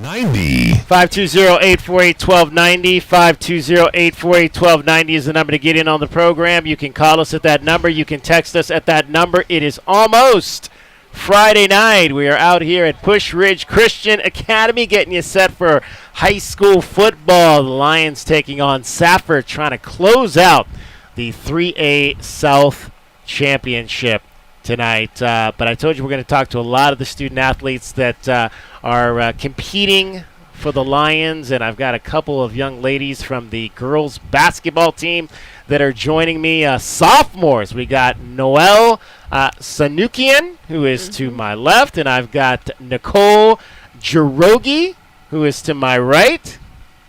1290. 520-848-1290. 520-848-1290 is the number to get in on the program. You can call us at that number. You can text us at that number. It is almost Friday night. We are out here at Pusch Ridge Christian Academy getting you set for high school football. The Lions taking on Safford, trying to close out the 3A South Championship tonight. But I told you we're going to talk to a lot of the student athletes that are competing for the Lions, and I've got a couple of young ladies from the girls basketball team that are joining me, sophomores. We got Noelle Sanukian, who is to my left, and I've got Nicole Jirogi, who is to my right.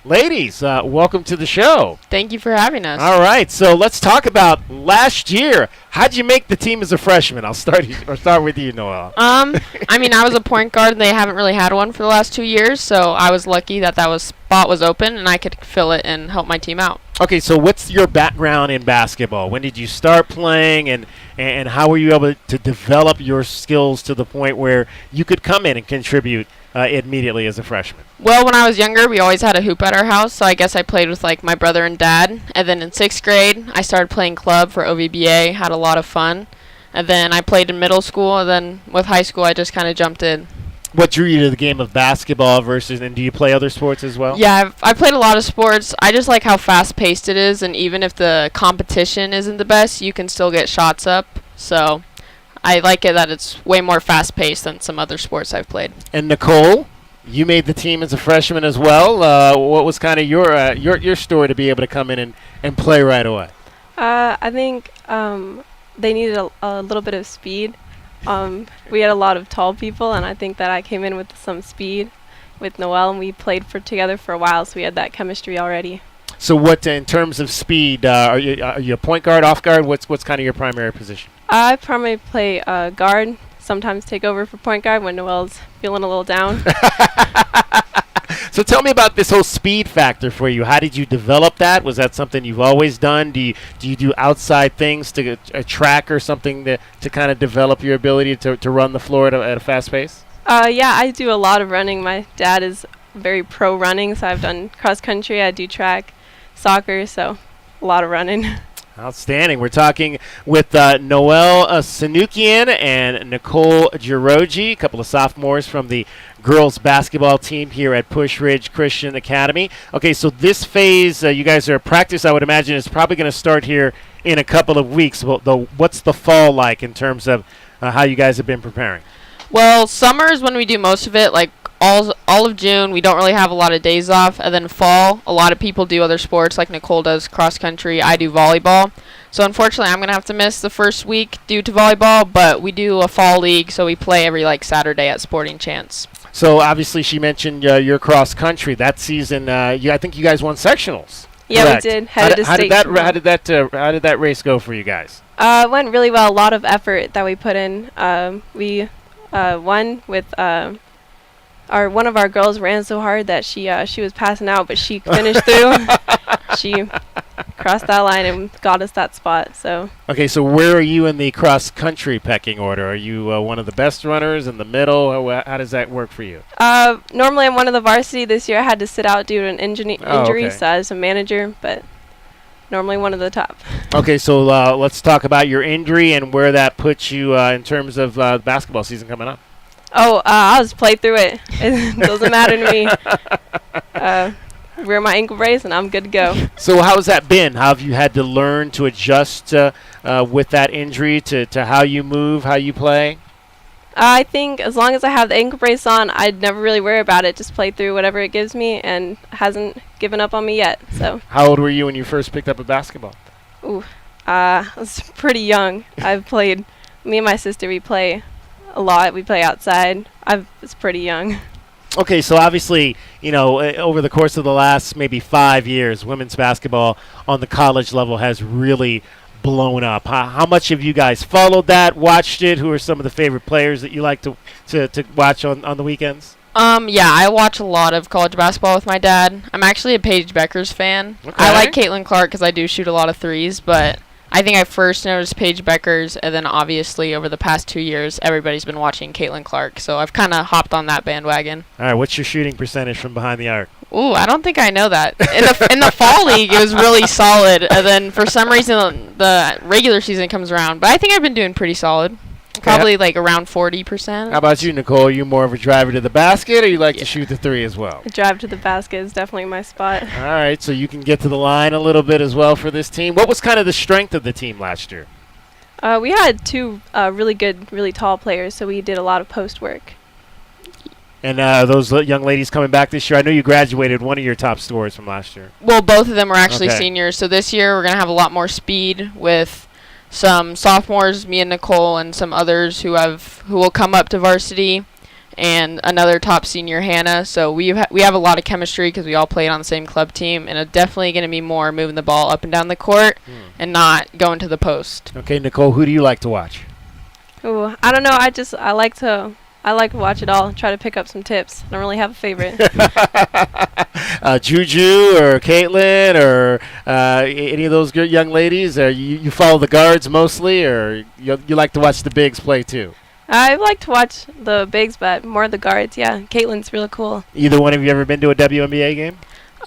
Ladies, welcome to the show. Thank you for having us. All right, so let's talk about last year. How'd you make the team as a freshman? I'll start with you, Noelle. I mean, I was a point guard, and they haven't really had one for the last 2 years, so I was lucky that spot was open, and I could fill it and help my team out. Okay, so what's your background in basketball? When did you start playing, and how were you able to develop your skills to the point where you could come in and contribute immediately as a freshman? Well, when I was younger, we always had a hoop at our house, so I guess I played with, my brother and dad. And then in 6th grade, I started playing club for OVBA, had a lot of fun. And then I played in middle school, and then with high school, I just kind of jumped in. What drew you to the game of basketball and do you play other sports as well? Yeah, I played a lot of sports. I just like how fast-paced it is, and even if the competition isn't the best, you can still get shots up. So I like it that it's way more fast-paced than some other sports I've played. And Nicole, you made the team as a freshman as well. What was kind of your story to be able to come in and play right away? I think they needed a little bit of speed. We had a lot of tall people, and I think that I came in with some speed with Noelle, and we played together for a while, so we had that chemistry already. So what, in terms of speed, are you a point guard, off guard? What's kind of your primary position? I primarily play guard, sometimes take over for point guard when Noelle's feeling a little down. So tell me about this whole speed factor for you. How did you develop that? Was that something you've always done? Do you do outside things to a track or something to kind of develop your ability to run the floor at a fast pace? Yeah, I do a lot of running. My dad is very pro running, so I've done cross country, I do track, soccer, so a lot of running. Outstanding. We're talking with Noelle Sanukian and Nicole Jirogi, a couple of sophomores from the girls basketball team here at Pusch Ridge Christian Academy. Okay, so this phase, you guys are at practice, I would imagine, is probably going to start here in a couple of weeks. What's the fall like in terms of how you guys have been preparing? Well, summer is when we do most of it, all of June. We don't really have a lot of days off. And then fall, a lot of people do other sports, like Nicole does cross country. I do volleyball. So unfortunately, I'm going to have to miss the first week due to volleyball, but we do a fall league, so we play every Saturday at Sporting Chance. So obviously she mentioned your cross country. That season, I think you guys won sectionals. Yeah, correct? We did. How did that race go for you guys? It went really well. A lot of effort that we put in. We won with one of our girls ran so hard that she was passing out, but she finished through. She crossed that line and got us that spot. So. Okay, so where are you in the cross country pecking order? Are you one of the best runners in the middle? How does that work for you? Normally I'm one of the varsity. This year I had to sit out due to an injury, okay. So I was a manager, but normally one of the top. Okay, so let's talk about your injury and where that puts you in terms of basketball season coming up. I'll just play through it. It doesn't matter to me. Wear my ankle brace, and I'm good to go. So how's that been? How have you had to learn to adjust with that injury to how you move, how you play? I think as long as I have the ankle brace on, I'd never really worry about it. Just play through whatever it gives me, and hasn't given up on me yet. So. How old were you when you first picked up a basketball? I was pretty young. Me and my sister, we play a lot. We play outside. I was pretty young. Okay, so obviously, over the course of the last maybe 5 years, women's basketball on the college level has really blown up. How much have you guys followed that, watched it? Who are some of the favorite players that you like to watch on the weekends? Yeah, I watch a lot of college basketball with my dad. I'm actually a Paige Beckers fan. Okay. I like Caitlin Clark because I do shoot a lot of threes, but I think I first noticed Paige Beckers, and then obviously over the past 2 years, everybody's been watching Caitlin Clark. So I've kind of hopped on that bandwagon. All right, what's your shooting percentage from behind the arc? Ooh, I don't think I know that. In the fall league, it was really solid, and then for some reason the regular season comes around. But I think I've been doing pretty solid. Probably like around 40%. How about you, Nicole? Are you more of a driver to the basket, or you like to shoot the three as well? Drive to the basket is definitely my spot. All right, so you can get to the line a little bit as well for this team. What was kind of the strength of the team last year? We had two really good, really tall players, so we did a lot of post work. And those young ladies coming back this year, I know you graduated one of your top scorers from last year. Well, both of them were actually Okay. seniors. So this year we're going to have a lot more speed with some sophomores, me and Nicole, and some others who will come up to varsity, and another top senior, Hannah. So we have a lot of chemistry because we all played on the same club team, and it's definitely going to be more moving the ball up and down the court and not going to the post. Okay, Nicole, who do you like to watch? Ooh, I don't know. I like to watch it all. Try to pick up some tips. I don't really have a favorite. Juju or Caitlin or any of those good young ladies? Or you follow the guards mostly, or you like to watch the bigs play too? I like to watch the bigs, but more the guards. Yeah, Caitlin's really cool. Either one of you ever been to a WNBA game?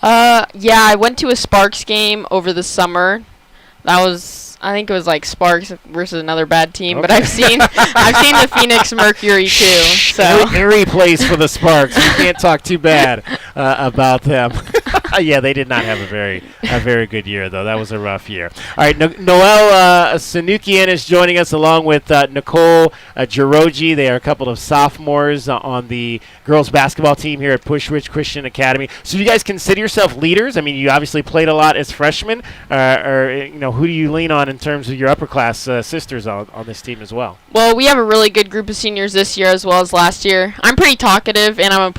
Yeah, I went to a Sparks game over the summer. I think it was like Sparks versus another bad team, but Okay. I've seen the Phoenix Mercury too. So Airy place for the Sparks. You can't talk too bad about them. Yeah, they did not have a very good year, though. That was a rough year. All right, Noelle Sanukian is joining us along with Nicole Jiroji. They are a couple of sophomores on the girls basketball team here at Push Ridge Christian Academy. So you guys consider yourself leaders? I mean, you obviously played a lot as freshmen. Or who do you lean on in terms of your upper class sisters on this team as well? well, we have a really good group of seniors this year as well as last year. I'm pretty talkative, and I'm a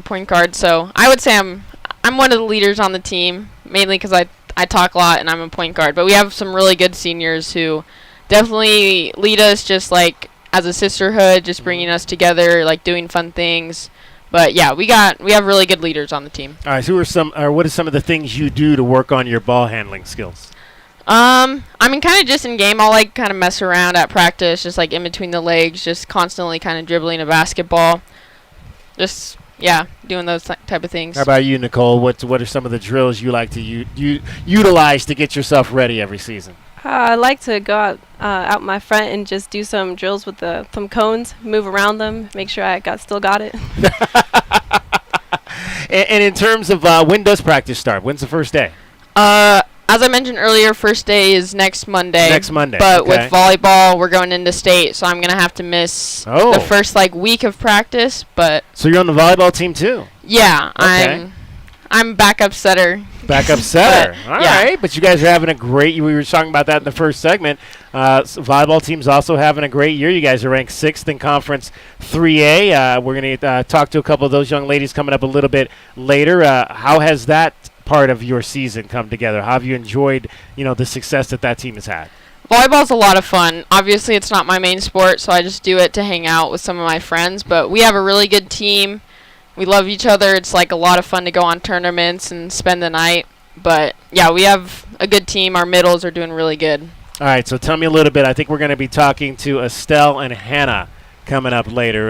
point guard. So I would say I'm one of the leaders on the team, mainly because I talk a lot and I'm a point guard. But we have some really good seniors who definitely lead us, just like as a sisterhood, just bringing us together, like doing fun things. But yeah, we have really good leaders on the team. All right, so what are some of the things you do to work on your ball handling skills? I mean, kind of just in game, I'll like kind of mess around at practice, just like in between the legs, just constantly kind of dribbling a basketball. Just doing those type of things. How about you, Nicole? What are some of the drills you like to utilize to get yourself ready every season? I like to go out my front and just do some drills with some cones, move around them, make sure I still got it. And in terms of when does practice start? When's the first day? As I mentioned earlier, first day is next Monday. Next Monday. But okay. with volleyball, we're going into state, so I'm gonna have to miss the first week of practice. But so you're on the volleyball team too? Yeah, Okay. I'm backup setter. Backup setter. But, All yeah. right. But you guys are having a great. We were talking about that in the first segment. So volleyball team's also having a great year. You guys are ranked 6th in Conference 3A. We're going to talk to a couple of those young ladies coming up a little bit later. How has that part of your season come together? How have you enjoyed, the success that team has had? Volleyball's a lot of fun. Obviously, it's not my main sport, so I just do it to hang out with some of my friends. But we have a really good team. We love each other. It's like a lot of fun to go on tournaments and spend the night. But yeah, we have a good team. Our middles are doing really good. All right, so tell me a little bit. I think we're going to be talking to Estelle and Hannah coming up later.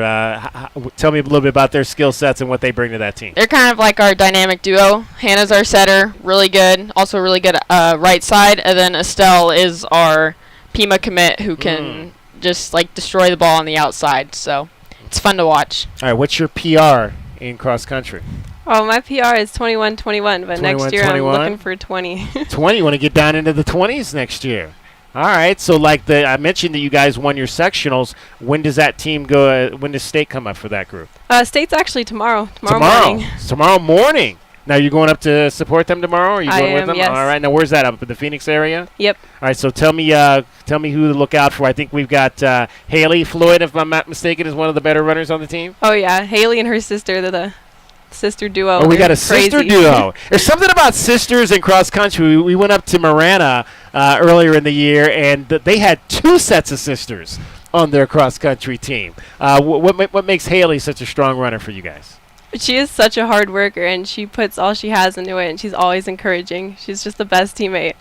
Tell me a little bit about their skill sets and what they bring to that team. They're kind of like our dynamic duo. Hannah's our setter, really good. Also really good right side. And then Estelle is our Pima commit who can just destroy the ball on the outside. So it's fun to watch. All right, what's your PR in cross country? Oh, my PR is 21-21, but next year 21? I'm looking for 20. 20. You want to get down into the 20s next year. All right. So I mentioned that you guys won your sectionals. When does that team go? When does state come up for that group? State's actually tomorrow. Tomorrow morning. Tomorrow morning. Now you're going up to support them tomorrow? Or are you I going with am, them? yes. All right. Now where's that, up in the Phoenix area? Yep. All right. So tell me who to look out for. I think we've got Haley Floyd, if I'm not mistaken, is one of the better runners on the team. Oh yeah, Haley and her sister, they're the sister duo. Oh, we got They're a sister crazy. duo. There's something about sisters in cross country. We went up to Marana earlier in the year, and they had 2 sets of sisters on their cross country team. What makes Haley such a strong runner for you guys? She is such a hard worker, and she puts all she has into it, and she's always encouraging. She's just the best teammate.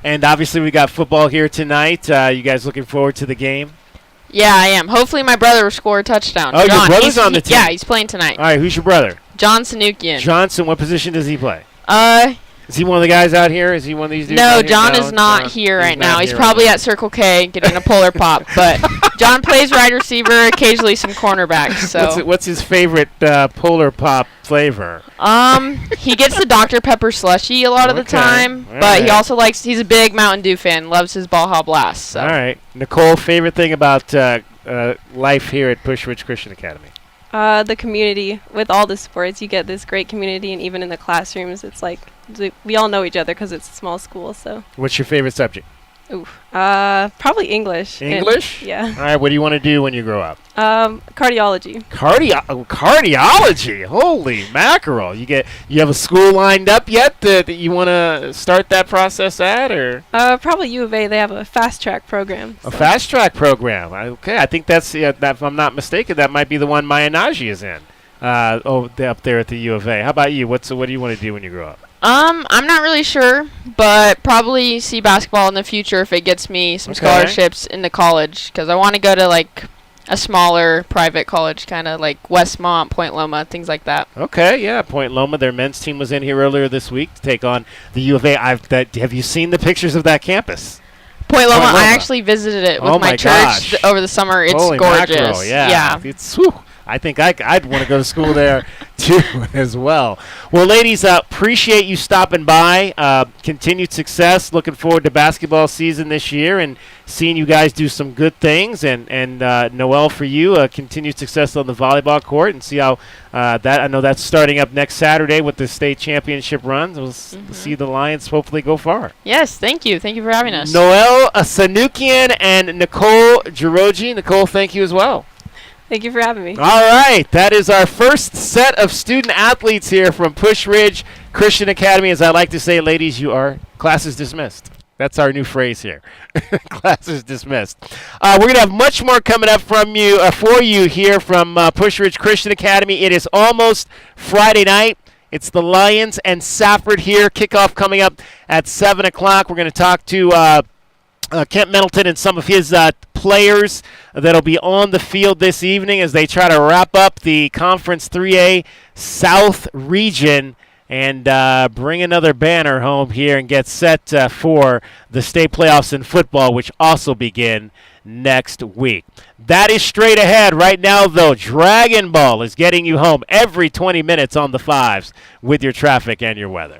And obviously we got football here tonight. You guys looking forward to the game? Yeah, I am. Hopefully my brother will score a touchdown. Oh, John, your brother's on the team? Yeah, he's playing tonight. All right, who's your brother? John Sanukian. Johnson, what position does he play? Uh, Is he one of the guys out here? Is he one of these dudes no, out here? John is not here right now. He's probably at Circle K getting a Polar Pop. But John plays wide receiver, occasionally some cornerbacks. So What's his favorite Polar Pop flavor? He gets the Dr. Pepper slushy a lot of the Okay. time, All but he right. also he's a big Mountain Dew fan, loves his Baja Blast. So. All right. Nicole, favorite thing about life here at Push Ridge Christian Academy? The community. With all the sports, you get this great community, and even in the classrooms, it's like we all know each other because it's a small school. So, What's your favorite subject? probably English. English? Yeah. All right. What do you want to do when you grow up? Cardiology. Cardiology. Holy mackerel! You have a school lined up yet that you want to start that process at, or Probably U of A. They have a fast track program. a fast track program? Okay, I think that's that, if I'm not mistaken, that might be the one Maya Najee is in. Up there at the U of A. How about you? What do you want to do when you grow up? I'm not really sure, but probably see basketball in the future if it gets me some Okay. scholarships into college, because I want to go to like a smaller private college, kind of like Westmont, Point Loma, things like that. Okay, yeah, Point Loma. Their men's team was in here earlier this week to take on the U of A. Have you seen the pictures of that campus? Point Loma, Loma. I actually visited it with Oh my my church gosh. over the summer. It's Holy gorgeous. mackerel, yeah. It's whew. I think I'd want to go to school there too as well. Well, ladies, appreciate you stopping by. Continued success. Looking forward to basketball season this year and seeing you guys do some good things. And Noel, for you, continued success on the volleyball court, and see how that. I know that's starting up next Saturday with the state championship runs. We'll see the Lions hopefully go far. Yes, thank you. Thank you for having us. Noel Sanukian and Nicole Girogi. Nicole, thank you as well. Thank you for having me. All right, that is our first set of student athletes here from Push Ridge Christian Academy. As I like to say, ladies, class is dismissed. That's our new phrase here. Class is dismissed. We're going to have much more coming up for you here from Push Ridge Christian Academy. It is almost Friday night. It's the Lions and Safford here. Kickoff coming up at 7 o'clock. We're going to talk to Kent Middleton and some of his players that'll be on the field this evening as they try to wrap up the Conference 3A South region and bring another banner home here and get set for the state playoffs in football, which also begin next week. That is straight ahead. Right now, though, Dragon Ball is getting you home every 20 minutes on the fives with your traffic and your weather.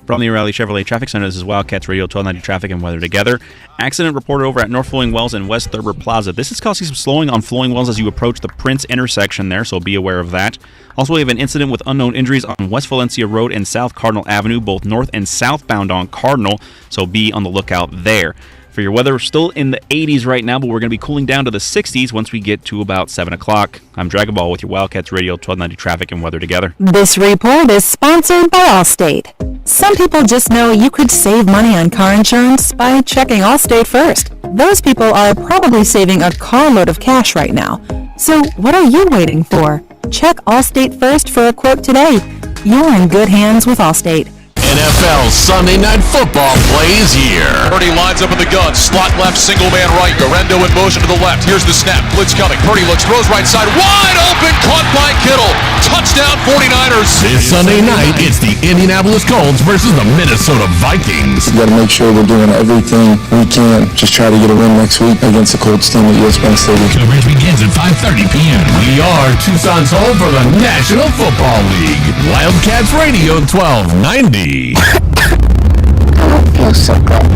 From the O'Reilly Chevrolet Traffic Center, this is Wildcats Radio 1290 Traffic and Weather Together. Accident reported over at North Flowing Wells and West Thurber Plaza. This is causing some slowing on Flowing Wells as you approach the Prince intersection there, so be aware of that. Also, we have an incident with unknown injuries on West Valencia Road and South Cardinal Avenue, both north and southbound on Cardinal, so be on the lookout there. For your weather, we're still in the 80s right now, but we're going to be cooling down to the 60s once we get to about 7 o'clock. I'm Dragon Ball with your Wildcats Radio 1290 Traffic and Weather Together. This report is sponsored by Allstate. Some people just know you could save money on car insurance by checking Allstate first. Those people are probably saving a carload of cash right now. So what are you waiting for? Check Allstate first for a quote today. You're in good hands with Allstate. NFL Sunday Night Football plays here. Purdy lines up in the gun, slot left, single man right. Garendo in motion to the left. Here's the snap. Blitz coming. Purdy looks, throws right side. Wide open, caught by Kittle. Touchdown 49ers. This Sunday night, it's the Indianapolis Colts versus the Minnesota Vikings. We got to make sure we're doing everything we can. Just try to get a win next week against the Colts team at US Bank Stadium. Coverage begins at 5:30 p.m. We are Tucson's home for the National Football League. Wildcats Radio 1290. I don't feel so good.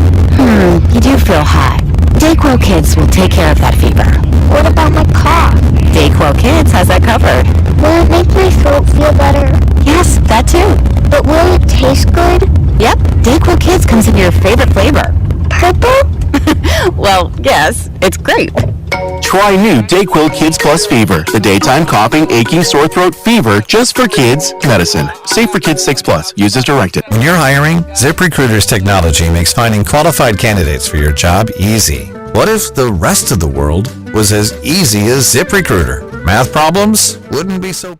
You do feel hot. Dayquil Kids will take care of that fever. What about my cough? Dayquil Kids has that covered. Will it make my throat feel better? Yes, that too. But will it taste good? Yep, Dayquil Kids comes in your favorite flavor. Purple? Well, yes, it's grape. Try new Dayquil Kids Plus Fever, the daytime coughing, aching, sore throat fever just for kids medicine. Safe for kids 6+. Use as directed. When you're hiring, ZipRecruiter's technology makes finding qualified candidates for your job easy. What if the rest of the world was as easy as ZipRecruiter? Math problems wouldn't be so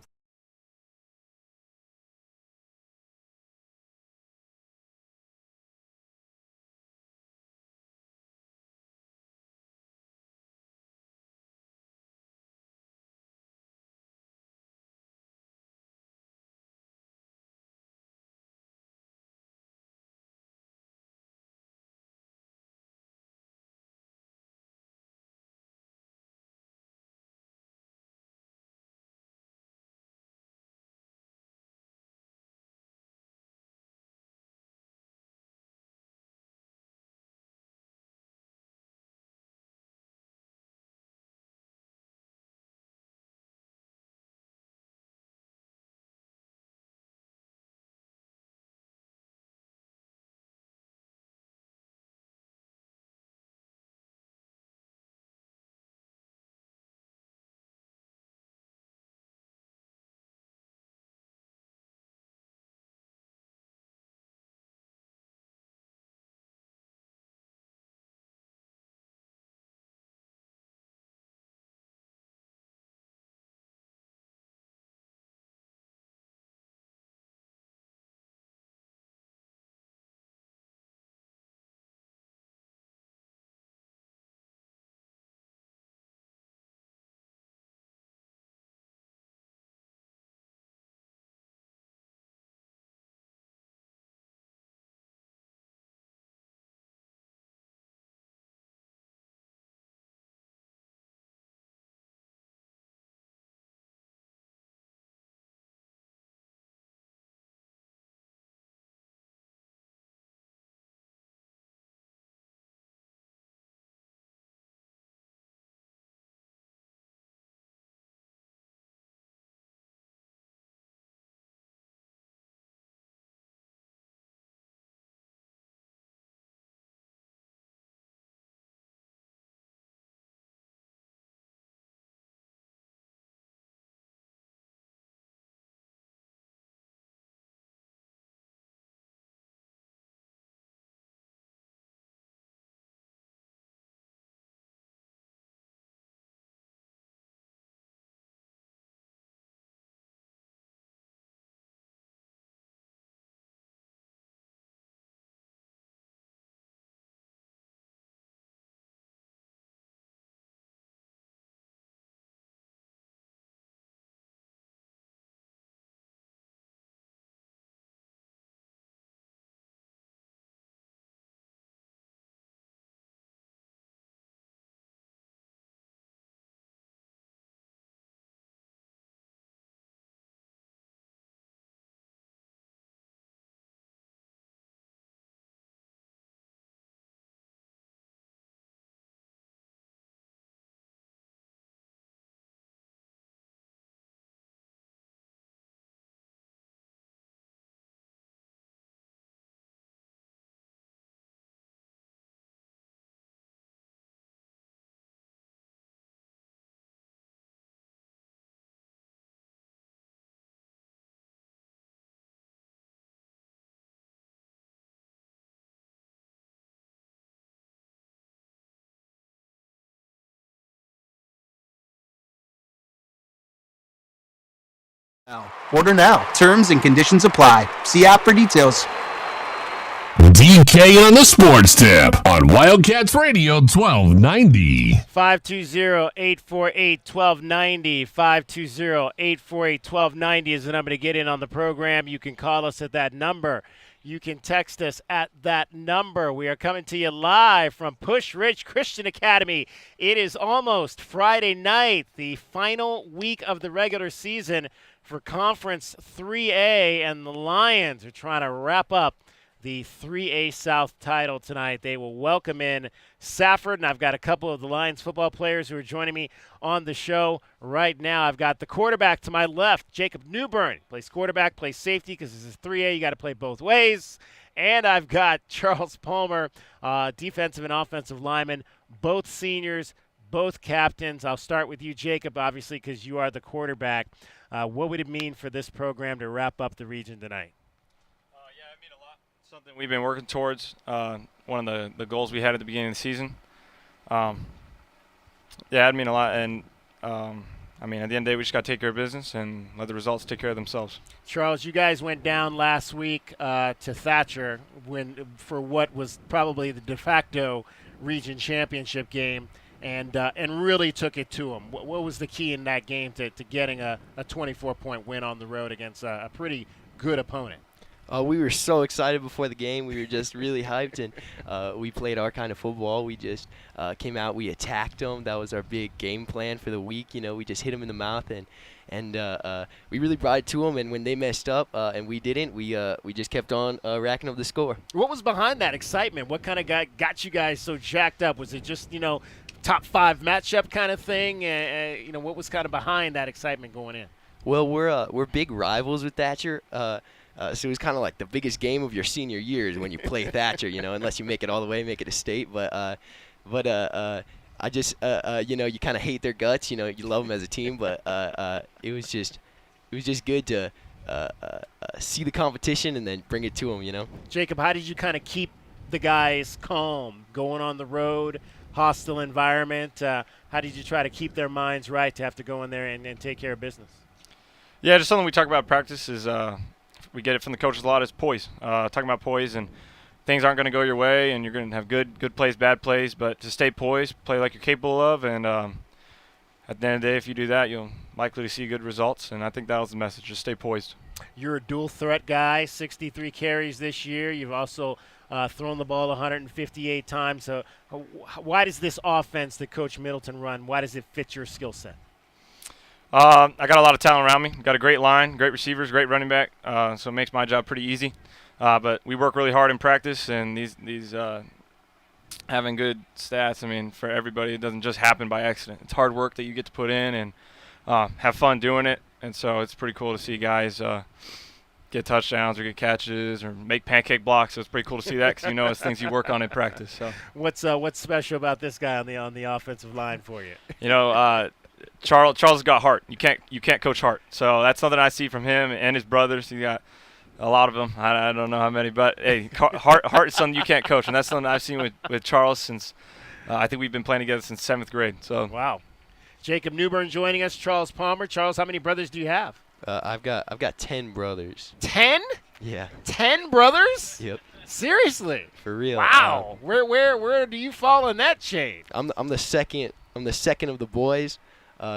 Order now. Terms and conditions apply. See app for details. DK on the Sports Tip on Wildcats Radio 1290. 520-848-1290. 520-848-1290 is the number to get in on the program. You can call us at that number. You can text us at that number. We are coming to you live from Push Ridge Christian Academy. It is almost Friday night, the final week of the regular season for Conference 3A, and the Lions are trying to wrap up the 3A South title tonight. They will welcome in Safford, and I've got a couple of the Lions football players who are joining me on the show right now. I've got the quarterback to my left, Jacob Newbern. Plays quarterback, plays safety, because this is 3A. You got to play both ways. And I've got Charles Palmer, defensive and offensive lineman, both seniors, both captains. I'll start with you, Jacob, obviously, because you are the quarterback. What would it mean for this program to wrap up the region tonight? Something we've been working towards, one of the goals we had at the beginning of the season. It'd mean a lot. And, at the end of the day, we just got to take care of business and let the results take care of themselves. Charles, you guys went down last week to Thatcher for what was probably the de facto region championship game and really took it to them. What was the key in that game to getting a 24-point win on the road against a pretty good opponent? We were so excited before the game. We were just really hyped, and we played our kind of football. We just came out. We attacked them. That was our big game plan for the week. We just hit them in the mouth, and we really brought it to them. And when they messed up and we didn't, we just kept on racking up the score. What was behind that excitement? What kind of got you guys so jacked up? Was it just top 5 matchup kind of thing? What was kind of behind that excitement going in? Well, we're big rivals with Thatcher. So it was kind of like the biggest game of your senior year is when you play Thatcher, unless you make it all the way, make it a state. But I just, you kind of hate their guts. You love them as a team, but it was just good to see the competition and then bring it to them. Jacob, how did you kind of keep the guys calm going on the road, hostile environment? How did you try to keep their minds right to have to go in there and take care of business? Yeah, just something we talk about in practice is we get it from the coaches a lot is poise. Talking about poise, and things aren't going to go your way, and you're going to have good plays, bad plays, but to stay poised, play like you're capable of, and at the end of the day, if you do that, you'll likely to see good results, and I think that was the message, just stay poised. You're a dual threat guy, 63 carries this year. You've also thrown the ball 158 times. So why does this offense that Coach Middleton run, why does it fit your skill set? I got a lot of talent around me. Got a great line, great receivers, great running back, so it makes my job pretty easy. But we work really hard in practice, and these having good stats, for everybody, it doesn't just happen by accident. It's hard work that you get to put in and have fun doing it, and so it's pretty cool to see guys get touchdowns or get catches or make pancake blocks. So it's pretty cool to see that because it's things you work on in practice. So what's special about this guy on the offensive line for you? Charles has got heart. You can't coach heart. So that's something I see from him and his brothers. He got a lot of them. I don't know how many, but hey, heart is something you can't coach, and that's something I've seen with Charles since I think we've been playing together since 7th grade. So wow. Jacob Newbern joining us. Charles Palmer. Charles, how many brothers do you have? I've got 10 brothers. 10? Yeah. 10 brothers? Yep. Seriously? For real. Wow. Where do you fall in that chain? I'm the second. I'm the second of the boys.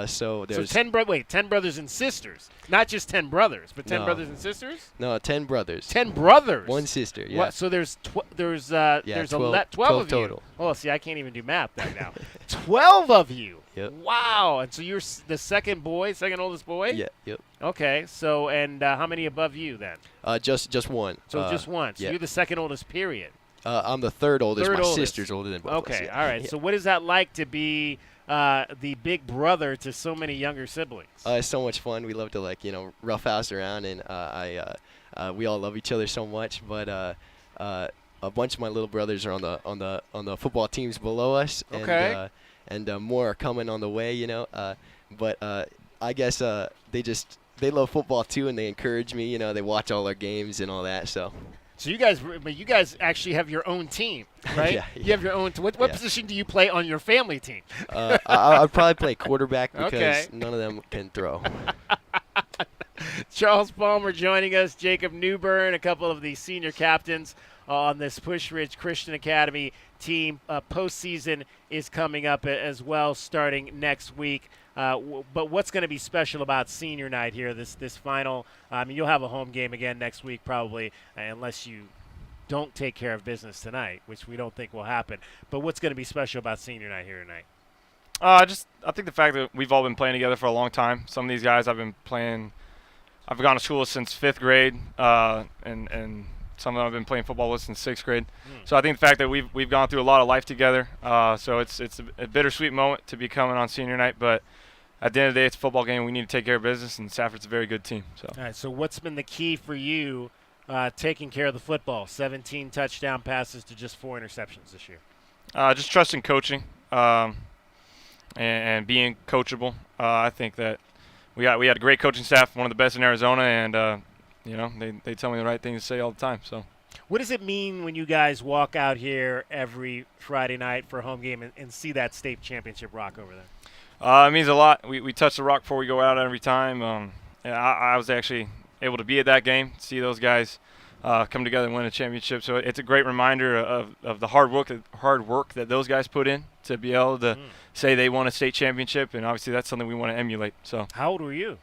So there's 10 brothers and sisters, not just 10 brothers, but 10 brothers and sisters. No, 10 brothers. 10 brothers. 1 sister. Yeah. What, so there's 12 of total. You. Oh, see, I can't even do math right now. 12 of you. Yep. Wow. And so you're the second oldest boy. Yeah. Yep. Okay. So how many above you then? Just one. So just one. So yeah. You're the second oldest. Period. I'm the third oldest. My sister's older than both of us. Okay. Yeah. All right. Yeah. So what is that like to be the big brother to so many younger siblings? It's so much fun. We love to roughhouse around, and we all love each other so much. But a bunch of my little brothers are on the football teams below us, okay. and more are coming on the way. But I guess they love football too, and they encourage me. They watch all our games and all that. So you guys actually have your own team, right? Yeah. You have your own. What position do you play on your family team? I'd probably play quarterback because okay. none of them can throw. Charles Palmer joining us, Jacob Newburn, a couple of the senior captains on this Push Ridge Christian Academy team. Postseason is coming up as well, starting next week. But what's going to be special about senior night here, this final? I mean, you'll have a home game again next week probably, unless you don't take care of business tonight, which we don't think will happen. But what's going to be special about senior night here tonight? I think the fact that we've all been playing together for a long time. Some of these guys I've gone to school with since 5th grade, and some of them I've been playing football with since 6th grade. So I think the fact that we've gone through a lot of life together, so it's a bittersweet moment to be coming on senior night, but at the end of the day, it's a football game. We need to take care of business, and Safford's a very good team. So. All right, so what's been the key for you taking care of the football? 17 touchdown passes to just 4 interceptions this year. Just trusting coaching and being coachable. I think that we had a great coaching staff, one of the best in Arizona, and they tell me the right things to say all the time. So, what does it mean when you guys walk out here every Friday night for a home game and see that state championship rock over there? It means a lot. We touch the rock before we go out every time. I was actually able to be at that game, see those guys come together and win a championship. So it's a great reminder of the hard work that those guys put in to be able to say they won a state championship, and obviously that's something we want to emulate. So. How old were you?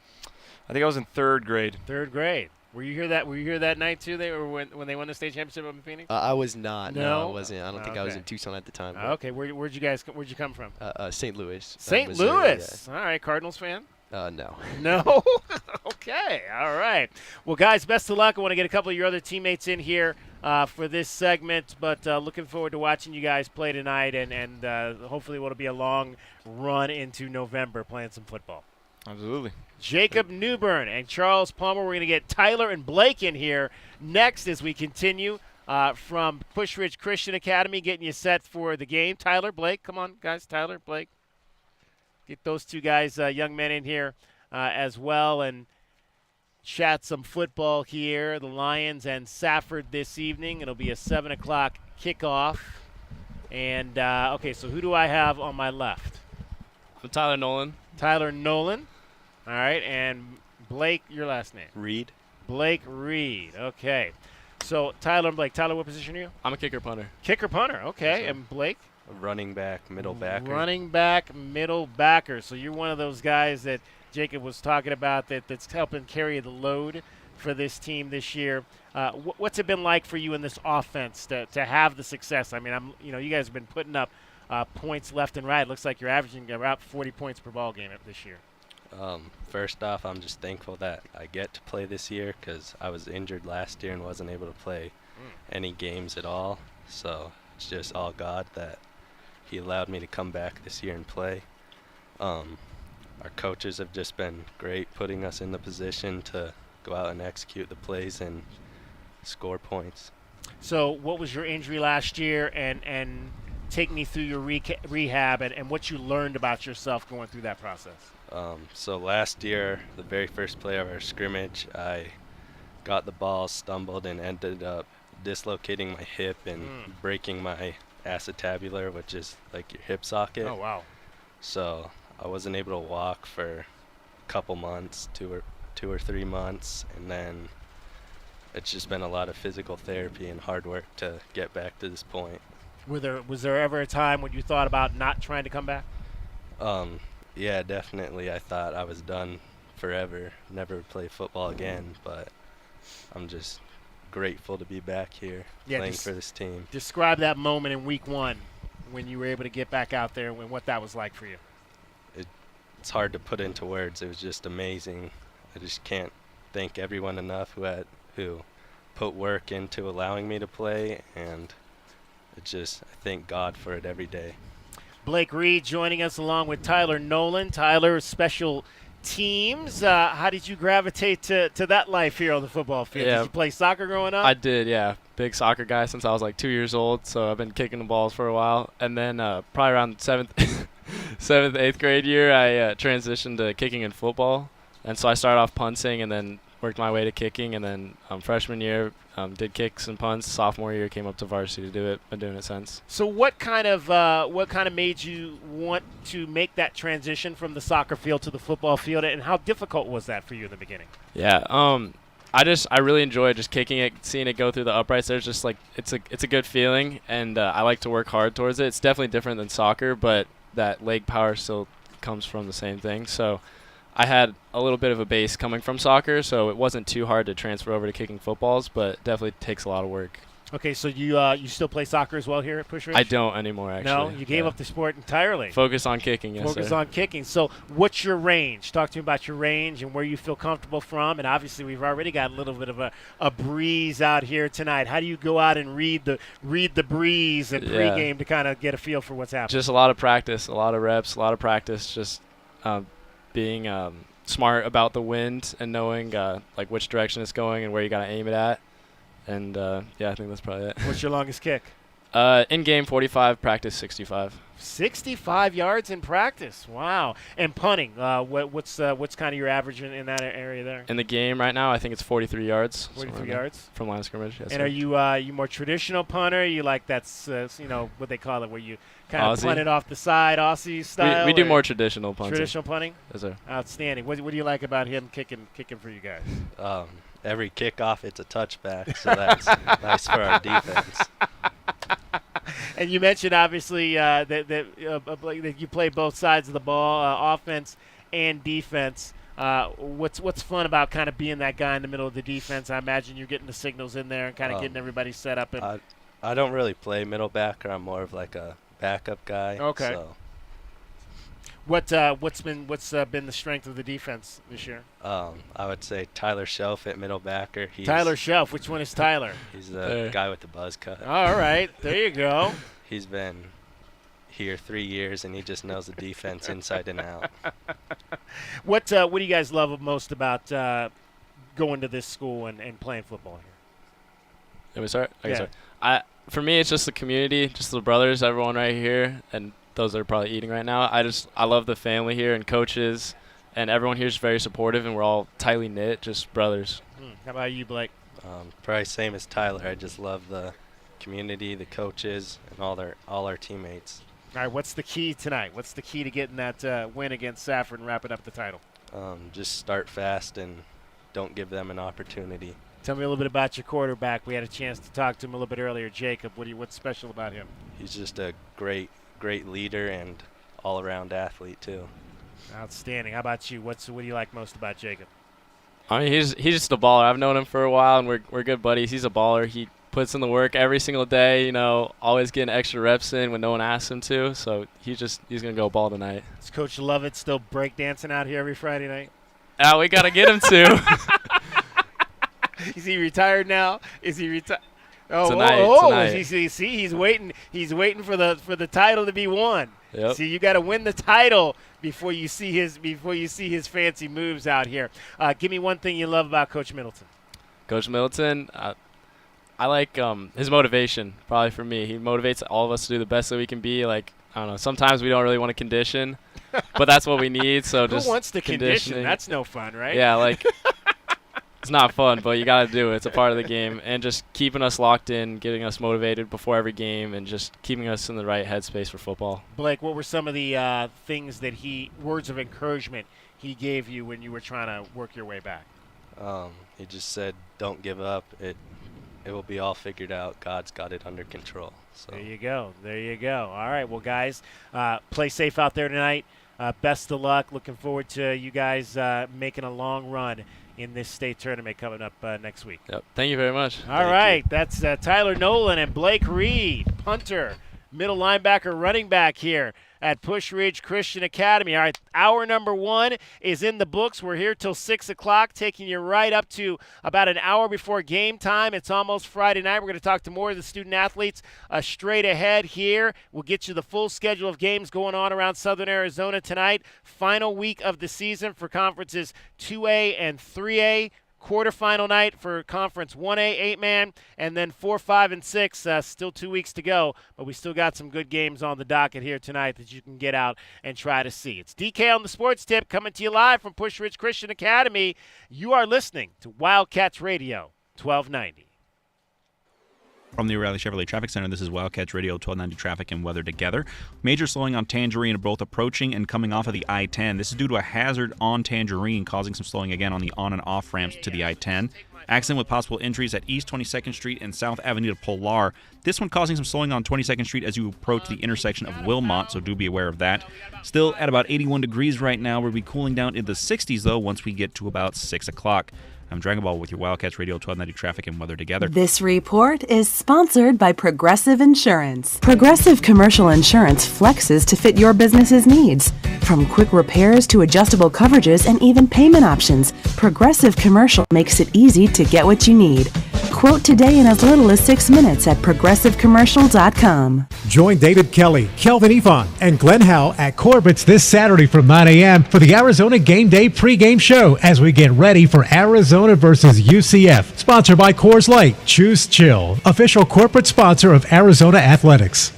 I think I was in 3rd grade. 3rd grade. Were you here that night too? They were when they won the state championship up in Phoenix. I was not. No, I wasn't. I don't think I was in Tucson at the time. Okay, where'd you come from? St. Louis. St. Louis. Yeah. All right, Cardinals fan. No. No? Okay, all right. Well, guys, best of luck. I want to get a couple of your other teammates in here for this segment, but looking forward to watching you guys play tonight, and hopefully it'll be a long run into November playing some football. Absolutely. Jacob Newburn and Charles Palmer. We're going to get Tyler and Blake in here next as we continue from Push Ridge Christian Academy, getting you set for the game. Tyler, Blake, come on, guys. Tyler, Blake. Get those two guys, young men, in here as well and chat some football here. The Lions and Safford this evening. It'll be a 7 o'clock kickoff. And, okay, so who do I have on my left? Tyler Nolan. Tyler Nolan. All right, and Blake, your last name? Reed. Blake Reed. Okay. So Tyler and Blake. Tyler, what position are you? I'm a kicker punter. Kicker punter. Okay. Yes, and Blake? A running back, middle backer. Running back, middle backer. So you're one of those guys that Jacob was talking about that's helping carry the load for this team this year. What's it been like for you in this offense to have the success? I mean, you guys have been putting up points left and right. It looks like you're averaging about 40 points per ball game this year. First off, I'm just thankful that I get to play this year because I was injured last year and wasn't able to play any games at all. So it's just all God that He allowed me to come back this year and play. Our coaches have just been great, putting us in the position to go out and execute the plays and score points. So what was your injury last year, and take me through your rehab and what you learned about yourself going through that process? So last year, the very first play of our scrimmage, I got the ball, stumbled, and ended up dislocating my hip and breaking my acetabular, which is like your hip socket. Oh, wow. So I wasn't able to walk for a couple months, two or 3 months, and then it's just been a lot of physical therapy and hard work to get back to this point. Was there ever a time when you thought about not trying to come back? Yeah, definitely. I thought I was done forever, never play football again, but I'm just grateful to be back here playing for this team. Describe that moment in week 1 when you were able to get back out there and what that was like for you. It's hard to put into words. It was just amazing. I just can't thank everyone enough who put work into allowing me to play, and I thank God for it every day. Blake Reed joining us along with Tyler Nolan. Tyler, special teams. How did you gravitate to that life here on the football field? Yeah. Did you play soccer growing up? I did, yeah. Big soccer guy since I was like 2 years old, so I've been kicking the balls for a while. And then probably around 7th, 8th grade year, I transitioned to kicking in football. And so I started off punting and then worked my way to kicking, and then freshman year did kicks and punts. Sophomore year came up to varsity to do it. Been doing it since. So what kind of made you want to make that transition from the soccer field to the football field, and how difficult was that for you in the beginning? Yeah, I really enjoy just kicking it, seeing it go through the uprights. There's just like it's a good feeling, and I like to work hard towards it. It's definitely different than soccer, but that leg power still comes from the same thing. So I had a little bit of a base coming from soccer, so it wasn't too hard to transfer over to kicking footballs, but definitely takes a lot of work. Okay, so you still play soccer as well here at Push Ridge? I don't anymore, actually. No, you gave up the sport entirely. Focus on kicking, yes, Focus sir. on kicking. So what's your range? Talk to me about your range and where you feel comfortable from. And obviously we've already got a little bit of a breeze out here tonight. How do you go out and read the breeze at pregame to kind of get a feel for what's happening? Just a lot of practice, a lot of reps, a lot of practice, just being smart about the wind and knowing like which direction it's going and where you got to aim it at. And, I think that's probably it. What's your longest kick? In-game 45, practice 65. 65 yards in practice. Wow. And punting, what's kind of your average in that area there? In the game right now, I think it's 43 yards. 43 yards? From line of scrimmage, yes. And are you more traditional punter? You like that's, what they call it, where you kind of Aussie? punt it off the side, Aussie style? We do more traditional punting. Traditional punting? Yes, sir. Outstanding. What do you like about him kicking for you guys? Every kickoff, it's a touchback, so that's nice for our defense. And you mentioned, obviously, that you play both sides of the ball, offense and defense. What's fun about kind of being that guy in the middle of the defense? I imagine you're getting the signals in there and kind of getting everybody set up. And I don't really play middle backer. I'm more of like a backup guy. Okay. So. What's been the strength of the defense this year? I would say Tyler Shelf at middle backer. Tyler Shelf. Which one is Tyler? He's the guy with the buzz cut. All right, there you go. He's been here 3 years, and he just knows the defense inside and out. What do you guys love most about going to this school and playing football here? Can we start? Okay, Yeah. sorry. For me, it's just the community, just the brothers, everyone right here, and those that are probably eating right now. I love the family here and coaches, and everyone here is very supportive, and we're all tightly knit, just brothers. How about you, Blake? Probably same as Tyler. I just love the community, the coaches, and all our teammates. All right, what's the key tonight? What's the key to getting that win against Safford and wrapping up the title? Just start fast and don't give them an opportunity. Tell me a little bit about your quarterback. We had a chance to talk to him a little bit earlier, Jacob. What's special about him? He's just a great leader and all-around athlete too. Outstanding. How about you? What do you like most about Jacob? I mean, he's just a baller. I've known him for a while, and we're good buddies. He's a baller. He puts in the work every single day. Always getting extra reps in when no one asks him to. So he's gonna go ball tonight. Is Coach Lovett still breakdancing out here every Friday night? We gotta get him to. Is he retired now? Is he retired? Tonight. He's waiting. He's waiting for the title to be won. Yep. See, you got to win the title before you see his fancy moves out here. Give me one thing you love about Coach Middleton. Coach Middleton, I like his motivation. Probably for me, he motivates all of us to do the best that we can be. Like, I don't know. Sometimes we don't really want to condition, but that's what we need. So who wants to condition? That's no fun, right? Yeah, like. It's not fun, but you got to do it. It's a part of the game. And just keeping us locked in, getting us motivated before every game, and just keeping us in the right headspace for football. Blake, what were some of the things that words of encouragement he gave you when you were trying to work your way back? He just said, don't give up. It will be all figured out. God's got it under control. So. There you go. All right, well, guys, play safe out there tonight. Best of luck. Looking forward to you guys making a long run in this state tournament coming up next week. Yep. Thank you very much. All right. That's Tyler Nolan and Blake Reed, punter, middle linebacker, running back here at Push Ridge Christian Academy. All right, hour number 1 is in the books. We're here till 6 o'clock, taking you right up to about an hour before game time. It's almost Friday night. We're going to talk to more of the student athletes straight ahead here. We'll get you the full schedule of games going on around Southern Arizona tonight. Final week of the season for conferences 2A and 3A. quarterfinal night for Conference 1A 8-man, and then 4, 5, and 6. Still 2 weeks to go, but we still got some good games on the docket here tonight that you can get out and try to see. It's DK on the Sports Tip coming to you live from Push Ridge Christian Academy. You are listening to Wildcats Radio 1290. From the O'Reilly Chevrolet Traffic Center, this is Wildcats Radio 1290 traffic and weather together. Major slowing on Tangerine, both approaching and coming off of the I-10. This is due to a hazard on Tangerine, causing some slowing again on the on and off ramps to the I-10. Accident with possible injuries at East 22nd Street and South Avenue to Polar. This one causing some slowing on 22nd Street as you approach the intersection of Wilmot, so do be aware of that. Still at about 81 degrees right now. We'll be cooling down in the 60s, though, once we get to about 6 o'clock. I'm Dragon Ball with your Wildcats Radio 1290 traffic and weather together. This report is sponsored by Progressive Insurance. Progressive Commercial Insurance flexes to fit your business's needs. From quick repairs to adjustable coverages and even payment options, Progressive Commercial makes it easy to get what you need. Quote today in as little as 6 minutes at progressivecommercial.com. Join David Kelly, Kelvin Yvonne, and Glenn Howe at Corbett's this Saturday from 9 a.m. for the Arizona Game Day pregame show as we get ready for Arizona versus UCF. Sponsored by Coors Light. Choose Chill, official corporate sponsor of Arizona Athletics.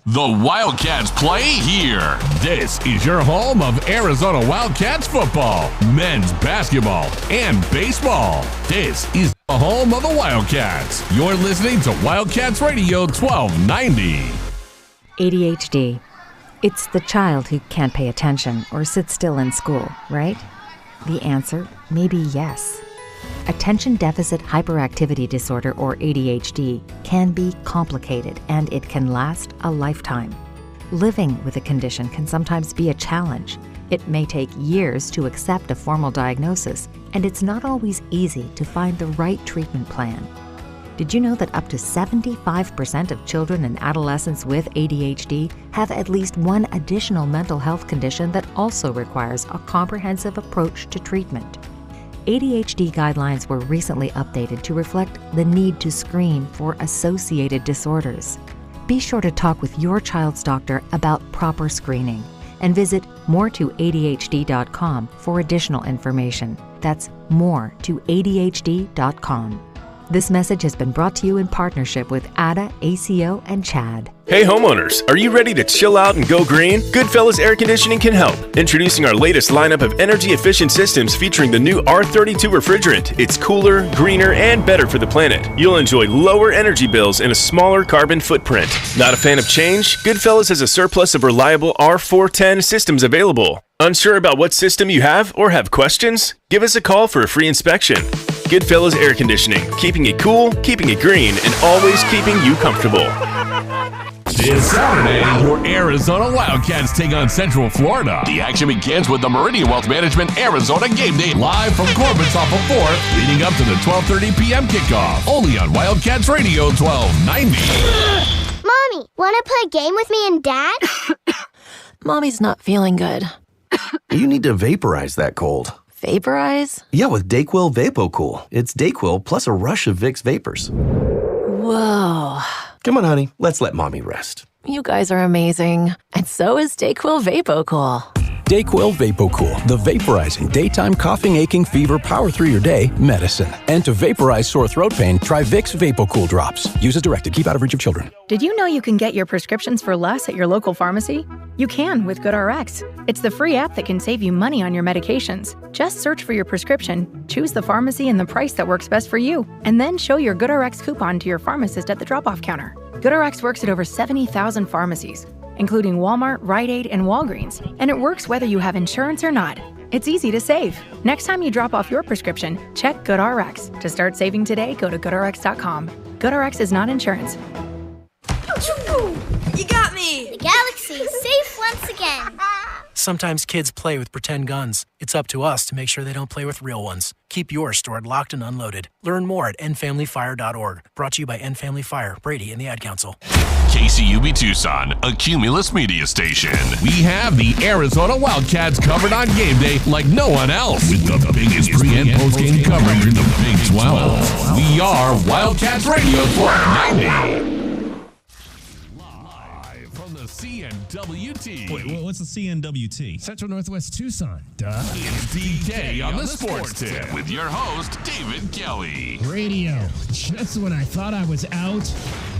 The Wildcats play here. This is your home of Arizona Wildcats football, men's basketball, and baseball. This is the home of the Wildcats. You're listening to Wildcats Radio 1290. ADHD. It's the child who can't pay attention or sit still in school, right? The answer may be yes. Attention Deficit Hyperactivity Disorder, or ADHD, can be complicated and it can last a lifetime. Living with a condition can sometimes be a challenge. It may take years to accept a formal diagnosis, and it's not always easy to find the right treatment plan. Did you know that up to 75% of children and adolescents with ADHD have at least one additional mental health condition that also requires a comprehensive approach to treatment? ADHD guidelines were recently updated to reflect the need to screen for associated disorders. Be sure to talk with your child's doctor about proper screening and visit more2adhd.com for additional information. That's more2adhd.com. This message has been brought to you in partnership with ADA, ACO, and CHAD. Hey homeowners, are you ready to chill out and go green? Goodfellas Air Conditioning can help. Introducing our latest lineup of energy-efficient systems featuring the new R32 refrigerant. It's cooler, greener, and better for the planet. You'll enjoy lower energy bills and a smaller carbon footprint. Not a fan of change? Goodfellas has a surplus of reliable R410 systems available. Unsure about what system you have or have questions? Give us a call for a free inspection. Goodfellas Air Conditioning, keeping it cool, keeping it green, and always keeping you comfortable. This Saturday, your Arizona Wildcats take on Central Florida. The action begins with the Meridian Wealth Management Arizona Game Day live from Corbett's off of 4th, leading up to the 12:30 p.m. kickoff. Only on Wildcats Radio 1290. Mommy, want to play a game with me and Dad? Mommy's not feeling good. You need to vaporize that cold. Vaporize? Yeah, with DayQuil VapoCool. It's DayQuil plus a rush of Vicks vapors. Whoa. Come on, honey. Let's let Mommy rest. You guys are amazing. And so is DayQuil VapoCool. DayQuil VapoCool, the vaporizing daytime coughing, aching, fever, power through your day medicine. And to vaporize sore throat pain, try Vicks VapoCool drops. Use as directed. Keep out of reach of children. Did you know you can get your prescriptions for less at your local pharmacy? You can with GoodRx. It's the free app that can save you money on your medications. Just search for your prescription, choose the pharmacy and the price that works best for you, and then show your GoodRx coupon to your pharmacist at the drop-off counter. GoodRx works at over 70,000 pharmacies, including Walmart, Rite Aid, and Walgreens, and it works whether you have insurance or not. It's easy to save. Next time you drop off your prescription, check GoodRx. To start saving today, go to GoodRx.com. GoodRx is not insurance. You got me! The galaxy is safe once again. Sometimes kids play with pretend guns. It's up to us to make sure they don't play with real ones. Keep yours stored locked and unloaded. Learn more at endfamilyfire.org. Brought to you by End Family Fire, Brady, and the Ad Council. KCUB Tucson, a Cumulus media station. We have the Arizona Wildcats covered on game day like no one else. With the biggest pre- and post-game coverage in the Big 12. We are Wildcats Radio 1290. from the CNWT. Wait, what's the CNWT? Central Northwest Tucson. Duh. It's DK on the Sports Tip with your host, David Kelly. Radio. Just when I thought I was out,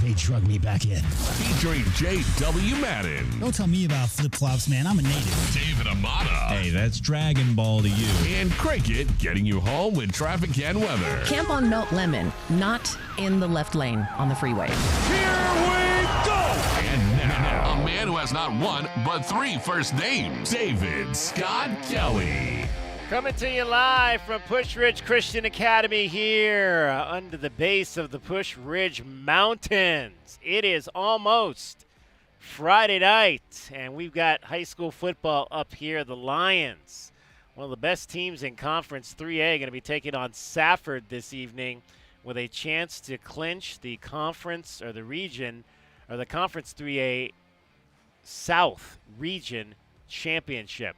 they drug me back in. Featuring J.W. Madden. Don't tell me about flip-flops, man. I'm a native. David Amata. Hey, that's Dragon Ball to you. And Cricket getting you home with traffic and weather. Camp on Melt Lemon, not in the left lane on the freeway. Here we go! And now, a man who has not one, but 3 first names, David Scott Kelly. Coming to you live from Push Ridge Christian Academy here under the base of the Push Ridge Mountains. It is almost Friday night, and we've got high school football up here. The Lions, one of the best teams in Conference 3A, going to be taking on Safford this evening with a chance to clinch the conference or the region or the Conference 3A South Region Championship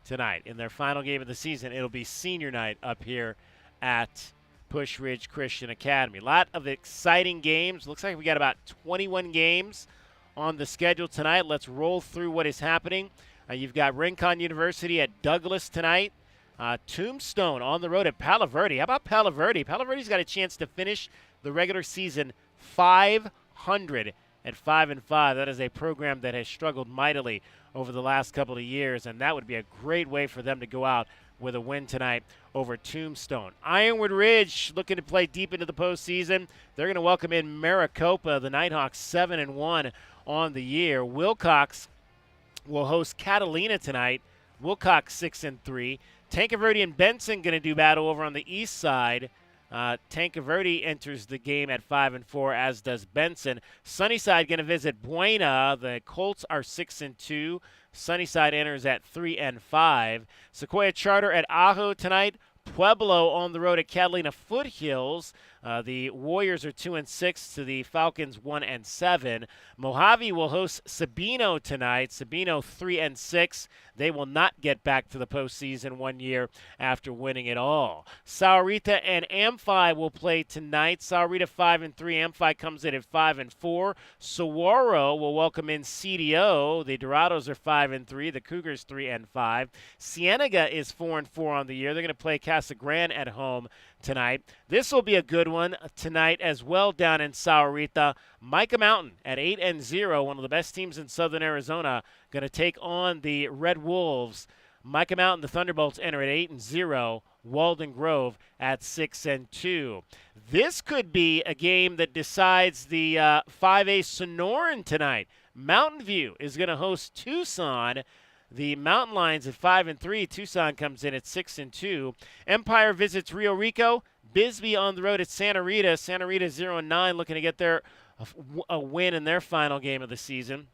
tonight. In their final game of the season, it'll be senior night up here at Push Ridge Christian Academy. A lot of exciting games. Looks like we got about 21 games on the schedule tonight. Let's roll through what is happening. You've got Rincon University at Douglas tonight. Tombstone on the road at Palo Verde. How about Palo Verde? Palo Verde's got a chance to finish the regular season 500 at 5-5. That is a program that has struggled mightily over the last couple of years, and that would be a great way for them to go out with a win tonight over Tombstone. Ironwood Ridge looking to play deep into the postseason. They're going to welcome in Maricopa, the Nighthawks 7-1 on the year. Wilcox will host Catalina tonight. Wilcox 6-3. Tankerverde and Benson going to do battle over on the east side. Tankerverde enters the game at 5-4, as does Benson. Sunnyside going to visit Buena. The Colts are 6-2. Sunnyside enters at 3-5. Sequoia Charter at Ajo tonight. Pueblo on the road at Catalina Foothills. The Warriors are 2-6 to the Falcons 1-7. Mojave will host Sabino tonight. Sabino 3-6. They will not get back to the postseason 1 year after winning it all. Sahuarita and Amphi will play tonight. Sahuarita 5-3. Amphi comes in at 5-4. Saguaro will welcome in CDO. The Dorados are 5-3. The Cougars 3-5. Cienega is 4-4 on the year. They're going to play Casa Grande at home tonight. This will be a good one tonight as well down in Sahuarita. Micah Mountain at 8-0, one of the best teams in Southern Arizona, going to take on the Red Wolves. Micah Mountain, the Thunderbolts, enter at 8-0. Walden Grove at 6-2. This could be a game that decides the 5A Sonoran tonight. Mountain View is going to host Tucson. The Mountain Lions at 5-3. Tucson comes in at 6-2. Empire visits Rio Rico. Bisbee on the road at Santa Rita. Santa Rita 0-9, looking to get a win in their final game of the season.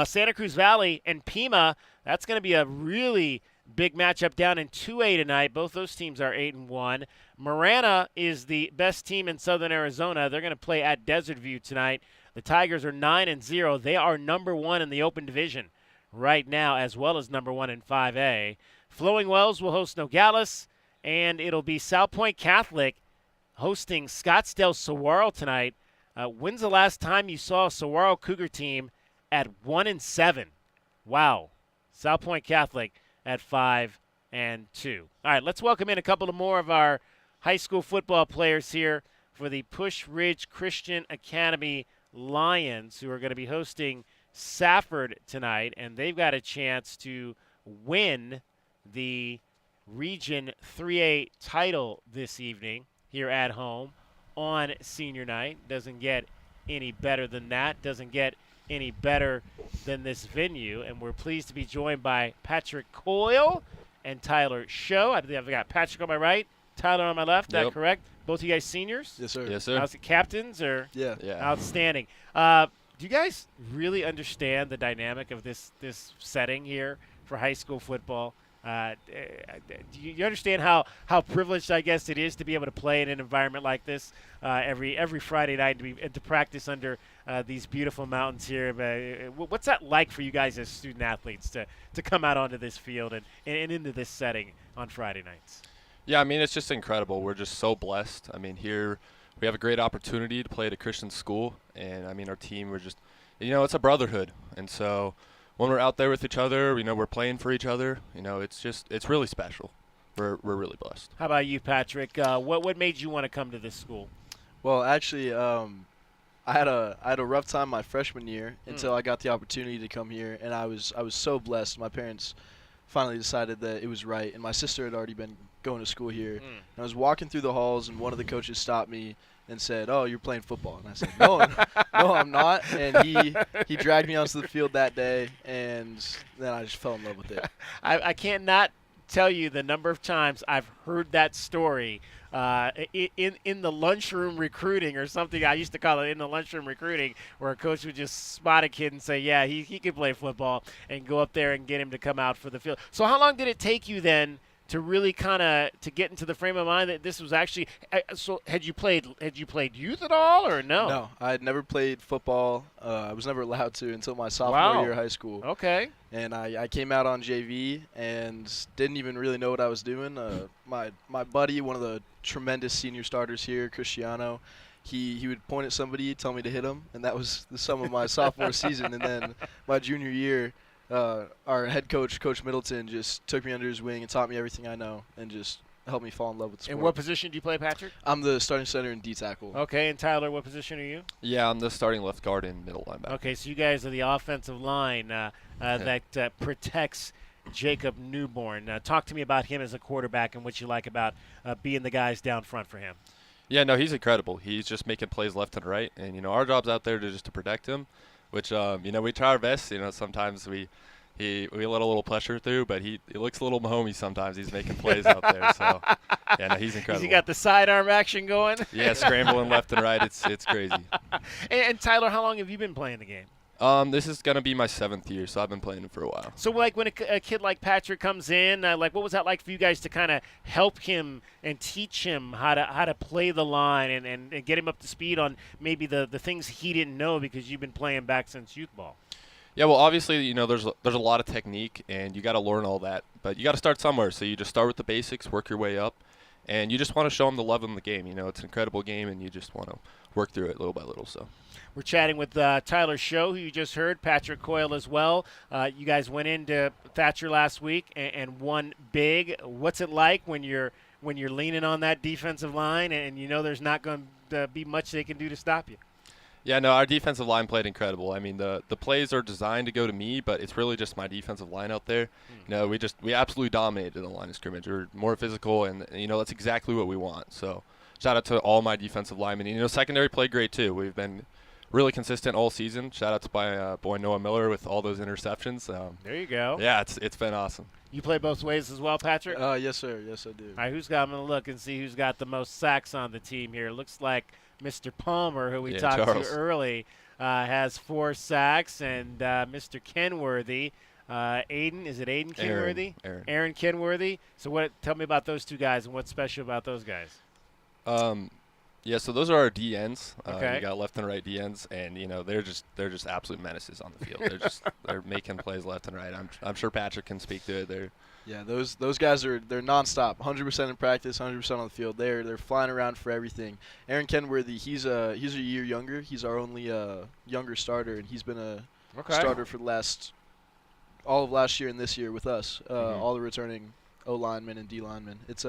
Santa Cruz Valley and Pima. That's going to be a really big matchup down in 2A tonight. Both those teams are 8-1. Marana is the best team in Southern Arizona. They're going to play at Desert View tonight. The Tigers are 9-0. They are number 1 in the open division right now, as well as number 1 in 5A. Flowing Wells will host Nogales, and it'll be South Point Catholic hosting Scottsdale Saguaro tonight. When's the last time you saw a Saguaro Cougar team at 1-7? Wow. South Point Catholic at 5-2. All right, let's welcome in a couple of more of our high school football players here for the Push Ridge Christian Academy Lions, who are going to be hosting Safford tonight, and they've got a chance to win the Region 3A title this evening here at home on senior night. Doesn't get any better than that. Doesn't get any better than this venue, and we're pleased to be joined by Patrick Coyle and Tyler Show. I believe I've got Patrick on my right, Tyler on my left. Is that correct? Both of you guys seniors? Yes, sir. Yes, sir. Captains or? Yeah. Outstanding. Do you guys really understand the dynamic of this setting here for high school football? Do you understand how privileged, I guess, it is to be able to play in an environment like this every Friday night and to practice under these beautiful mountains here? What's that like for you guys as student athletes to come out onto this field and into this setting on Friday nights? Yeah, I mean, it's just incredible. We're just so blessed. I mean, here we have a great opportunity to play at a Christian school, and I mean, our team, we're just it's a brotherhood. And so when we're out there with each other, we're playing for each other. It's really special. We're really blessed. How about you, Patrick? What made you want to come to this school? Well, actually, I had a rough time my freshman year until I got the opportunity to come here, and I was so blessed. My parents finally decided that it was right, and my sister had already been going to school here. And I was walking through the halls, and one of the coaches stopped me and said, "Oh, you're playing football." And I said, "No, no, I'm not." And he dragged me onto the field that day, and then I just fell in love with it. I can't not tell you the number of times I've heard that story in the lunchroom recruiting or something. I used to call it in the lunchroom recruiting, where a coach would just spot a kid and say, yeah, he can play football, and go up there and get him to come out for the field. So how long did it take you then to really kind of to get into the frame of mind that this was actually so had you played youth at all, or no? No, I had never played football. I was never allowed to until my sophomore year of high school. Okay. And I came out on JV and didn't even really know what I was doing. My buddy, one of the tremendous senior starters here, Cristiano, he would point at somebody, tell me to hit him, and that was the sum of my sophomore season. And then my junior year, our head coach, Coach Middleton, just took me under his wing and taught me everything I know and just helped me fall in love with the sport. And what position do you play, Patrick? I'm the starting center and D tackle. Okay, and Tyler, what position are you? Yeah, I'm the starting left guard and middle linebacker. Okay, so you guys are the offensive line that protects Jacob Newborn. Talk to me about him as a quarterback and what you like about being the guys down front for him. Yeah, no, he's incredible. He's just making plays left and right, and our job's out there to protect him, which we try our best. Sometimes we let a little pressure through, but he looks a little Mahomes sometimes. He's making plays out there, so yeah, no, he's incredible. Has he got the sidearm action going? Yeah, scrambling left and right. It's crazy. And Tyler, how long have you been playing the game? This is gonna be my 7th year, so I've been playing it for a while. So, like, when a kid like Patrick comes in, what was that like for you guys to kind of help him and teach him how to play the line and get him up to speed on maybe the things he didn't know because you've been playing back since youth ball? Yeah, well, obviously, there's a lot of technique, and you got to learn all that, but you got to start somewhere. So you just start with the basics, work your way up, and you just want to show them the love in the game. It's an incredible game, and you just want to work through it little by little. So. We're chatting with Tyler Show, who you just heard, Patrick Coyle as well. You guys went into Thatcher last week and won big. What's it like when you're leaning on that defensive line and there's not going to be much they can do to stop you? Yeah, no, our defensive line played incredible. I mean, the plays are designed to go to me, but it's really just my defensive line out there. We absolutely dominated the line of scrimmage. We were more physical, and that's exactly what we want. So shout out to all my defensive linemen. Secondary played great too. We've been really consistent all season. Shout out to my boy Noah Miller with all those interceptions. There you go. Yeah, it's been awesome. You play both ways as well, Patrick? Yes, sir. Yes, I do. All right, I'm going to look and see who's got the most sacks on the team here. Looks like Mr. Palmer, who we talked Charles. to early, has 4 sacks, and Mr. Kenworthy, Aiden, is it Aiden Kenworthy? Aaron Kenworthy. So tell me about those two guys and what's special about those guys. Yeah, so those are our DNs. Okay. We got left and right DNs, and they're just absolute menaces on the field. They're making plays left and right. I'm sure Patrick can speak to it. Yeah, those guys they're nonstop, 100% in practice, 100% on the field. They're flying around for everything. Aaron Kenworthy, he's a year younger. He's our only younger starter, and he's been a starter for all of last year and this year with us. All the returning O linemen and D linemen. It's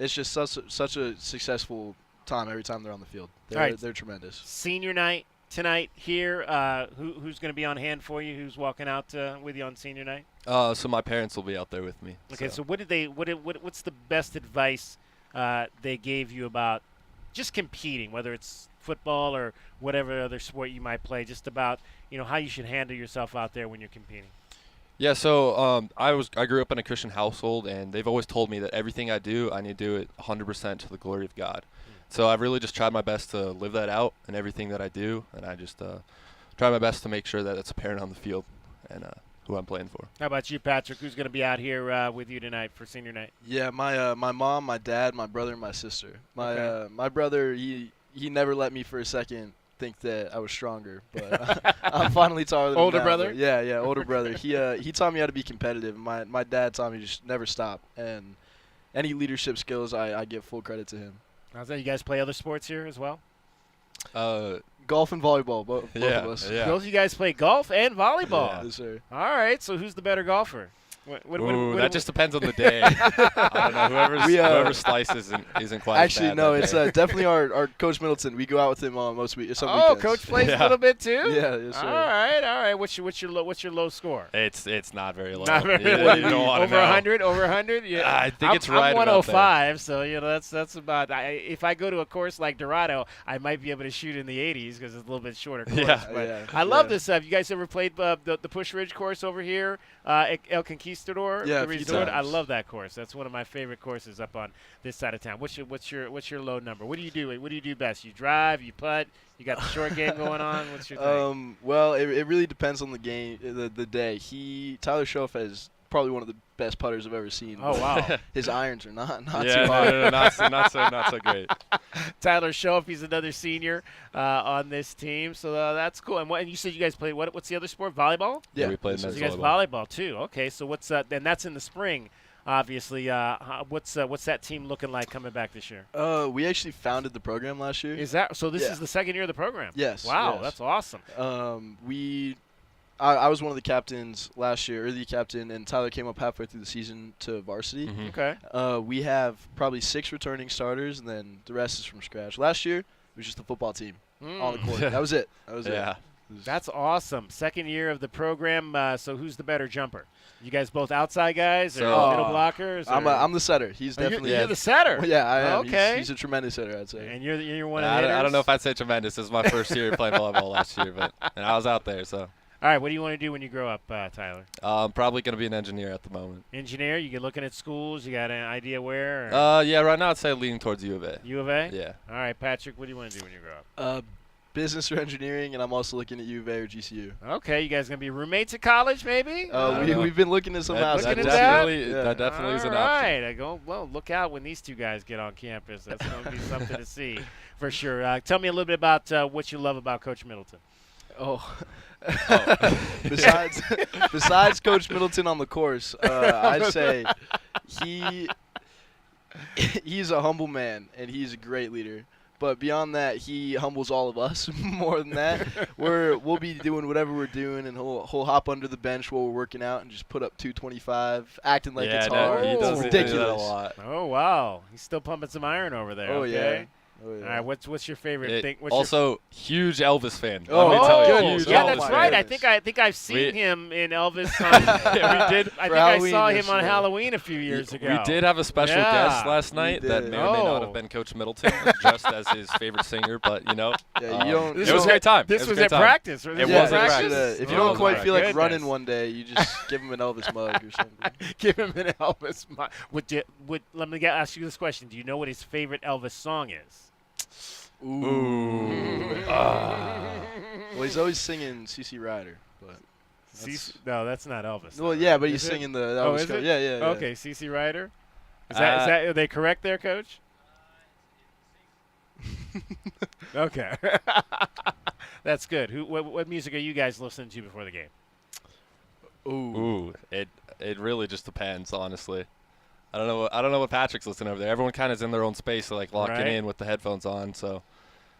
just such a successful time every time they're on the field. They're tremendous. Senior night tonight here. Who's going to be on hand for you? Who's walking out with you on senior night? So my parents will be out there with me. Okay, so what's the best advice they gave you about just competing, whether it's football or whatever other sport you might play, just about how you should handle yourself out there when you're competing? Yeah, so I grew up in a Christian household, and they've always told me that everything I do, I need to do it 100% to the glory of God. So I've really just tried my best to live that out in everything that I do, and I just try my best to make sure that it's apparent on the field and who I'm playing for. How about you, Patrick? Who's going to be out here with you tonight for senior night? Yeah, my mom, my dad, my brother, and my sister. My brother, he never let me for a second think that I was stronger, but I'm finally taller than him older now, brother. Yeah, older brother. He taught me how to be competitive. My dad taught me to just never stop, and any leadership skills I give full credit to him. How's that? You guys play other sports here as well? Golf and volleyball, both of us. Yeah. Both of you guys play golf and volleyball. Yeah. Yes, sir. All right, so who's the better golfer? That just depends on the day. I don't know. Whoever slices isn't quite Actually, as bad no, that it's day. Definitely our Coach Middleton. We go out with him on most weekends. Oh, Coach plays a little bit too. Yeah, yes, sir. All right. What's your low score? It's not very low. Not very You low. don't wanna Over know. 100. Over 100. Yeah. I think it's right I'm about 105, so that's about. If I go to a course like Dorado, I might be able to shoot in the 80s because it's a little bit shorter course. Yeah. But Yeah. I love this stuff. You guys ever played the Push Ridge course over here, El Conquistador? Yeah, the a few resort? I times. love that course. That's one of my favorite courses up on this side of town. What's your low number? What do you do? What do you do best? You drive, you putt, you got the short game going on. What's your thing? Well, it really depends on the game, the day. Tyler Schoff is probably one of the best putters I've ever seen. Oh, wow. His irons are not Yeah, too hard. no, not so great. Tyler Schoff, he's another senior on this team, so that's cool. And you said you guys played what's the other sport? Volleyball? Yeah, we played So men's you guys volleyball too. Okay, so what's and that's in the spring. Obviously, what's that team looking like coming back this year? We actually founded the program last year. Is that so? This Yeah. is the second year of the program. Yes. Wow, yes. that's awesome. I was one of the captains last year, or the captain, and Tyler came up halfway through the season to varsity. Mhm. Okay. We have probably 6 returning starters, and then the rest is from scratch. Last year, it was just the football team on the court. That was it. Yeah. That's awesome. Second year of the program. So who's the better jumper? You guys both outside guys or middle blockers? Or? I'm the setter. He's definitely You're the setter. Well, yeah, I am. Okay. He's a tremendous hitter, I'd say. And you're one of the hitters? I don't know if I'd say tremendous. This is my first year playing volleyball last year, and I was out there, so. All right, what do you want to do when you grow up, Tyler? I'm probably going to be an engineer at the moment. Engineer? You get looking at schools? You got an idea where? Or? Yeah, right now I'd say leaning towards U of A. U of A? Yeah. All right, Patrick, what do you want to do when you grow up? Business or engineering, and I'm also looking at U of A or GCU. Okay, you guys going to be roommates at college, maybe? We've been looking at some houses. That definitely is an option. All right, I go, well, look out when these two guys get on campus. That's going to be something to see for sure. Tell me a little bit about what you love about Coach Middleton. Besides Coach Middleton on the course, I'd say he's a humble man and he's a great leader. But beyond that, he humbles all of us more than that. We'll be doing whatever we're doing, and he'll hop under the bench while we're working out and just put up 225, acting like it's hard. He does It's do ridiculous. that a lot. Oh, wow. He's still pumping some iron over there. Oh, okay. yeah. Oh, yeah. All right, what's your favorite thing? Also, huge Elvis fan. Oh, let me tell you, goodness. huge yeah, Elvis that's fan. right. I think I've seen him in Elvis. We did. I think Halloween I saw this him on year. Halloween a few years ago. We did have a special Yeah. guest last night We that did. may or may not Oh. have been Coach Middleton, just as his favorite singer. But Yeah, you don't- it was a great time. This It was a great at time. practice. Or It this was at at practice. practice. If you Oh, don't quite my feel like goodness. running one day, you just give him an Elvis mug or something. Give him an Elvis. Let me ask you this question. Do you know what his favorite Elvis song is? Ooh. Well, he's always singing CC Rider, but No, that's not Elvis. well, yeah, but Is he's it? singing the Oh, Elvis. is it? Yeah. Okay, CC Rider. Is that are they correct there, Coach? Okay, that's good. What music are you guys listening to before the game? Ooh, it really just depends, honestly. I don't know what Patrick's listening over there. Everyone kind of is in their own space, like locking Right. in with the headphones on. So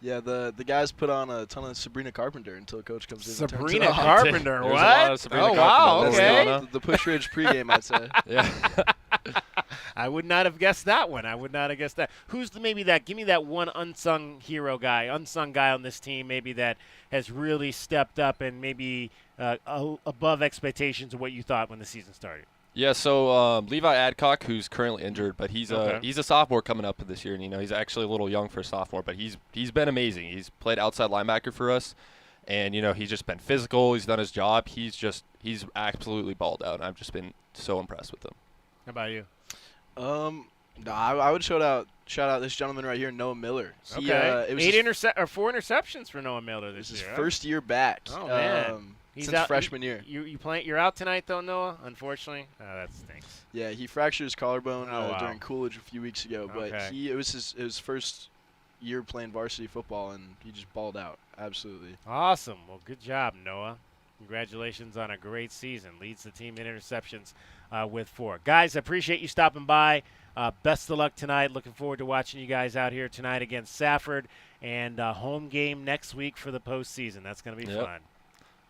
Yeah, the guys put on a ton of Sabrina Carpenter until Coach comes in. and turns it Sabrina off. Carpenter, There's a lot of what? Sabrina Oh wow, Carpenter okay. going on. The Push Ridge pregame, I'd say. Yeah. I would not have guessed that one. I would not have guessed that. Who's maybe that? Give me that one unsung hero guy, unsung guy on this team, maybe that has really stepped up and maybe above expectations of what you thought when the season started. Yeah, so Levi Adcock, who's currently injured, but he's Okay. he's a sophomore coming up this year, and he's actually a little young for a sophomore, but he's been amazing. He's played outside linebacker for us, and he's just been physical. He's done his job. He's absolutely balled out, and I've just been so impressed with him. How about you? No, I would shout out this gentleman right here, Noah Miller. He, Okay, it was 4 interceptions for Noah Miller this his year. first year back. Oh man. He's since out, freshman year. You're out tonight though, Noah. Unfortunately, that stinks. Yeah, he fractured his collarbone Oh, wow. during Coolidge a few weeks ago, but Okay. it was his first year playing varsity football, and he just balled out. Absolutely. Awesome. Well, good job, Noah. Congratulations on a great season. Leads the team in interceptions with 4. Guys, I appreciate you stopping by. Best of luck tonight. Looking forward to watching you guys out here tonight against Safford, and home game next week for the postseason. That's going to be fun.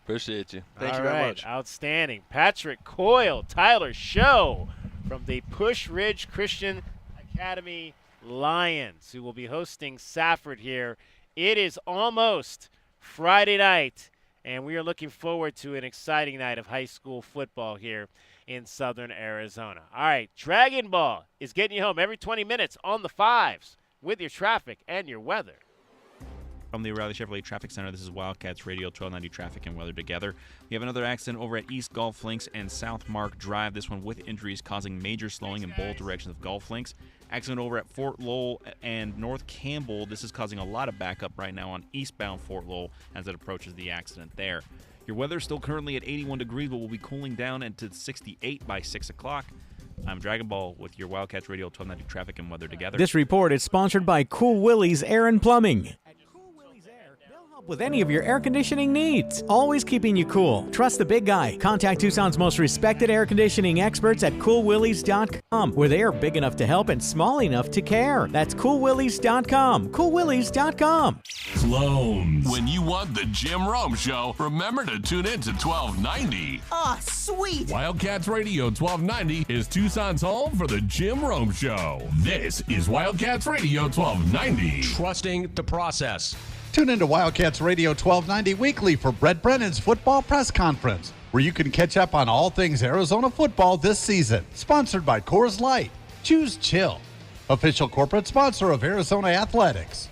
Appreciate you. Thank you very much. Outstanding. Patrick Coyle, Tyler Show from the Push Ridge Christian Academy Lions, who will be hosting Safford here. It is almost Friday night, and we are looking forward to an exciting night of high school football here in southern Arizona. All right, Dragon Ball is getting you home every 20 minutes on the 5s with your traffic and your weather. From the O'Reilly Chevrolet Traffic Center, this is Wildcats Radio 1290 Traffic and Weather Together. We have another accident over at East Golf Links and South Mark Drive, this one with injuries causing major slowing in both directions of Golf Links. Accident over at Fort Lowell and North Campbell. This is causing a lot of backup right now on eastbound Fort Lowell as it approaches the accident there. Your weather is still currently at 81 degrees, but will be cooling down into 68 by 6 o'clock. I'm Dragon Ball with your Wildcats Radio 1290 Traffic and Weather Together. This report is sponsored by Cool Willie's Air and Plumbing. With any of your air conditioning needs, always keeping you cool. Trust the big guy. Contact Tucson's most respected air conditioning experts at CoolWillies.com, where they are big enough to help and small enough to care. That's CoolWillies.com. CoolWillies.com. Clones. When you want the Jim Rome Show, remember to tune in to 1290. Oh, sweet. Wildcats Radio 1290 is Tucson's home for the Jim Rome Show. This is Wildcats Radio 1290. Trusting the process. Tune into Wildcats Radio 1290 weekly for Brett Brennan's football press conference, where you can catch up on all things Arizona football this season. Sponsored by Coors Light. Choose chill. Official corporate sponsor of Arizona Athletics.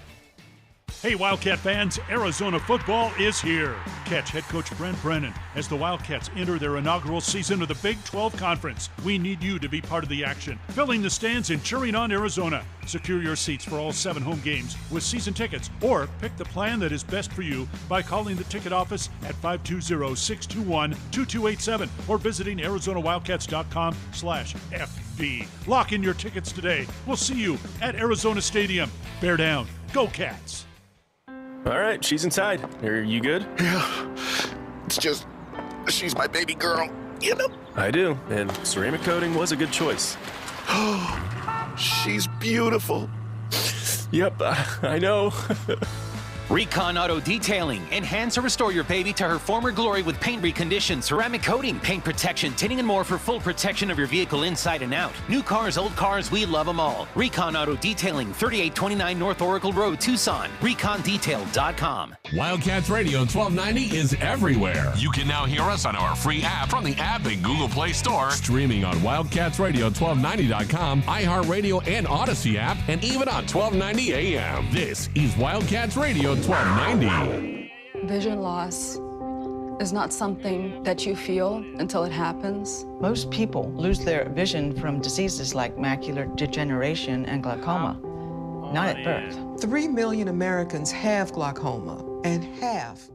Hey, Wildcat fans, Arizona football is here. Catch head coach Brent Brennan as the Wildcats enter their inaugural season of the Big 12 Conference. We need you to be part of the action, filling the stands and cheering on Arizona. Secure your seats for all 7 home games with season tickets, or pick the plan that is best for you by calling the ticket office at 520-621-2287 or visiting ArizonaWildcats.com/FB. Lock in your tickets today. We'll see you at Arizona Stadium. Bear down. Go Cats. All right, she's inside. Are you good? Yeah. It's just, she's my baby girl, you know? I do, and ceramic coating was a good choice. She's beautiful. Yep, I know. Recon Auto Detailing. Enhance or restore your baby to her former glory with paint recondition, ceramic coating, paint protection, tinting, and more for full protection of your vehicle inside and out. New cars, old cars, we love them all. Recon Auto Detailing, 3829 North Oracle Road, Tucson. ReconDetail.com. Wildcats Radio 1290 is everywhere. You can now hear us on our free app from the App and Google Play Store. Streaming on WildcatsRadio1290.com, iHeartRadio and Odyssey app, and even on 1290 AM. This is Wildcats Radio 1290. Vision loss is not something that you feel until it happens. Most people lose their vision from diseases like macular degeneration and glaucoma, not at birth. 3 million Americans have glaucoma, and half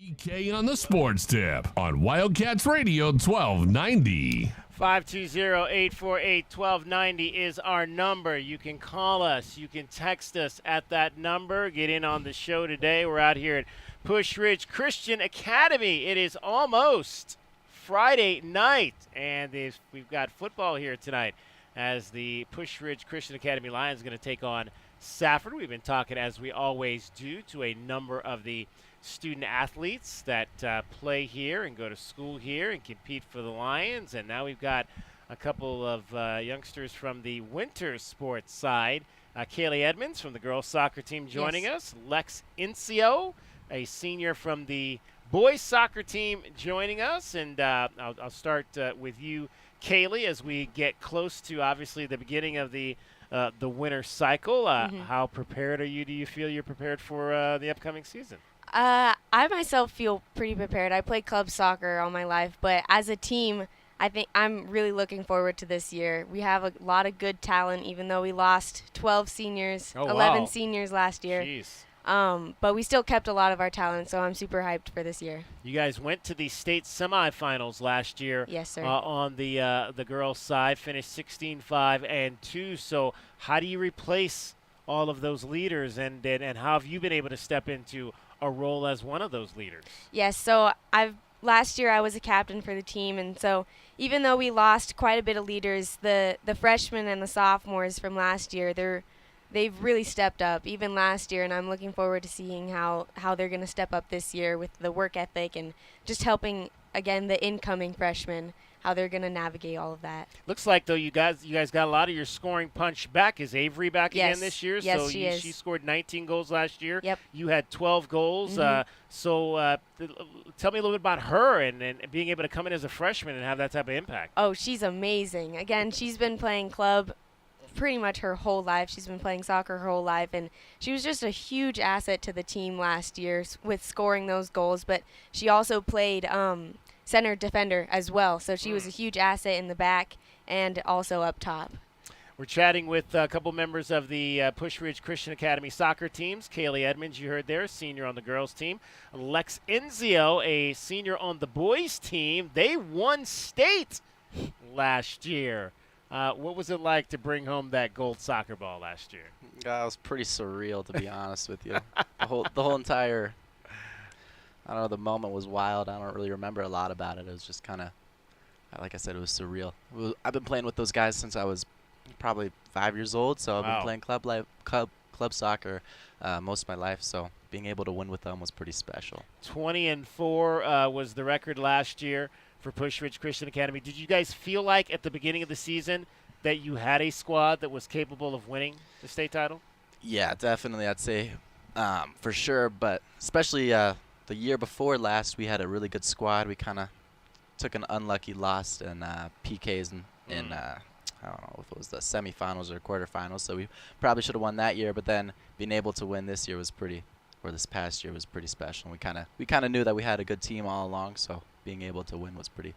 EK on the Sports Tip on Wildcats Radio 1290. 520-848-1290 is our number. You can call us. You can text us at that number. Get in on the show today. We're out here at Push Ridge Christian Academy. It is almost Friday night, and we've got football here tonight as the Push Ridge Christian Academy Lions are going to take on Safford. We've been talking, as we always do, to a number of the student athletes that play here and go to school here and compete for the Lions. And now we've got a couple of youngsters from the winter sports side. Kaylee Edmonds from the girls soccer team joining us. Lex Incio, a senior from the boys soccer team, joining us. And I'll start with you, Kaylee, as we get close to, obviously, the beginning of the winter cycle. How prepared are you? Do you feel you're prepared for the upcoming season? I myself feel pretty prepared. I played club soccer all my life, but as a team, I think I'm really looking forward to this year. We have a lot of good talent, even though we lost 12 seniors, 11 seniors last year. Jeez. But we still kept a lot of our talent, so I'm super hyped for this year. You guys went to the state semifinals last year. Yes, sir. On the girls' side, finished 16-5-2. So how do you replace all of those leaders, and how have you been able to step into a role as one of those leaders? Yes, so last year I was a captain for the team, and so even though we lost quite a bit of leaders, the freshmen and the sophomores from last year, they've really stepped up even last year, and I'm looking forward to seeing how they're going to step up this year with the work ethic and just helping, again, the incoming freshmen, how they're going to navigate all of that. Looks like, though, you guys got a lot of your scoring punch back. Is Avery back again this year? Yes, so she is. She scored 19 goals last year. Yep. You had 12 goals. Mhm. Tell me a little bit about her and being able to come in as a freshman and have that type of impact. Oh, she's amazing. Again, she's been playing club pretty much her whole life. She's been playing soccer her whole life, and she was just a huge asset to the team last year with scoring those goals, but she also played center defender as well, so she was a huge asset in the back and also up top. We're chatting with a couple members of the Push Ridge Christian Academy soccer teams. Kaylee Edmonds, you heard there, senior on the girls team. Lex Inzio, a senior on the boys team. They won state last year. What was it like to bring home that gold soccer ball last year? It was pretty surreal, to be honest with you. The whole entire, I don't know, the moment was wild. I don't really remember a lot about it. It was just kind of, like I said, it was surreal. I've been playing with those guys since I was probably 5 years old, so I've been playing club soccer most of my life, so being able to win with them was pretty special. 20-4 was the record last year for Push Ridge Christian Academy. Did you guys feel like at the beginning of the season that you had a squad that was capable of winning the state title? Yeah, definitely, I'd say for sure, but especially the year before last, we had a really good squad. We kind of took an unlucky loss in PKs in I don't know if it was the semifinals or quarterfinals, so we probably should have won that year, but then being able to win this year was this past year was pretty special. We kind of knew that we had a good team all along, so being able to win was pretty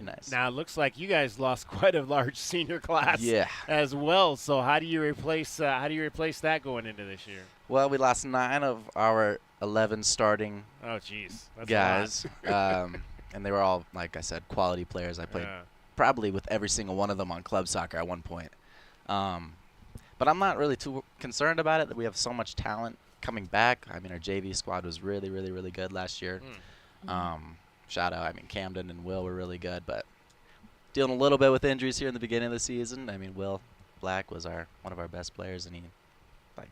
nice. Now it looks like you guys lost quite a large senior class as well. So how do you replace that going into this year? Well, we lost 9 of our 11 starting guys, and they were all, like I said, quality players. I played probably with every single one of them on club soccer at one point. But I'm not really too concerned about it. That we have so much talent coming back. I mean, our JV squad was really, really, really good last year. Shout out, Camden and Will were really good, but dealing a little bit with injuries here in the beginning of the season. Will Black was one of our best players, and he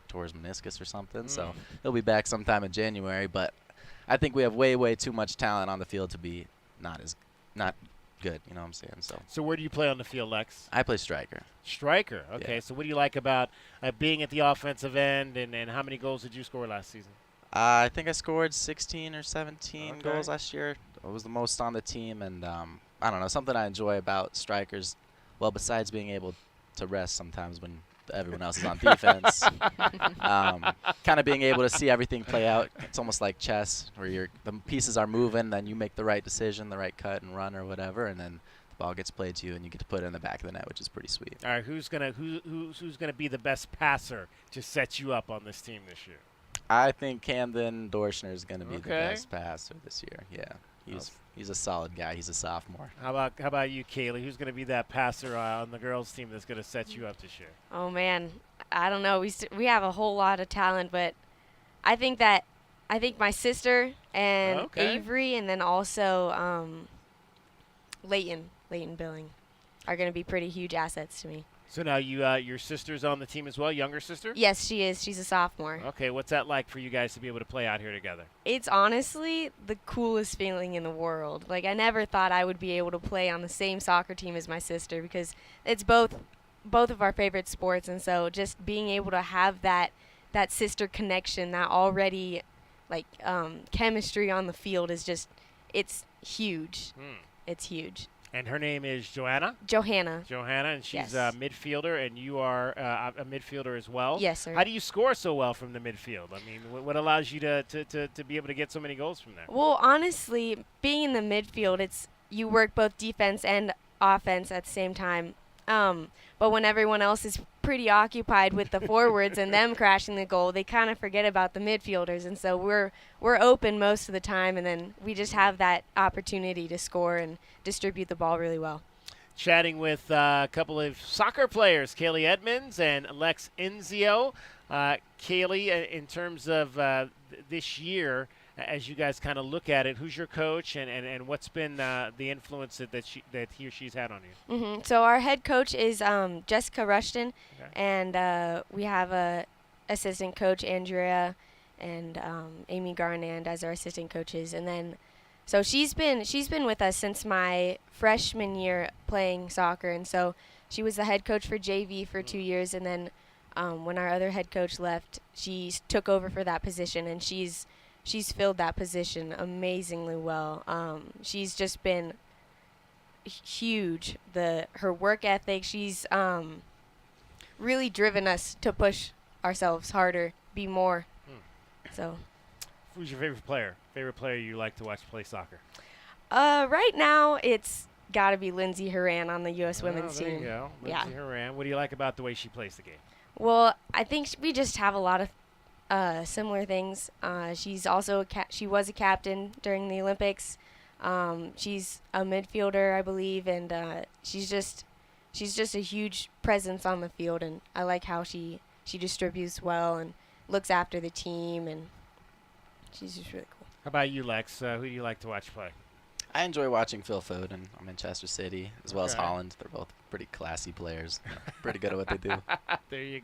tore his meniscus or something, so he'll be back sometime in January. But I think we have way, way too much talent on the field to be not good, you know what I'm saying? So where do you play on the field, Lex? I play striker. Striker, okay. Yeah. So what do you like about being at the offensive end, and how many goals did you score last season? I think I scored 16 or 17 goals last year. I was the most on the team, and I don't know, something I enjoy about strikers, well, besides being able to rest sometimes when everyone else is on defense, kind of being able to see everything play out. It's almost like chess, where the pieces are moving, then you make the right decision, the right cut and run or whatever, and then the ball gets played to you, and you get to put it in the back of the net, which is pretty sweet. All right, who's gonna be the best passer to set you up on this team this year? I think Camden Dorschner is going to be the best passer this year. Yeah, he's a solid guy. He's a sophomore. How about you, Kaylee? Who's going to be that passer on the girls' team that's going to set you up this year? Oh man, I don't know. We have a whole lot of talent, but I think my sister and Avery, and then also Leighton Billing, are going to be pretty huge assets to me. So now your sister's on the team as well, younger sister? Yes, she is. She's a sophomore. Okay, what's that like for you guys to be able to play out here together? It's honestly the coolest feeling in the world. Like, I never thought I would be able to play on the same soccer team as my sister because it's both of our favorite sports, and so just being able to have that sister connection, that already chemistry on the field is just, it's huge. It's huge. And her name is Johanna, and she's a midfielder, and you are a midfielder as well. Yes, sir. How do you score so well from the midfield? I mean, what allows you to be able to get so many goals from there? Well, honestly, being in the midfield, you work both defense and offense at the same time. But when everyone else is pretty occupied with the forwards and them crashing the goal, they kind of forget about the midfielders, and so we're open most of the time, and then we just have that opportunity to score and distribute the ball really well. Chatting with a couple of soccer players, Kaylee Edmonds and Lex Enzio. Kaylee, in terms of this year, as you guys kind of look at it, who's your coach, and what's been the influence that he or she's had on you? Mm-hmm. So our head coach is Jessica Rushton, and we have a assistant coach, Andrea, and Amy Garnand as our assistant coaches. And then, so she's been with us since my freshman year playing soccer, and so she was the head coach for JV for 2 years, and then when our other head coach left, she took over for that position, and she's filled that position amazingly well. She's just been huge. Her work ethic, she's really driven us to push ourselves harder, be more. So, who's your favorite player? Favorite player you like to watch play soccer? Right now, it's got to be Lindsey Horan on the U.S. women's team. There you go. Lindsey Horan. What do you like about the way she plays the game? Well, I think we just have a lot of similar things. She's also she was a captain during the Olympics. She's a midfielder, I believe, and she's just a huge presence on the field. And I like how she distributes well and looks after the team, and she's just really cool. How about you, Lex? Who do you like to watch play? I enjoy watching Phil Foden. I'm in Chester City, as well as Holland. They're both pretty classy players. Pretty good at what they do. There you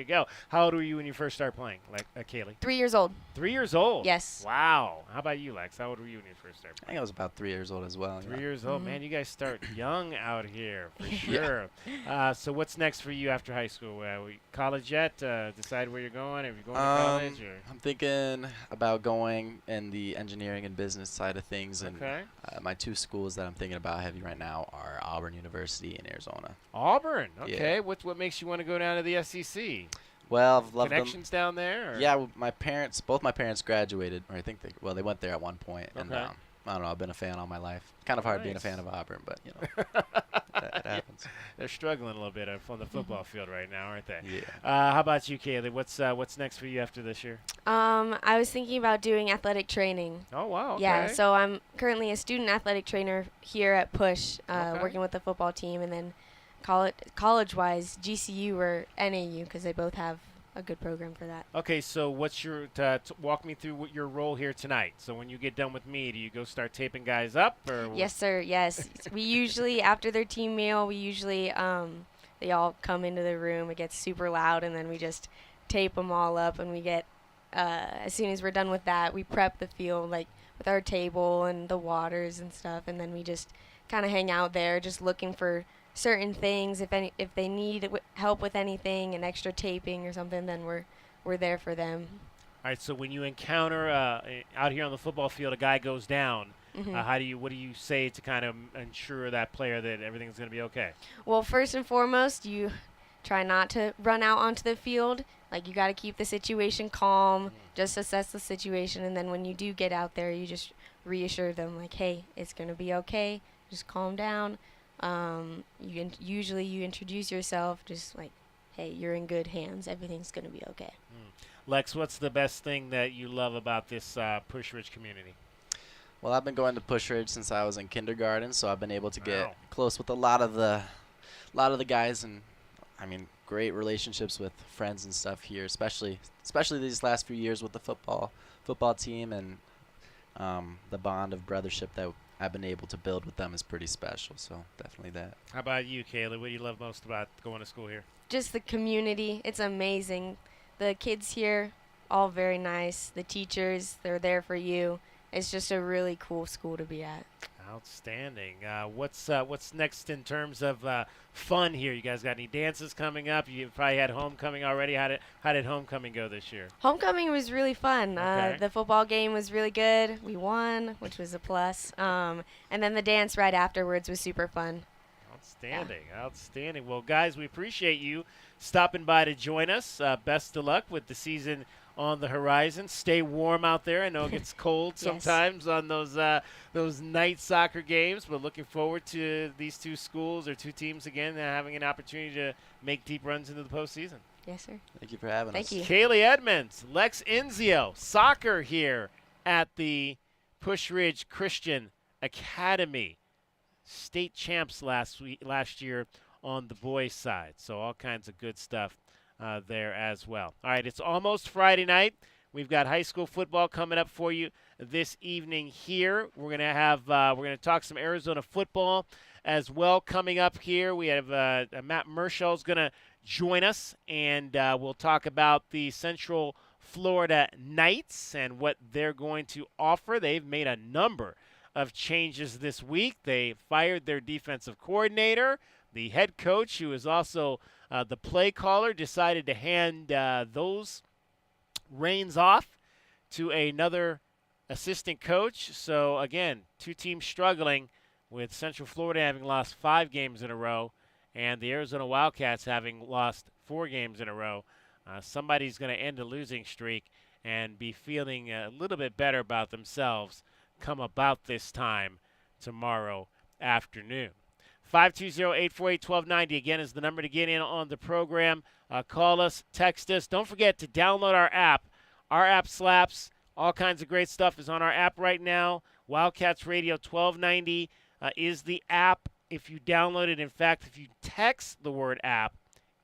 go. How old were you when you first started playing, Kaylee? 3 years old. 3 years old? Yes. Wow. How about you, Lex? How old were you when you first started playing? I think I was about 3 years old as well. 3 years old. Man, you guys start young out here, for sure. Yeah. So what's next for you after high school? College yet? Decide where you're going? Are you going to college? Or? I'm thinking about going in the engineering and business side of things. And my two schools that I'm thinking about heavy right now are Auburn University and Arizona. Auburn. Okay. Yeah. What makes you want to go down to the SEC? Well, I've loved connections down there? Or? Yeah, both my parents graduated, or I think they went there at one point. And I don't know, I've been a fan all my life. Kind of hard being a fan of Auburn, but you know, it happens. They're struggling a little bit on the football field right now, aren't they? Yeah. How about you, Kaylee? What's next for you after this year? I was thinking about doing athletic training. Oh, wow. Okay. Yeah, so I'm currently a student athletic trainer here at Push, working with the football team, and then college-wise, GCU or NAU, because they both have a good program for that. Okay, so what's your walk me through what your role here tonight. So when you get done with me, do you go start taping guys up? Or yes, sir. Yes, we usually after their team meal, they all come into the room. It gets super loud, and then we just tape them all up. And we get as soon as we're done with that, we prep the field with our table and the waters and stuff, and then we just kind of hang out there, just looking for certain things. If they need help with anything, an extra taping or something, then we're there for them. All right. So when you encounter out here on the football field, a guy goes down, what do you say to kind of ensure that player that everything's going to be okay? Well, first and foremost, you try not to run out onto the field. You got to keep the situation calm, just assess the situation, and then when you do get out there, you just reassure them hey, it's going to be okay. Just calm down. Usually you introduce yourself just hey, you're in good hands. Everything's going to be okay. Lex, what's the best thing that you love about this Push Ridge community? Well, I've been going to Push Ridge since I was in kindergarten, so I've been able to get close with a lot of the guys, and I mean, great relationships with friends and stuff here, especially these last few years with the football team, and the bond of brothership that I've been able to build with them is pretty special. So definitely that. How about you, Kayla? What do you love most about going to school here? Just the community. It's amazing. The kids here, all very nice. The teachers, they're there for you. It's just a really cool school to be at. Outstanding. What's next in terms of fun here? You guys got any dances coming up? You probably had homecoming already. How did homecoming go this year? Homecoming was really fun. Okay. The football game was really good. We won, which was a plus. And then the dance right afterwards was super fun. Outstanding. Well, guys, we appreciate you stopping by to join us. Best of luck with the season on the horizon. Stay warm out there. I know it gets cold sometimes on those night soccer games, but looking forward to these two schools or two teams again having an opportunity to make deep runs into the postseason. Yes, sir. Thank you for having us. Thank you. Kaylee Edmonds, Lex Inzio, soccer here at the Push Ridge Christian Academy. State champs last year on the boys' side. So all kinds of good stuff there as well. All right, it's almost Friday night. We've got high school football coming up for you this evening here. We're gonna talk some Arizona football as well coming up here. We have Matt Merschel's gonna join us, and we'll talk about the Central Florida Knights and what they're going to offer. They've made a number of changes this week. They fired their defensive coordinator. The head coach, who is also the play caller, decided to hand those reins off to another assistant coach. So, again, two teams struggling, with Central Florida having lost 5 games in a row and the Arizona Wildcats having lost 4 games in a row. Somebody's going to end a losing streak and be feeling a little bit better about themselves come about this time tomorrow afternoon. 520-848-1290, again, is the number to get in on the program. Call us, text us. Don't forget to download our app. Our app slaps. All kinds of great stuff is on our app right now. Wildcats Radio 1290 is the app. If you download it, in fact, if you text the word app,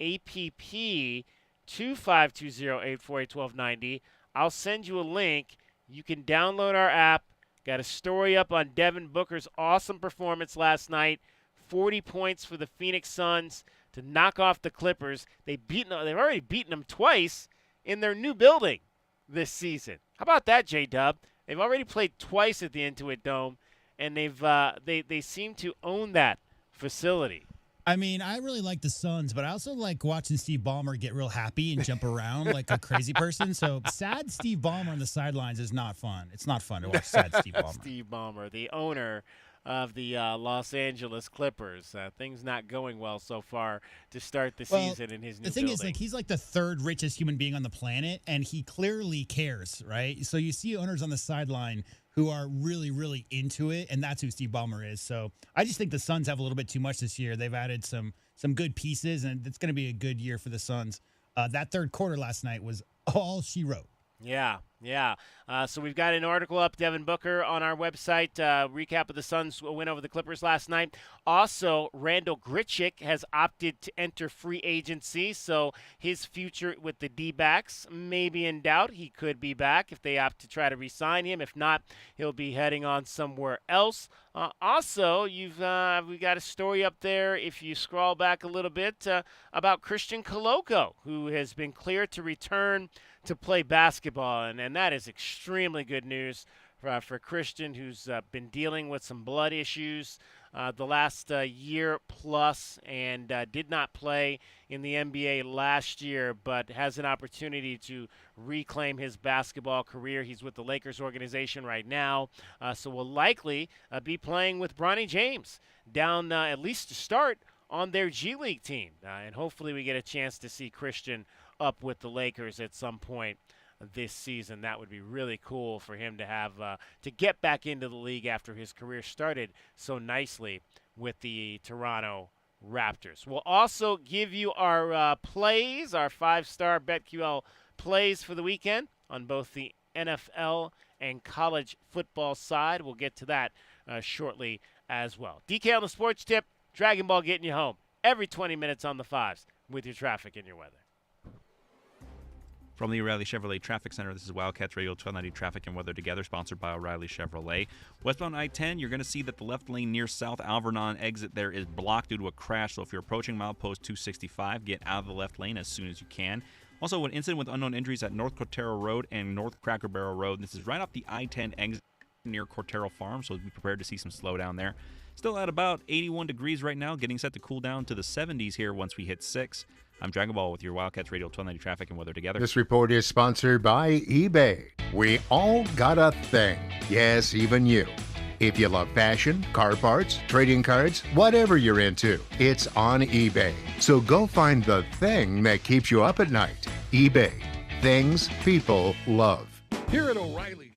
APP, to 520-848-1290, I'll send you a link. You can download our app. Got a story up on Devin Booker's awesome performance last night. 40 points for the Phoenix Suns to knock off the Clippers. They've already beaten them twice in their new building this season. How about that, J-Dub? They've already played twice at the Intuit Dome, and they seem to own that facility. I mean, I really like the Suns, but I also like watching Steve Ballmer get real happy and jump around like a crazy person. So sad Steve Ballmer on the sidelines is not fun. It's not fun to watch sad Steve Ballmer. Steve Ballmer, the owner of the Los Angeles Clippers. Things not going well so far to start the season in his new building. The thing is, like, he's like the 3rd richest human being on the planet, and he clearly cares, right? So you see owners on the sideline who are really, really into it, and that's who Steve Ballmer is. So I just think the Suns have a little bit too much this year. They've added some good pieces, and it's going to be a good year for the Suns. That third quarter last night was all she wrote. Yeah. So we've got an article up, Devin Booker, on our website. Recap of the Suns' win over the Clippers last night. Also, Randall Grichuk has opted to enter free agency, so his future with the D-backs may be in doubt. He could be back if they opt to try to re-sign him. If not, he'll be heading on somewhere else. Also, we got a story up there, if you scroll back a little bit, about Christian Coloco, who has been cleared to return to play basketball, and that is extremely good news for Christian, who's been dealing with some blood issues the last year plus, and did not play in the NBA last year, but has an opportunity to reclaim his basketball career. He's with the Lakers organization right now, so will likely be playing with Bronny James down, at least to start, on their G League team, and hopefully we get a chance to see Christian up with the Lakers at some point this season. That would be really cool for him to have to get back into the league after his career started so nicely with the Toronto Raptors. We'll also give you our plays, our 5-star BetQL plays for the weekend on both the NFL and college football side. We'll get to that shortly as well. DK on the Sports Tip, Dragon Ball getting you home every 20 minutes on the 5s with your traffic and your weather. From the O'Reilly Chevrolet Traffic Center, this is Wildcats Radio 1290 Traffic and Weather Together, sponsored by O'Reilly Chevrolet. Westbound I-10, you're going to see that the left lane near South Alvernon exit there is blocked due to a crash, so if you're approaching milepost 265, get out of the left lane as soon as you can. Also, an incident with unknown injuries at North Cotero Road and North Cracker Barrel Road. This is right off the I-10 exit near Cotero Farm, so be prepared to see some slowdown there. Still at about 81 degrees right now, getting set to cool down to the 70s here once we hit 6. I'm Dragon Ball with your Wildcats Radio 1290 Traffic and Weather Together. This report is sponsored by eBay. We all got a thing. Yes, even you. If you love fashion, car parts, trading cards, whatever you're into, it's on eBay. So go find the thing that keeps you up at night. eBay. Things people love. Here at O'Reilly.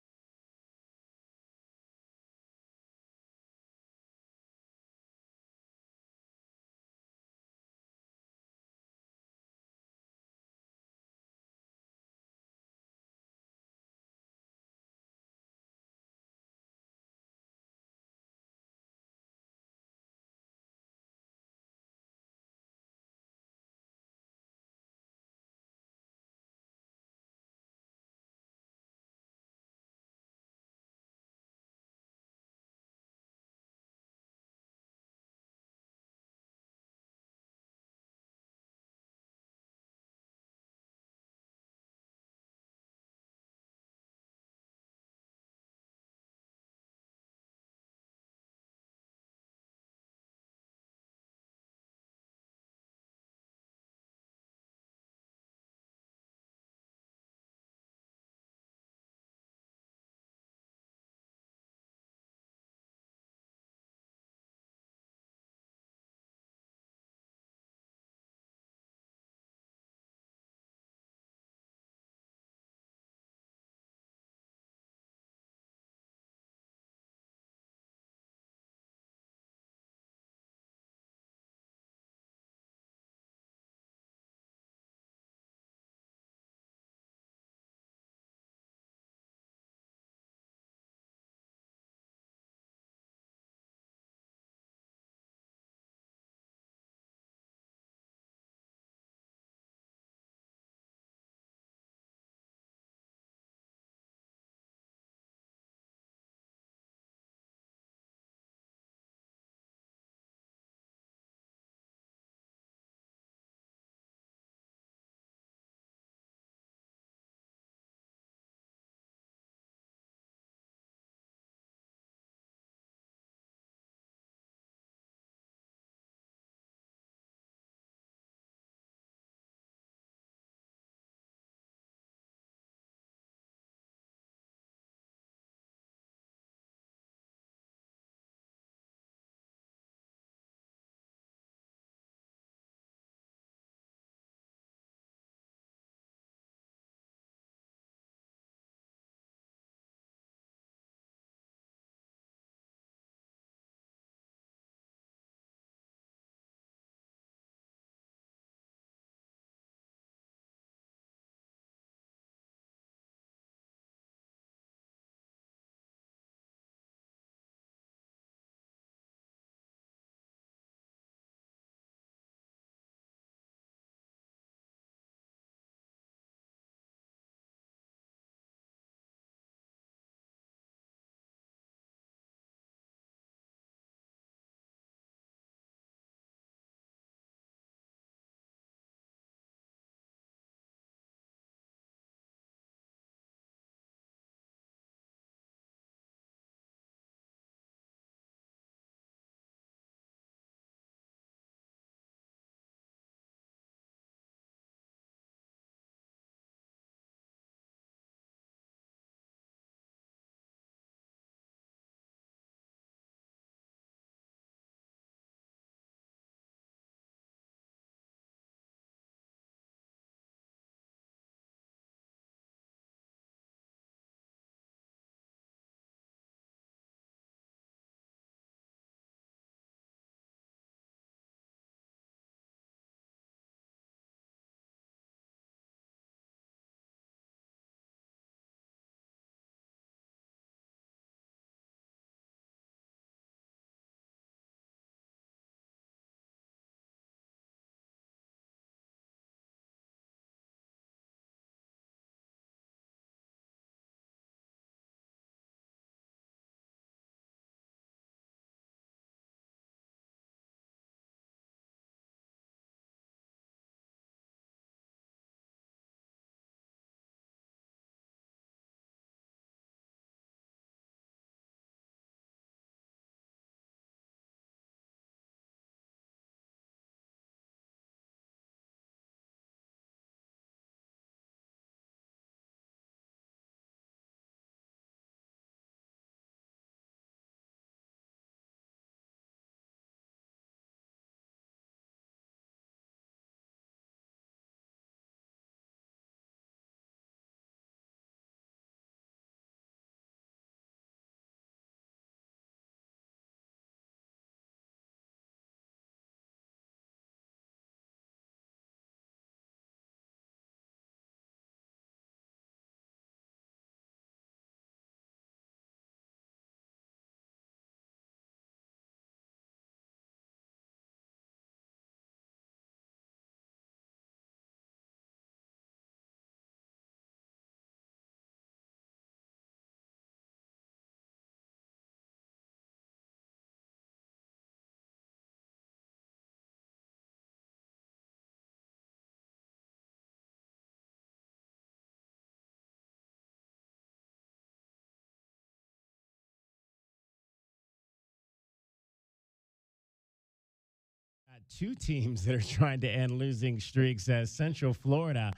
two teams that are trying to end losing streaks. Central Florida,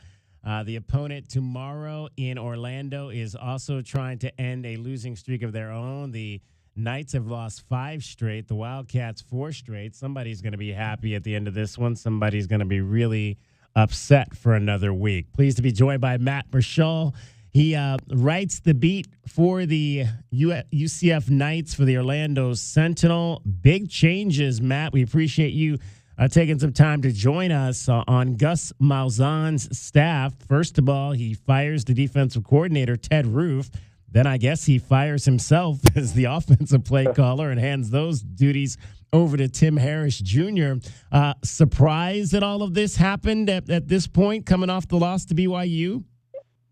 the opponent tomorrow in Orlando, is also trying to end a losing streak of their own. The Knights have lost 5 straight. The Wildcats 4 straight. Somebody's going to be happy at the end of this one. Somebody's going to be really upset for another week. Pleased to be joined by Matt Marshall. He writes the beat for the UCF Knights for the Orlando Sentinel. Big changes, Matt. We appreciate you taking some time to join us on Gus Malzahn's staff. First of all, he fires the defensive coordinator, Ted Roof. Then I guess he fires himself as the offensive play caller and hands those duties over to Tim Harris Jr. Surprised that all of this happened at this point, coming off the loss to BYU?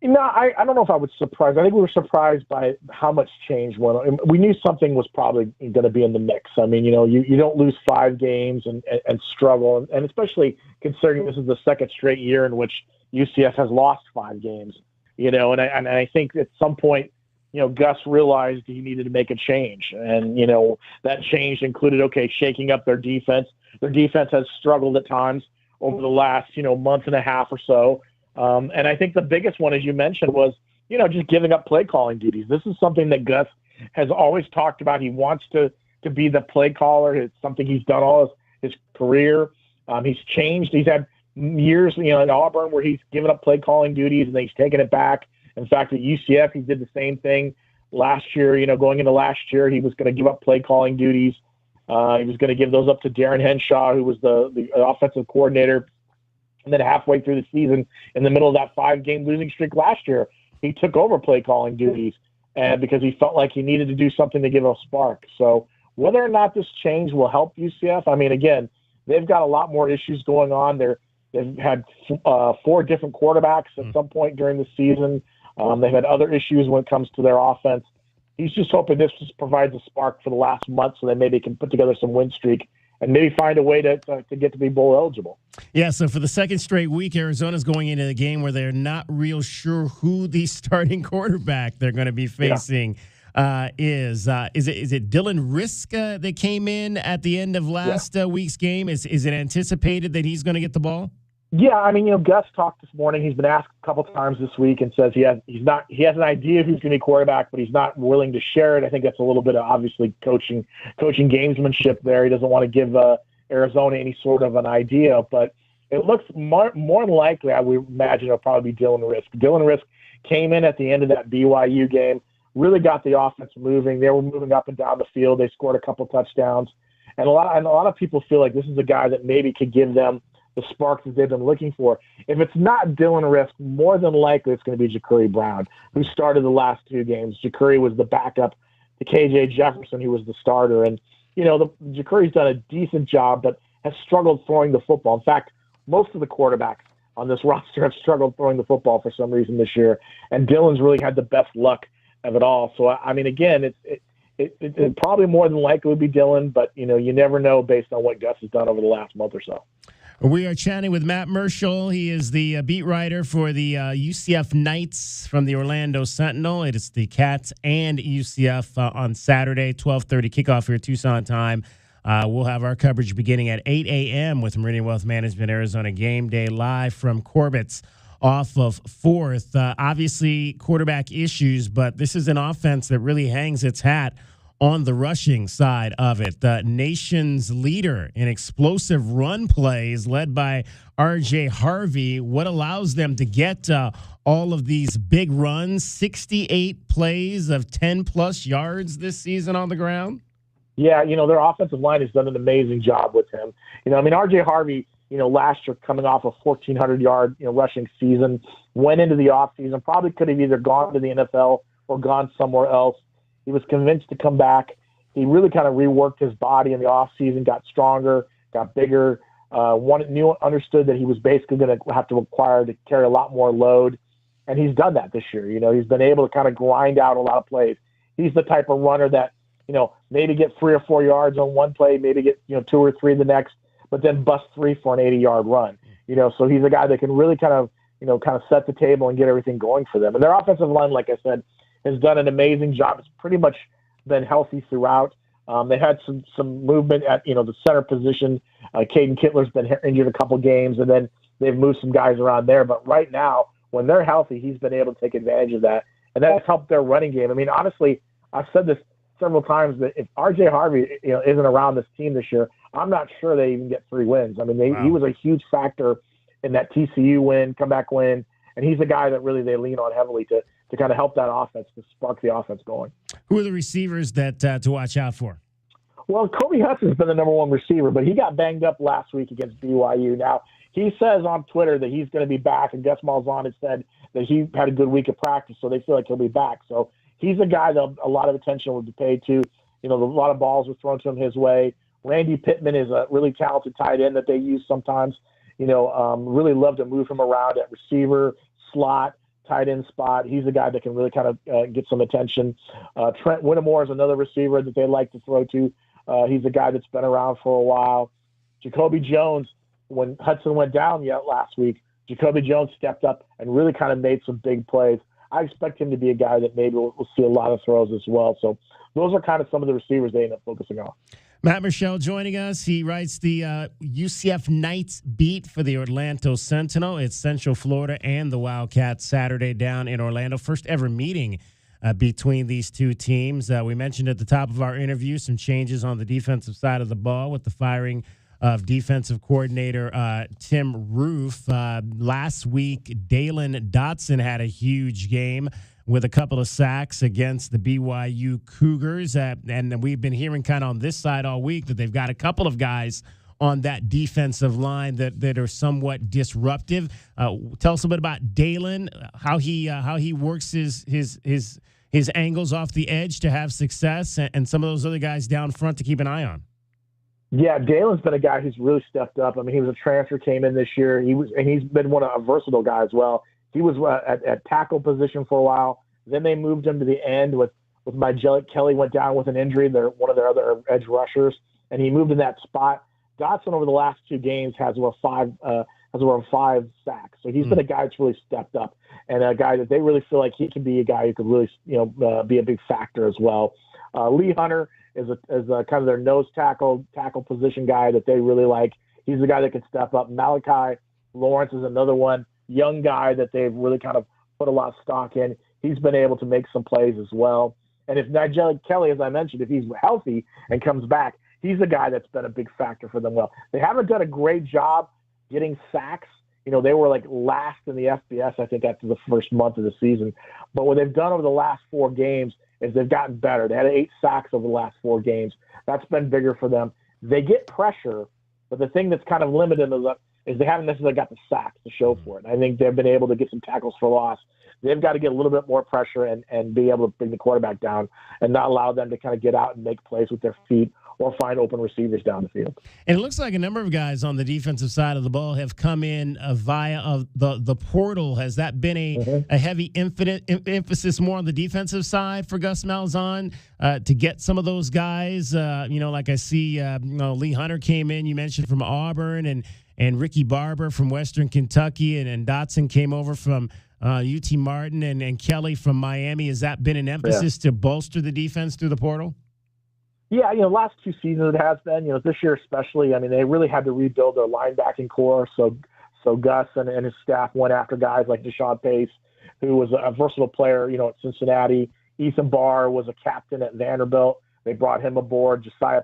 No, I don't know if I was surprised. I think we were surprised by how much change went on. We knew something was probably going to be in the mix. I mean, you don't lose 5 games and struggle, and especially considering this is the second straight year in which UCF has lost 5 games. And I think at some point, Gus realized he needed to make a change, and that change included shaking up their defense. Their defense has struggled at times over the last month and a half or so. And I think the biggest one, as you mentioned, was, just giving up play calling duties. This is something that Gus has always talked about. He wants to be the play caller. It's something he's done all his career. He's changed. He's had years, at Auburn where he's given up play calling duties and then he's taken it back. In fact, at UCF, he did the same thing last year. Going into last year, he was going to give up play calling duties. He was going to give those up to Darren Henshaw, who was the offensive coordinator. And then halfway through the season, in the middle of that 5-game losing streak last year, he took over play calling duties because he felt like he needed to do something to give a spark. So whether or not this change will help UCF, I mean, again, they've got a lot more issues going on. They've had 4 different quarterbacks at some point during the season. They've had other issues when it comes to their offense. He's just hoping this just provides a spark for the last month so that maybe can put together some win streak and maybe find a way to get to be bowl eligible. Yeah, so for the second straight week, Arizona's going into the game where they're not real sure who the starting quarterback they're going to be facing is. Is it Dylan Risk that came in at the end of last week's game? Is it anticipated that he's going to get the ball? Yeah, I mean, Gus talked this morning. He's been asked a couple times this week and says he has an idea who's going to be quarterback, but he's not willing to share it. I think that's a little bit of obviously coaching gamesmanship there. He doesn't want to give Arizona any sort of an idea, but it looks more than likely, I would imagine, it'll probably be Dylan Risk. Dylan Risk came in at the end of that BYU game, really got the offense moving. They were moving up and down the field. They scored a couple touchdowns, and a lot of people feel like this is a guy that maybe could give them the spark that they've been looking for. If it's not Dylan Risk, more than likely it's going to be Ja'Cory Brown, who started the last 2 games. Ja'Cory was the backup to KJ Jefferson, who was the starter. And, Ja'Cory's done a decent job, but has struggled throwing the football. In fact, most of the quarterbacks on this roster have struggled throwing the football for some reason this year. And Dylan's really had the best luck of it all. So, I mean, again, it probably more than likely would be Dylan, but, you never know based on what Gus has done over the last month or so. We are chatting with Matt Marshall. He is the beat writer for the UCF Knights from the Orlando Sentinel. It is the Cats and UCF on Saturday, 12:30 kickoff here, Tucson time. We'll have our coverage beginning at 8 a.m. with Meridian Wealth Management Arizona Game Day live from Corbett's off of 4th. Obviously, quarterback issues, but this is an offense that really hangs its hat on the rushing side of it. The nation's leader in explosive run plays led by R.J. Harvey. What allows them to get all of these big runs, 68 plays of 10-plus yards this season on the ground? Yeah, their offensive line has done an amazing job with him. R.J. Harvey, last year coming off a 1,400-yard rushing season, went into the offseason, probably could have either gone to the NFL or gone somewhere else. He was convinced to come back. He really kind of reworked his body in the offseason, got stronger, got bigger, understood that he was basically going to have to require to carry a lot more load. And he's done that this year. He's been able to kind of grind out a lot of plays. He's the type of runner that, maybe get 3 or 4 yards on one play, maybe get, 2 or 3 the next, but then bust 3 for an 80-yard run. So he's a guy that can really kind of set the table and get everything going for them. And their offensive line, like I said, has done an amazing job. It's pretty much been healthy throughout. They had some movement at the center position. Caden Kittler's been injured a couple games, and then they've moved some guys around there. But right now, when they're healthy, he's been able to take advantage of that, and that's helped their running game. I mean, honestly, I've said this several times that if R.J. Harvey isn't around this team this year, I'm not sure they even get 3 wins. I mean, he was a huge factor in that TCU win, comeback win, and he's a guy that really they lean on heavily to kind of help that offense, to spark the offense going. Who are the receivers that to watch out for? Well, Kobe Hudson's been the number 1 receiver, but he got banged up last week against BYU. Now, he says on Twitter that he's going to be back, and Gus Malzahn has said that he had a good week of practice, so they feel like he'll be back. So he's a guy that a lot of attention will be paid to. A lot of balls were thrown to him his way. Randy Pittman is a really talented tight end that they use sometimes. Really love to move him around at receiver, slot, tight end spot. He's a guy that can really kind of get some attention. Trent Whittemore is another receiver that they like to throw to. He's a guy that's been around for a while. Jacoby Jones, when Hudson went down last week, Jacoby Jones stepped up and really kind of made some big plays. I expect him to be a guy that maybe we'll see a lot of throws as well. So those are kind of some of the receivers they end up focusing on. Matt Michelle joining us. He writes the UCF Knights beat for the Orlando Sentinel. It's Central Florida and the Wildcats Saturday down in Orlando. First ever meeting between these two teams. We mentioned at the top of our interview some changes on the defensive side of the ball with the firing of defensive coordinator Tim Roof. Last week, Dalen Dotson had a huge game with a couple of sacks against the BYU Cougars. And we've been hearing kind of on this side all week that they've got a couple of guys on that defensive line that are somewhat disruptive. Tell us a bit about Dalen, how he works his angles off the edge to have success, and some of those other guys down front to keep an eye on. Yeah, Dalen's been a guy who's really stepped up. I mean, he was a transfer, came in this year. He's been a versatile guy as well. He was at tackle position for a while. Then they moved him to the end with Mygelic Kelly went down with an injury. They're one of their other edge rushers, and he moved in that spot. Dotson over the last 2 games has around 5 sacks. So he's been a guy that's really stepped up, and a guy that they really feel like he can be a guy who could really be a big factor as well. Lee Hunter is a kind of their nose tackle position guy that they really like. He's the guy that can step up. Malachi Lawrence is another one, young guy that they've really kind of put a lot of stock in. He's been able to make some plays as well. And if Nigel Kelly, as I mentioned, if he's healthy and comes back, he's a guy that's been a big factor for them. Well, they haven't done a great job getting sacks. They were like last in the FBS, I think, after the first month of the season. But what they've done over the last 4 games is they've gotten better. They had 8 sacks over the last 4 games. That's been bigger for them. They get pressure, but the thing that's kind of limited is they haven't necessarily got the sacks to show for it. And I think they've been able to get some tackles for loss. They've got to get a little bit more pressure and be able to bring the quarterback down and not allow them to kind of get out and make plays with their feet or find open receivers down the field. And it looks like a number of guys on the defensive side of the ball have come in via the portal. Has that been a heavy emphasis more on the defensive side for Gus Malzahn to get some of those guys? Like I see Lee Hunter came in, you mentioned, from Auburn, and Ricky Barber from Western Kentucky, and Dotson came over from UT Martin, and Kelly from Miami. Has that been an emphasis to bolster the defense through the portal? Yeah, last 2 seasons it has been. This year especially. I mean, they really had to rebuild their linebacking core. So Gus and his staff went after guys like Deshaun Pace, who was a versatile player, at Cincinnati. Ethan Barr was a captain at Vanderbilt. They brought him aboard. Josiah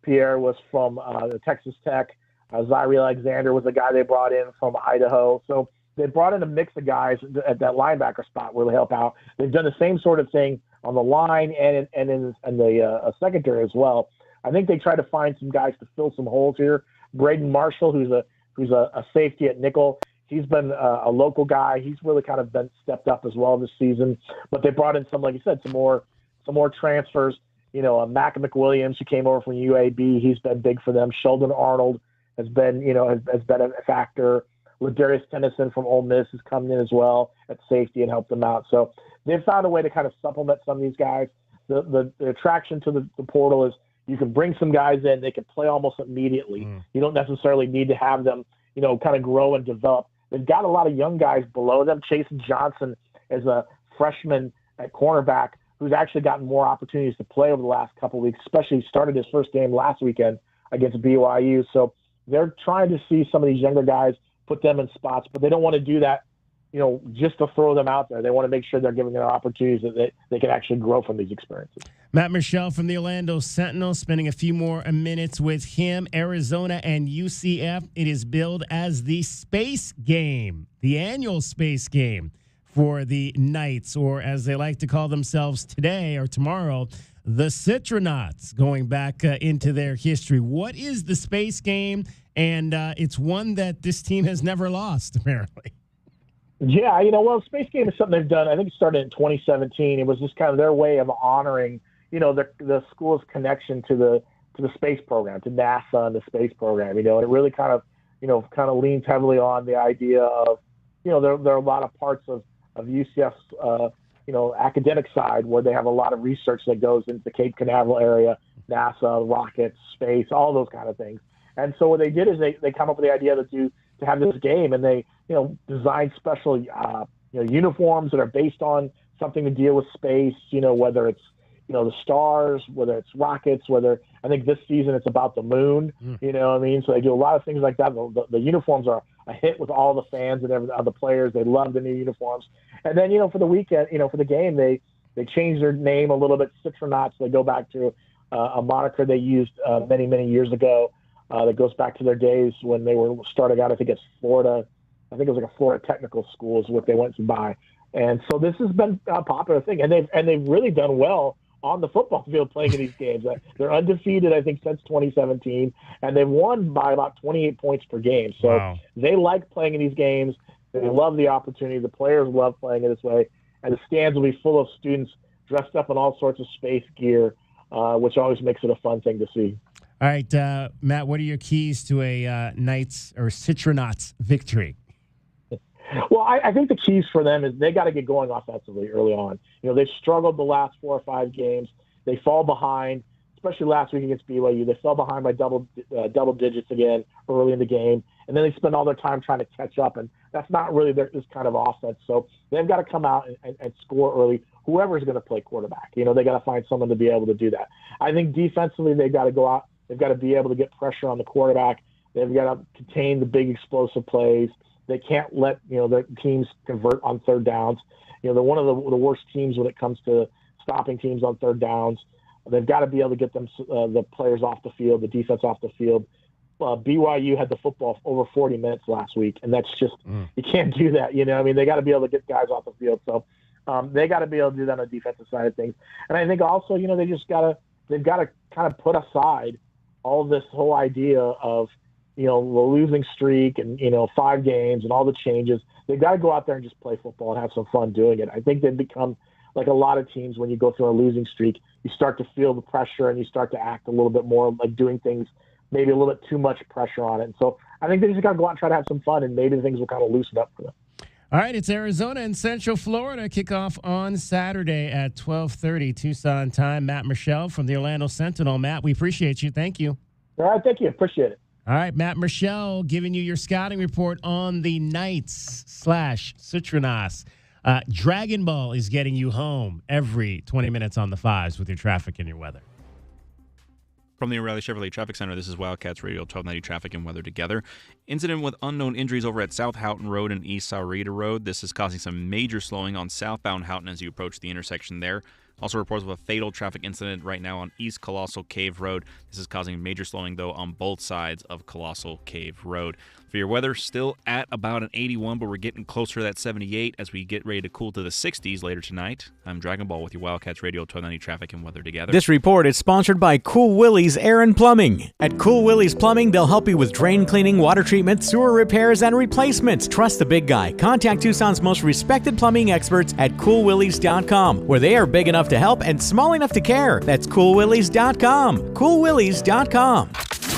Pierre was from Texas Tech. Zaire Alexander was a guy they brought in from Idaho. So they brought in a mix of guys at that linebacker spot really help out. They've done the same sort of thing on the line and in the secondary as well. I think they try to find some guys to fill some holes here. Braden Marshall, who's a safety at nickel, he's been a local guy. He's really kind of been stepped up as well this season. But they brought in some, like you said, some more transfers. Mac McWilliams, who came over from UAB, he's been big for them. Sheldon Arnold has been a factor. Ladarius Tennyson from Ole Miss has come in as well at safety and helped them out. So they've found a way to kind of supplement some of these guys. The attraction to the portal is you can bring some guys in, they can play almost immediately. You don't necessarily need to have them, kind of grow and develop. They've got a lot of young guys below them. Chasen Johnson is a freshman at cornerback who's actually gotten more opportunities to play over the last couple of weeks, especially started his first game last weekend against BYU. So they're trying to see some of these younger guys, put them in spots, but they don't want to do that, just to throw them out there. They want to make sure they're giving them opportunities that they can actually grow from these experiences. Matt Michelle from the Orlando Sentinel, spending a few more minutes with him. Arizona and UCF, it is billed as the space game, the annual space game for the Knights, or as they like to call themselves today or tomorrow, the Citronauts, going back into their history. What is the space game? And it's one that this team has never lost, apparently. Yeah, space game is something they've done. I think it started in 2017. It was just kind of their way of honoring, the school's connection to the space program, to NASA and the space program. And it really kind of leans heavily on the idea of, there are a lot of parts of UCF's, academic side where they have a lot of research that goes into the Cape Canaveral area, NASA, rockets, space, all those kind of things. And so what they did is they come up with the idea to have this game, and they, design special, uniforms that are based on something to deal with space, whether it's, the stars, whether it's rockets, I think this season it's about the moon, So they do a lot of things like that. The uniforms are a hit with all the fans and the players. They love the new uniforms. And then, for the weekend, for the game, they changed their name a little bit, Citronauts. They go back to a moniker they used many, many years ago that goes back to their days when they were starting out, I think it's Florida. I think it was like a Florida technical school is what they went to buy. And so this has been a popular thing. And they've really done well on the football field playing in these games. They're undefeated, I think, since 2017, and they've won by about 28 points per game. So They like playing in these games. They love the opportunity. The players love playing it this way. And the stands will be full of students dressed up in all sorts of space gear, which always makes it a fun thing to see. All right, Matt, what are your keys to a Knights or Citronauts victory? Well, I think the keys for them is they got to get going offensively early on. They've struggled the last 4 or 5 games. They fall behind, especially last week against BYU. They fell behind by double digits again early in the game, and then they spend all their time trying to catch up, and that's not really this kind of offense. So they've got to come out and score early. Whoever's going to play quarterback, they got to find someone to be able to do that. I think defensively they've got to go out. They've got to be able to get pressure on the quarterback. They've got to contain the big explosive plays. They can't let their teams convert on third downs. They're one of the worst teams when it comes to stopping teams on third downs. They've got to be able to get them the players off the field, the defense off the field. BYU had the football over 40 minutes last week, and that's just you can't do that. They got to be able to get guys off the field. So they got to be able to do that on the defensive side of things. And I think also they've got to kind of put aside all this whole idea of the losing streak and 5 games and all the changes. They've got to go out there and just play football and have some fun doing it. I think they've become like a lot of teams when you go through a losing streak. You start to feel the pressure and you start to act a little bit more like doing things, maybe a little bit too much pressure on it. And so I think they just got to go out and try to have some fun, and maybe things will kind of loosen up for them. All right, it's Arizona and Central Florida. Kickoff on Saturday at 12:30 Tucson time. Matt Michelle from the Orlando Sentinel. Matt, we appreciate you. Thank you. All right, thank you. Appreciate it. All right, Matt Michelle giving you your scouting report on the Knights/Citronauts. Dragon Ball is getting you home every 20 minutes on the 5s with your traffic and your weather. From the O'Reilly Chevrolet Traffic Center, this is Wildcats Radio 1290 Traffic and Weather Together. Incident with unknown injuries over at South Houghton Road and East Sahuarita Road. This is causing some major slowing on southbound Houghton as you approach the intersection there. Also reports of a fatal traffic incident right now on East Colossal Cave Road. This is causing major slowing, though, on both sides of Colossal Cave Road. For your weather, still at about an 81, but we're getting closer to that 78 as we get ready to cool to the 60s later tonight. I'm Dragon Ball with your Wildcats Radio 1290 Traffic and Weather Together. This report is sponsored by Cool Willie's Air and Plumbing. At Cool Willie's Plumbing, they'll help you with drain cleaning, water treatment, sewer repairs, and replacements. Trust the big guy. Contact Tucson's most respected plumbing experts at CoolWillies.com, where they are big enough to help and small enough to care. That's CoolWillies.com. CoolWillies.com.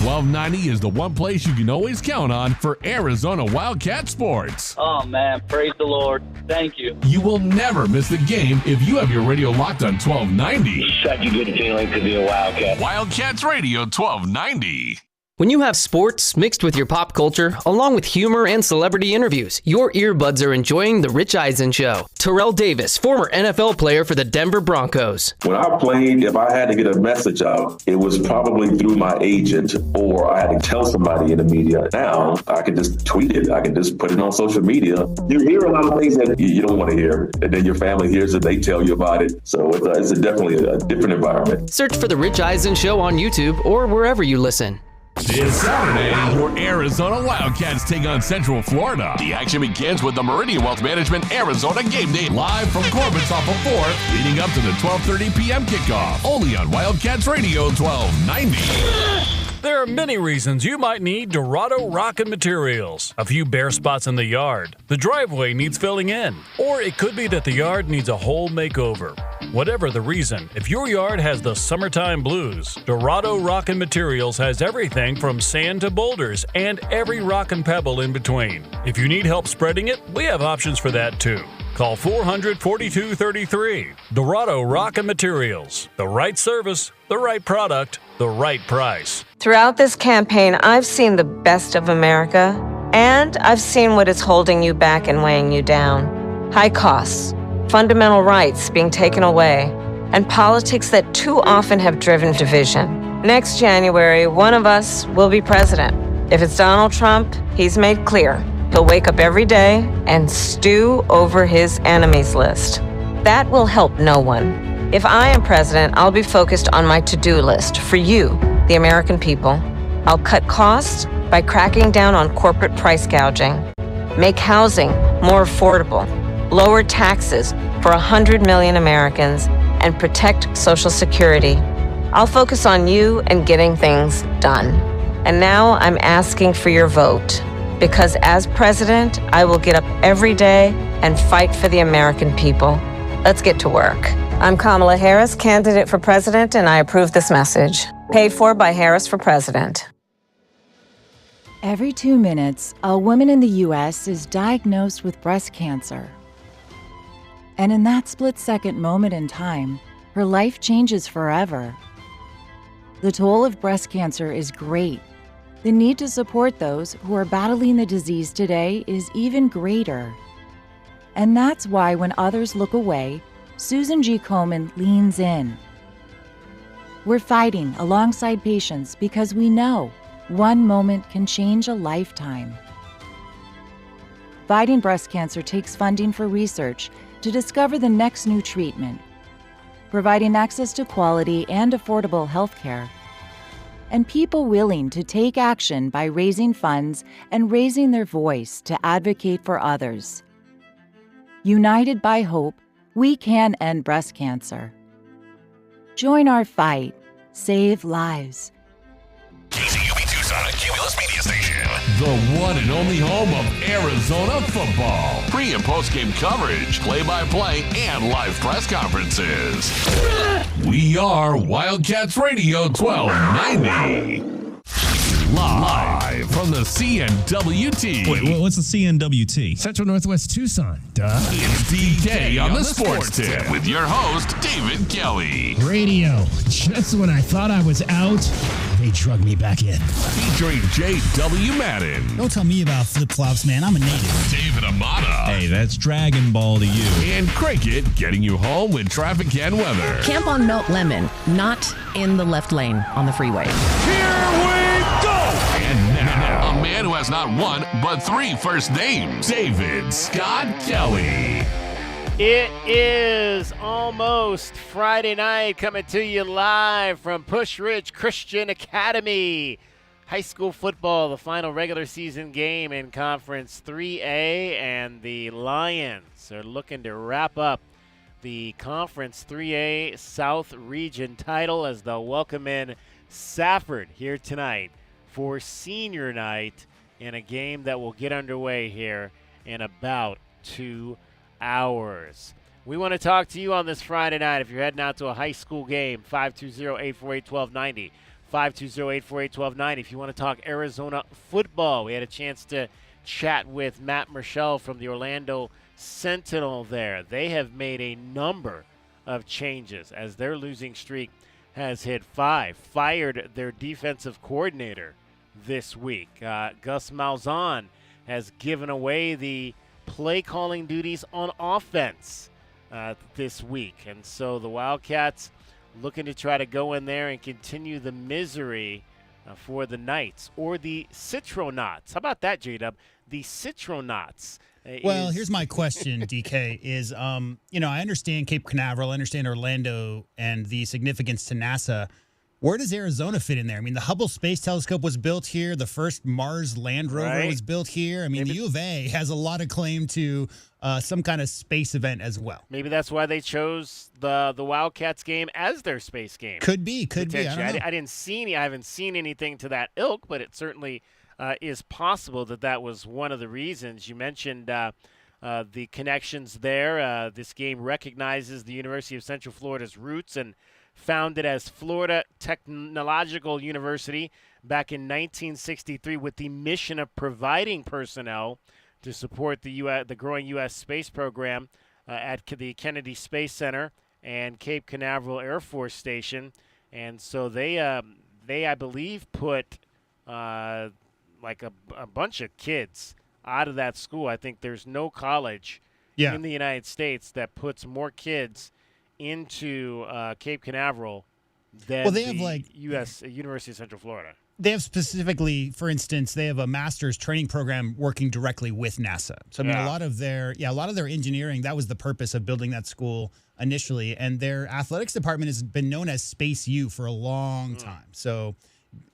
1290 is the one place you can always count on for Arizona Wildcat sports. Oh, man, praise the Lord. Thank you. You will never miss a game if you have your radio locked on 1290. Such a good feeling to be a Wildcat. Wildcats Radio 1290. When you have sports mixed with your pop culture, along with humor and celebrity interviews, your earbuds are enjoying The Rich Eisen Show. Terrell Davis, former NFL player for the Denver Broncos. When I played, if I had to get a message out, it was probably through my agent, or I had to tell somebody in the media. Now, I can just tweet it. I can just put it on social media. You hear a lot of things that you don't want to hear, and then your family hears it, they tell you about it. So it's definitely a different environment. Search for The Rich Eisen Show on YouTube or wherever you listen. This Saturday, your Arizona Wildcats take on Central Florida. The action begins with the Meridian Wealth Management Arizona Game Day live from Corbett's off of 4th, leading up to the 12:30 p.m. kickoff. Only on Wildcats Radio 1290. There are many reasons you might need Dorado Rock Materials. A few bare spots in the yard, the driveway needs filling in, or it could be that the yard needs a whole makeover. Whatever the reason, if your yard has the summertime blues, Dorado Rock Materials has everything from sand to boulders and every rock and pebble in between. If you need help spreading it, we have options for that too. Call 400-4233. Dorado Rock Materials. The right service, the right product, the right price. Throughout this campaign, I've seen the best of America, and I've seen what is holding you back and weighing you down. High costs, fundamental rights being taken away, and politics that too often have driven division. Next January, one of us will be president. If it's Donald Trump, he's made clear he'll wake up every day and stew over his enemies list. That will help no one. If I am president, I'll be focused on my to-do list for you, the American people. I'll cut costs by cracking down on corporate price gouging, make housing more affordable, lower taxes for 100 million Americans, and protect Social Security. I'll focus on you and getting things done. And now I'm asking for your vote, because as president, I will get up every day and fight for the American people. Let's get to work. I'm Kamala Harris, candidate for president, and I approve this message. Paid for by Harris for President. Every 2 minutes, a woman in the U.S. is diagnosed with breast cancer. And in that split-second moment in time, her life changes forever. The toll of breast cancer is great. The need to support those who are battling the disease today is even greater. And that's why when others look away, Susan G. Komen leans in. We're fighting alongside patients because we know one moment can change a lifetime. Fighting breast cancer takes funding for research to discover the next new treatment, providing access to quality and affordable health care, and people willing to take action by raising funds and raising their voice to advocate for others. United by hope, we can end breast cancer. Join our fight. Save lives. KCUB Tucson, a Cumulus media station. The one and only home of Arizona football. Pre- and post-game coverage, play-by-play, and live press conferences. We are Wildcats Radio 1290. Live from the CNWT. Wait, what's the CNWT? Central Northwest Tucson. Duh. It's DK on the Sports Tip with your host, David Kelly. Radio. Just when I thought I was out, they drug me back in. Featuring J.W. Madden. Don't tell me about flip-flops, man. I'm a native. David Amata. Hey, that's Dragon Ball to you. And Cricket getting you home with traffic and weather. Camp on Melt Lemon, not in the left lane on the freeway. Here we go! And now, a man who has not one, but 3 first names, David Scott Kelly. It is almost Friday night, coming to you live from Push Ridge Christian Academy. High school football, the final regular season game in Conference 3A, and the Lions are looking to wrap up the Conference 3A South Region title as they'll welcome in Safford here tonight for senior night in a game that will get underway here in about 2 hours. We want to talk to you on this Friday night. If you're heading out to a high school game, 520-848-1290, 520-848-1290. If you want to talk Arizona football, we had a chance to chat with Matt Murschel from the Orlando Sentinel there. They have made a number of changes as their losing streak has hit 5. Fired their defensive coordinator, this week. Gus Malzahn has given away the play calling duties on offense this week. And so the Wildcats looking to try to go in there and continue the misery for the Knights, or the Citronauts. How about that, J-Dub? The Citronauts. Well, here's my question, DK, is, I understand Cape Canaveral, I understand Orlando and the significance to NASA. Where does Arizona fit in there? I mean, the Hubble Space Telescope was built here. The first Mars Land Rover was built here. I mean, the U of A has a lot of claim to some kind of space event as well. Maybe that's why they chose the Wildcats game as their space game. Could be. I haven't seen anything to that ilk, but it certainly is possible that was one of the reasons. You mentioned the connections there. This game recognizes the University of Central Florida's roots, and founded as Florida Technological University back in 1963 with the mission of providing personnel to support the growing U.S. space program at the Kennedy Space Center and Cape Canaveral Air Force Station. And so they I believe, put like a bunch of kids out of that school. I think there's no college in the United States that puts more kids into Cape Canaveral than U.S. University of Central Florida. They have specifically, for instance, they have a master's training program working directly with NASA. So I mean, a lot of their engineering, that was the purpose of building that school initially. And their athletics department has been known as Space U for a long time. So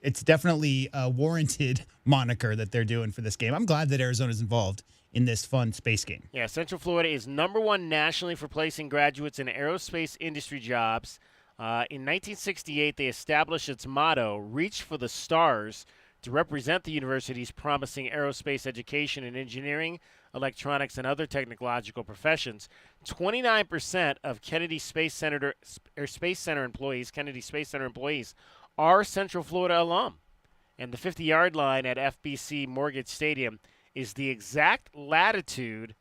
it's definitely a warranted moniker that they're doing for this game. I'm glad that Arizona's involved in this fun space game. Yeah, Central Florida is #1 nationally for placing graduates in aerospace industry jobs. In 1968, they established its motto, "Reach for the Stars," to represent the university's promising aerospace education in engineering, electronics, and other technological professions. 29% of Kennedy Space Center employees, are Central Florida alum. And the 50-yard line at FBC Mortgage Stadium is the exact latitude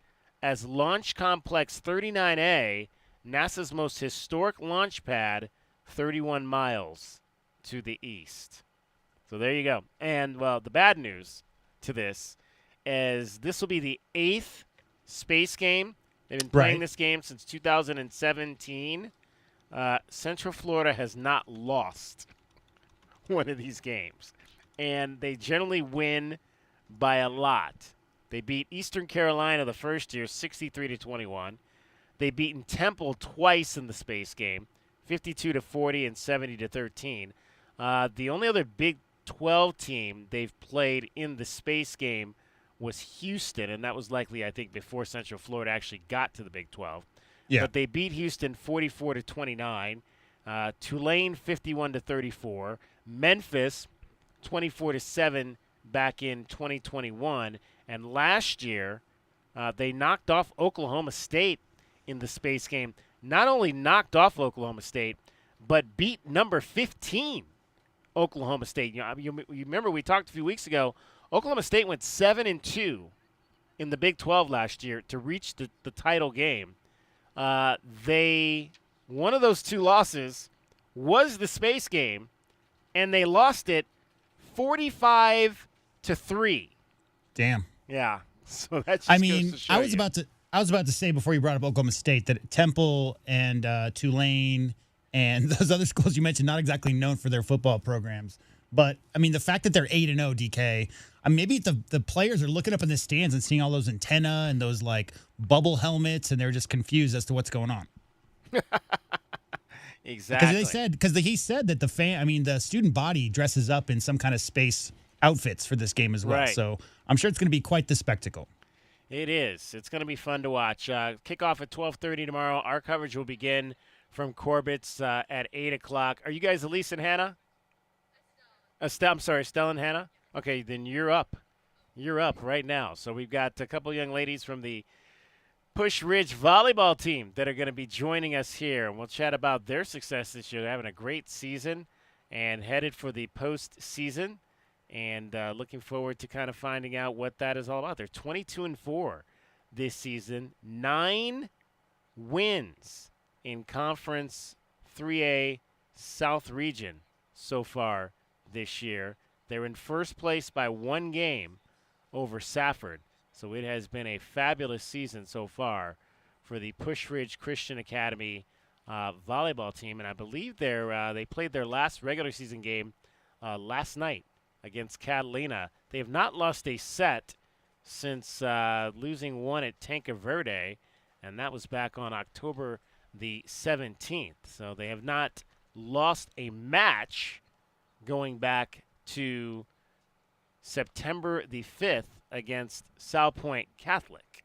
as Launch Complex 39A, NASA's most historic launch pad, 31 miles to the east. So there you go. And, well, the bad news to this is this will be the 8th space game. They've been playing this game since 2017. Central Florida has not lost one of these games. And they generally win by a lot. They beat Eastern Carolina the first year, 63-21. They beaten Temple twice in the space game, 52-40 and 70-13. The only other Big 12 team they've played in the space game was Houston, and that was likely, I think, before Central Florida actually got to the Big 12. Yeah. But they beat Houston 44-29, Tulane 51-34, Memphis 24-7 back in 2021, and last year they knocked off Oklahoma State in the space game. Not only knocked off Oklahoma State, but beat number 15 Oklahoma State. You remember we talked a few weeks ago, Oklahoma State went 7-2 in the Big 12 last year to reach the title game. One of those two losses was the space game, and they lost it 45-3. Damn. Yeah. So that's. I was about to say before you brought up Oklahoma State that Temple and Tulane and those other schools you mentioned, not exactly known for their football programs. But, I mean, the fact that they're 8-0, DK, maybe the players are looking up in the stands and seeing all those antenna and those, like, bubble helmets, and they're just confused as to what's going on. Exactly. Because he said that the student body dresses up in some kind of space outfits for this game as well. Right. So I'm sure it's going to be quite the spectacle. It is. It's going to be fun to watch. Kickoff at 12:30 tomorrow. Our coverage will begin from Corbett's at 8 o'clock. Are you guys Elise and Hannah? Estelle and Hannah? Okay, then you're up. You're up right now. So we've got a couple young ladies from the Push Ridge volleyball team that are going to be joining us here. And we'll chat about their success this year. They're having a great season and headed for the postseason. And looking forward to kind of finding out what that is all about. They're 22-4 this season, 9 wins in Conference 3A South Region so far this year. They're in first place by 1 game over Safford. So it has been a fabulous season so far for the Push Ridge Christian Academy volleyball team. And I believe they played their last regular season game last night against Catalina. They have not lost a set since losing one at Tanque Verde, and that was back on October the 17th. So they have not lost a match going back to September the 5th against South Point Catholic.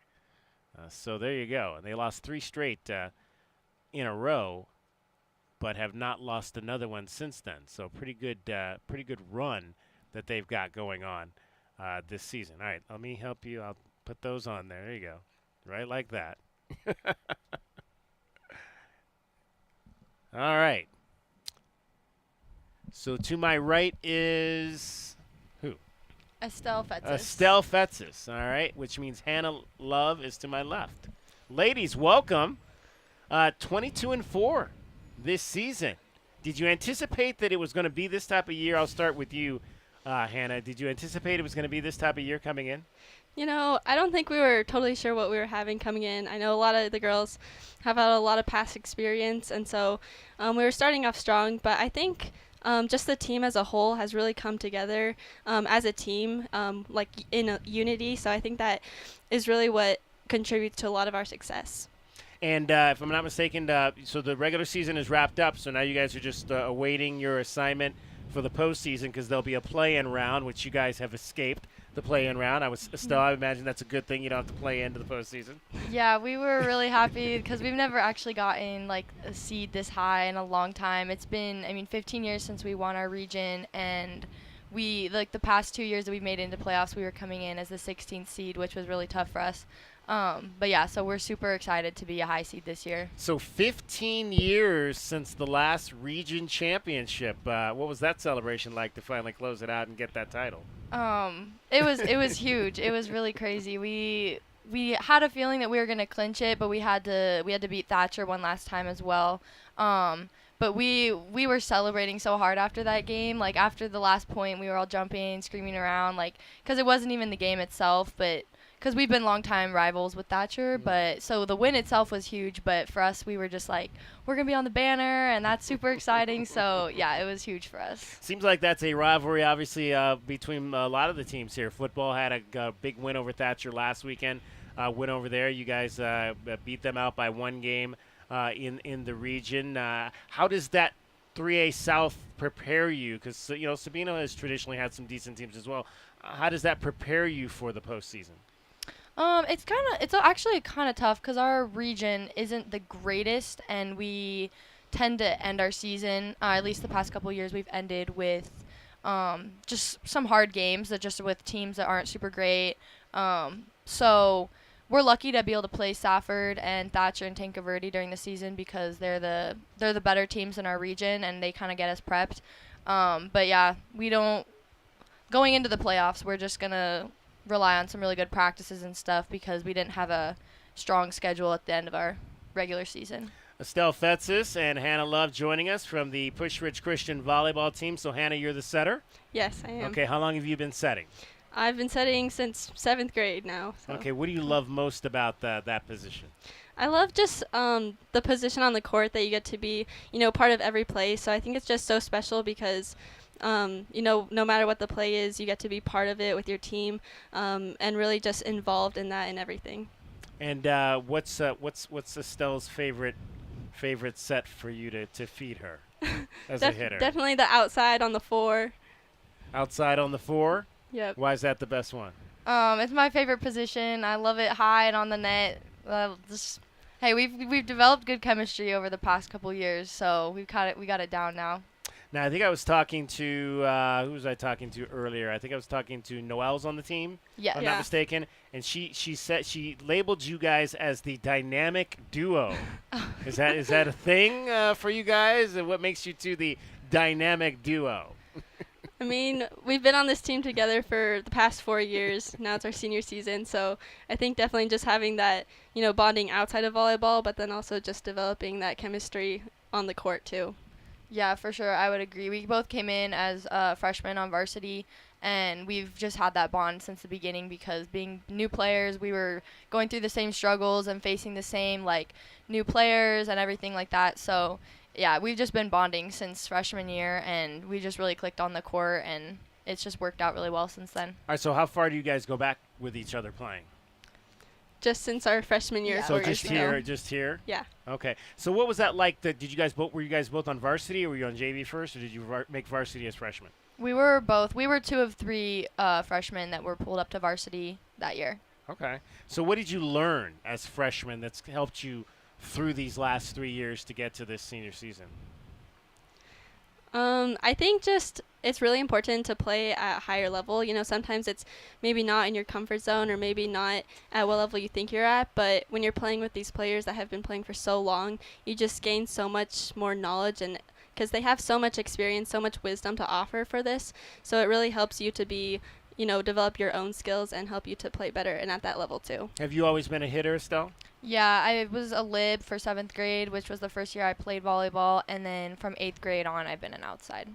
So there you go. And they lost 3 straight in a row, but have not lost another one since then. So pretty good run that they've got going on this season. All right, let me help you. I'll put those on there. There you go. Right like that. All right. So to my right is who? Estelle Fetzis. Estelle Fetzis, all right, which means Hannah Love is to my left. Ladies, welcome. 22-4 this season. Did you anticipate that it was going to be this type of year? I'll start with you, Hannah. Did you anticipate it was going to be this type of year coming in? You know, I don't think we were totally sure what we were having coming in. I know a lot of the girls have had a lot of past experience, and so we were starting off strong, but I think just the team as a whole has really come together as a team, like in a unity. So I think that is really what contributes to a lot of our success. And if I'm not mistaken, so the regular season is wrapped up, so now you guys are just awaiting your assignment for the postseason because there'll be a play-in round, which you guys have escaped the play-in round. Estelle, I imagine that's a good thing. You don't have to play into the postseason. Yeah, we were really happy because we've never actually gotten like a seed this high in a long time. It's been, 15 years since we won our region, and we the past 2 years that we made it into playoffs, we were coming in as the 16th seed, which was really tough for us. But yeah, so we're super excited to be a high seed this year. So 15 years since the last region championship. What was that celebration like to finally close it out and get that title? It was huge. It was really crazy. We had a feeling that we were gonna clinch it, but we had to beat Thatcher one last time as well. But we were celebrating so hard after that game. Like after the last point, we were all jumping, screaming around, like because it wasn't even the game itself, but because we've been longtime rivals with Thatcher. But so the win itself was huge, but for us, we were just like, we're gonna be on the banner, and that's super exciting. So yeah, it was huge for us. Seems like that's a rivalry, obviously, between a lot of the teams here. Football had a big win over Thatcher last weekend. Win over there. You guys beat them out by 1 game in the region. How does that 3A South prepare you? Because Sabino has traditionally had some decent teams as well. How does that prepare you for the postseason? It's actually kind of tough because our region isn't the greatest, and we tend to end our season, at least the past couple of years, we've ended with just some hard games that just with teams that aren't super great. So we're lucky to be able to play Safford and Thatcher and Tanque Verde during the season because they're the better teams in our region, and they kind of get us prepped. But yeah, going into the playoffs, we're just gonna rely on some really good practices and stuff because we didn't have a strong schedule at the end of our regular season. Estelle Fetzis and Hannah Love joining us from the Push Ridge Christian volleyball team. So Hannah, you're the setter? Yes, I am. Okay, how long have you been setting? I've been setting since 7th grade now. So. Okay, what do you love most about that position? I love just the position on the court that you get to be, part of every play. So I think it's just so special because no matter what the play is, you get to be part of it with your team, and really just involved in that and everything. And what's Estelle's favorite set for you to feed her as a hitter? Definitely the outside on the 4. Outside on the 4? Yep. Why is that the best one? It's my favorite position. I love it high and on the net. We've developed good chemistry over the past couple years, so we got it down now. Now, I think I was talking to, who was I talking to earlier? I think I was talking to Noelle's on the team, if I'm not mistaken. And she said she labeled you guys as the dynamic duo. Is that a thing for you guys? And what makes you two the dynamic duo? I mean, we've been on this team together for the past 4 years. Now it's our senior season, so I think definitely just having that, bonding outside of volleyball, but then also just developing that chemistry on the court too. Yeah, for sure. I would agree. We both came in as freshmen on varsity, and we've just had that bond since the beginning because being new players, we were going through the same struggles and facing the same, new players and everything like that. So, yeah, we've just been bonding since freshman year, and we just really clicked on the court, and it's just worked out really well since then. All right, so how far do you guys go back with each other playing? Just since our freshman year. Yeah. So just here? Yeah. Okay. So what was that like? Were you guys both on varsity, or were you on JV first, or did you make varsity as freshmen? We were both. We were 2 of 3 freshmen that were pulled up to varsity that year. Okay. So what did you learn as freshmen that's helped you through these last 3 years to get to this senior season? I think just it's really important to play at a higher level. Sometimes it's maybe not in your comfort zone or maybe not at what level you think you're at, but when you're playing with these players that have been playing for so long, you just gain so much more knowledge, and because they have so much experience, so much wisdom to offer for this, so it really helps you to be, develop your own skills and help you to play better and at that level too. Have you always been a hitter, Estelle? Yeah, I was a lib for 7th grade, which was the first year I played volleyball, and then from 8th grade on, I've been an outside.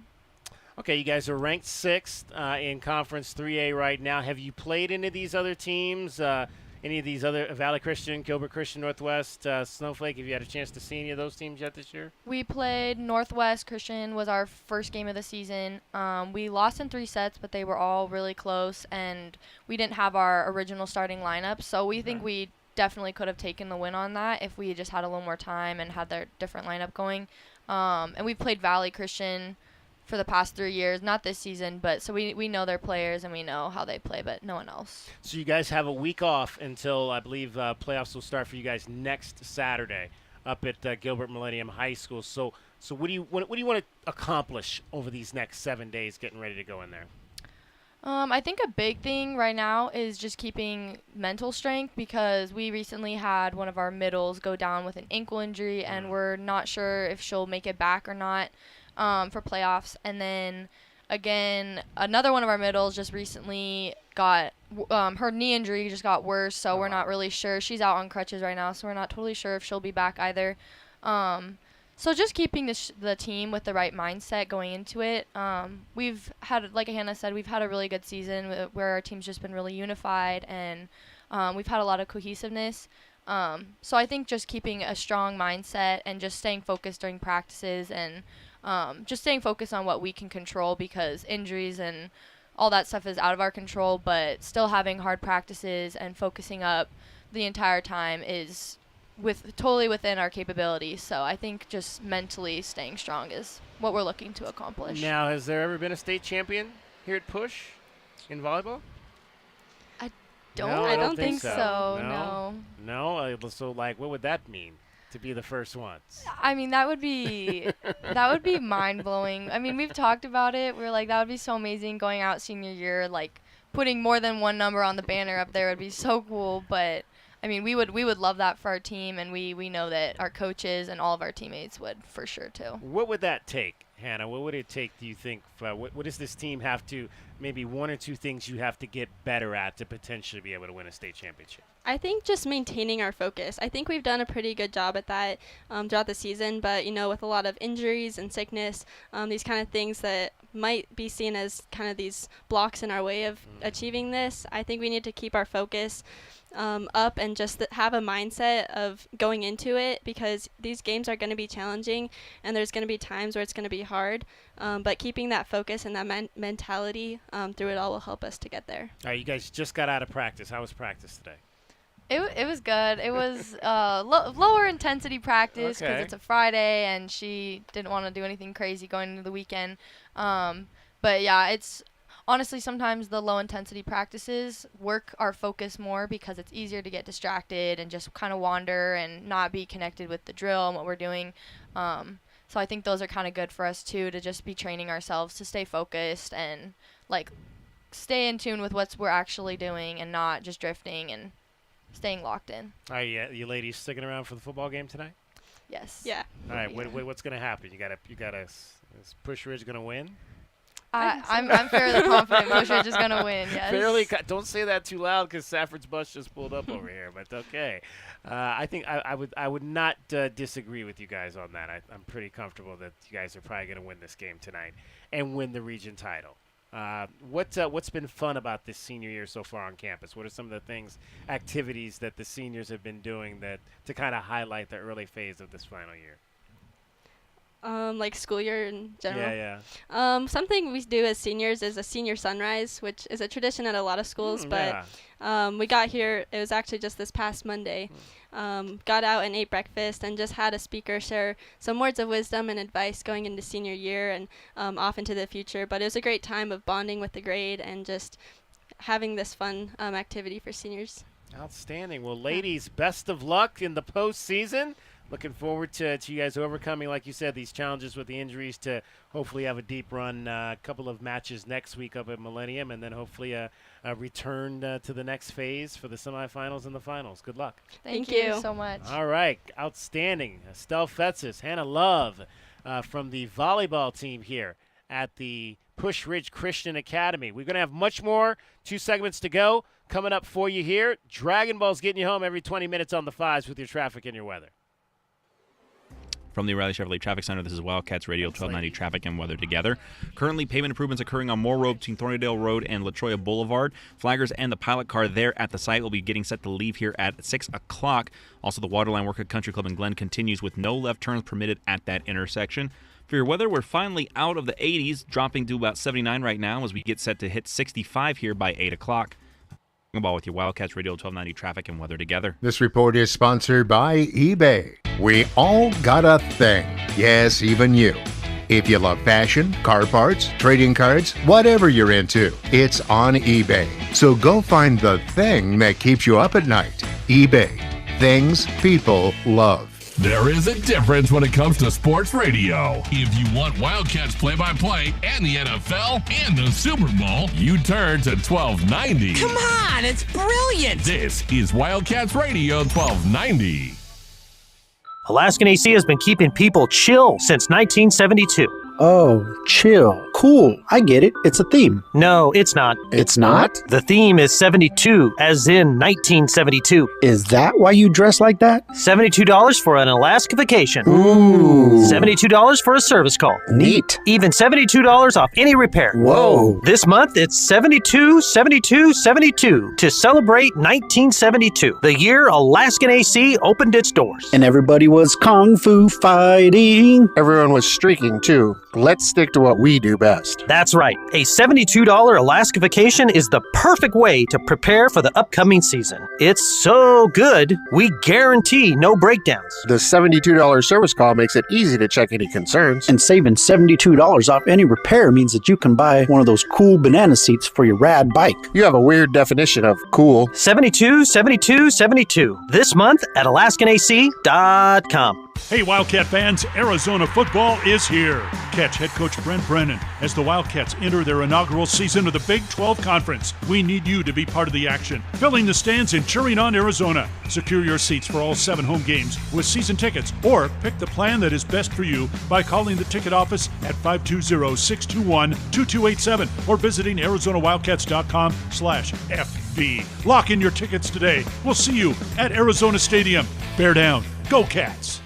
Okay, you guys are ranked 6th in Conference 3A right now. Have you played any of these other teams, any of these other Valley Christian, Gilbert Christian, Northwest, Snowflake? Have you had a chance to see any of those teams yet this year? We played Northwest Christian was our first game of the season. We lost in 3 sets, but they were all really close, and we didn't have our original starting lineup, so we think we definitely could have taken the win on that if we just had a little more time and had their different lineup going. And we've played Valley Christian for the past 3 years, not this season, but so we know their players and we know how they play, but no one else. So you guys have a week off until I believe playoffs will start for you guys next Saturday up at Gilbert Millennium High School. So what do you want to accomplish over these next 7 days getting ready to go in there? I think a big thing right now is just keeping mental strength because we recently had one of our middles go down with an ankle injury, and we're not sure if she'll make it back or not for playoffs. And then, again, another one of our middles just recently got her knee injury just got worse, so we're not really sure. She's out on crutches right now, so we're not totally sure if she'll be back either. So just keeping the team with the right mindset going into it. We've had, like Hannah said, we've had a really good season where our team's just been really unified, and we've had a lot of cohesiveness. So I think just keeping a strong mindset and just staying focused during practices and just staying focused on what we can control, because injuries and all that stuff is out of our control, but still having hard practices and focusing up the entire time is totally within our capabilities. So I think just mentally staying strong is what we're looking to accomplish. Now, has there ever been a state champion here at Push in volleyball? I don't think so. No. So, what would that mean to be the first ones? I mean, that would be mind blowing. I mean, we've talked about it. We're like, that would be so amazing going out senior year, putting more than one number on the banner up there would be so cool. But I mean, we would love that for our team, and we know that our coaches and all of our teammates would for sure too. What would that take, Hannah? What would it take, do you think? What does this team have to, maybe 1 or 2 things you have to get better at to potentially be able to win a state championship? I think just maintaining our focus. I think we've done a pretty good job at that throughout the season, but with a lot of injuries and sickness, these kind of things that might be seen as kind of these blocks in our way of achieving this, I think we need to keep our focus up and just have a mindset of going into it, because these games are going to be challenging and there's going to be times where it's going to be hard, but keeping that focus and that mentality through it all will help us to get there. All right, you guys just got out of practice. How was practice today? It was good. It was lower intensity practice because it's a Friday and she didn't want to do anything crazy going into the weekend. But yeah, it's honestly sometimes the low intensity practices work our focus more because it's easier to get distracted and just kind of wander and not be connected with the drill and what we're doing. So I think those are kind of good for us too, to just be training ourselves to stay focused and stay in tune with what we're actually doing and not just drifting and staying locked in. Are you ladies sticking around for the football game tonight? Yes. Yeah. All right. What's going to happen? You got is Push Ridge going to win? I'm fairly confident Push Ridge is going to win, yes. Don't say that too loud because Safford's bus just pulled up over here, but okay. I think I would not disagree with you guys on that. I'm pretty comfortable that you guys are probably going to win this game tonight and win the region title. What's been fun about this senior year so far on campus? What are some of the activities that the seniors have been doing to kind of highlight the early phase of this final year? Like school year in general. Yeah. Something we do as seniors is a senior sunrise, which is a tradition at a lot of schools. We got here, it was actually just this past Monday. Got out and ate breakfast and just had a speaker share some words of wisdom and advice going into senior year and off into the future. But it was a great time of bonding with the grade and just having this fun activity for seniors. Outstanding. Well, ladies, best of luck in the postseason. Looking forward to you guys overcoming, like you said, these challenges with the injuries to hopefully have a deep run, a couple of matches next week up at Millennium, and then hopefully a return to the next phase for the semifinals and the finals. Good luck. Thank you so much. All right. Outstanding. Estelle Fetzes, Hannah Love from the volleyball team here at the Push Ridge Christian Academy. We're going to have much more. 2 segments to go coming up for you here. Dragon Ball's getting you home every 20 minutes on the 5s with your traffic and your weather. From the O'Reilly Chevrolet Traffic Center, this is Wildcats Radio 1290 Traffic and Weather Together. Currently, pavement improvements occurring on Moore Road between Thorndale Road and La Troya Boulevard. Flaggers and the pilot car there at the site will be getting set to leave here at 6 o'clock. Also, the Waterline work at Country Club in Glen continues with no left turns permitted at that intersection. For your weather, we're finally out of the 80s, dropping to about 79 right now as we get set to hit 65 here by 8 o'clock. Ball with your Wildcats Radio 1290 Traffic and Weather Together. This report is sponsored by eBay. We all got a thing. Yes, even you. If you love fashion, car parts, trading cards, whatever you're into, it's on eBay. So go find the thing that keeps you up at night. eBay. Things people love. There is a difference when it comes to sports radio. If you want Wildcats play-by-play and the NFL and the Super Bowl, you turn to 1290. Come on, it's brilliant. This is Wildcats Radio 1290. Alaskan AC has been keeping people chill since 1972. Oh, chill. Cool. I get it. It's a theme. No, it's not. It's not? The theme is 72, as in 1972. Is that why you dress like that? $72 for an Alaska vacation. Ooh. $72 for a service call. Neat. Even $72 off any repair. Whoa. This month, it's 72, 72, 72 to celebrate 1972, the year Alaskan AC opened its doors. And everybody was kung fu fighting. Everyone was streaking, too. Let's stick to what we do best. That's right. A $72 Alaska vacation is the perfect way to prepare for the upcoming season. It's so good, we guarantee no breakdowns. The $72 service call makes it easy to check any concerns. And saving $72 off any repair means that you can buy one of those cool banana seats for your rad bike. You have a weird definition of cool. 72, 72, 72. This month at AlaskanAC.com. Hey, Wildcat fans, Arizona football is here. Catch head coach Brent Brennan as the Wildcats enter their inaugural season of the Big 12 Conference. We need you to be part of the action, filling the stands and cheering on Arizona. Secure your seats for all 7 home games with season tickets, or pick the plan that is best for you by calling the ticket office at 520-621-2287 or visiting ArizonaWildcats.com/FB. Lock in your tickets today. We'll see you at Arizona Stadium. Bear down. Go Cats.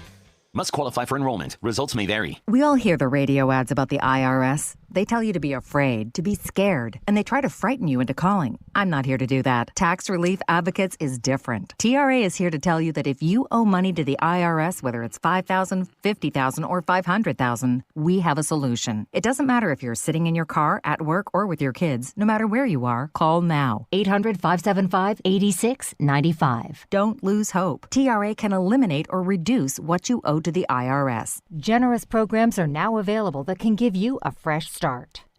Must qualify for enrollment. Results may vary. We all hear the radio ads about the IRS. They tell you to be afraid, to be scared, and they try to frighten you into calling. I'm not here to do that. Tax Relief Advocates is different. TRA is here to tell you that if you owe money to the IRS, whether it's $5,000, $50,000, or $500,000, we have a solution. It doesn't matter if you're sitting in your car, at work, or with your kids. No matter where you are, call now. 800-575-8695. Don't lose hope. TRA can eliminate or reduce what you owe to the IRS. Generous programs are now available that can give you a fresh start.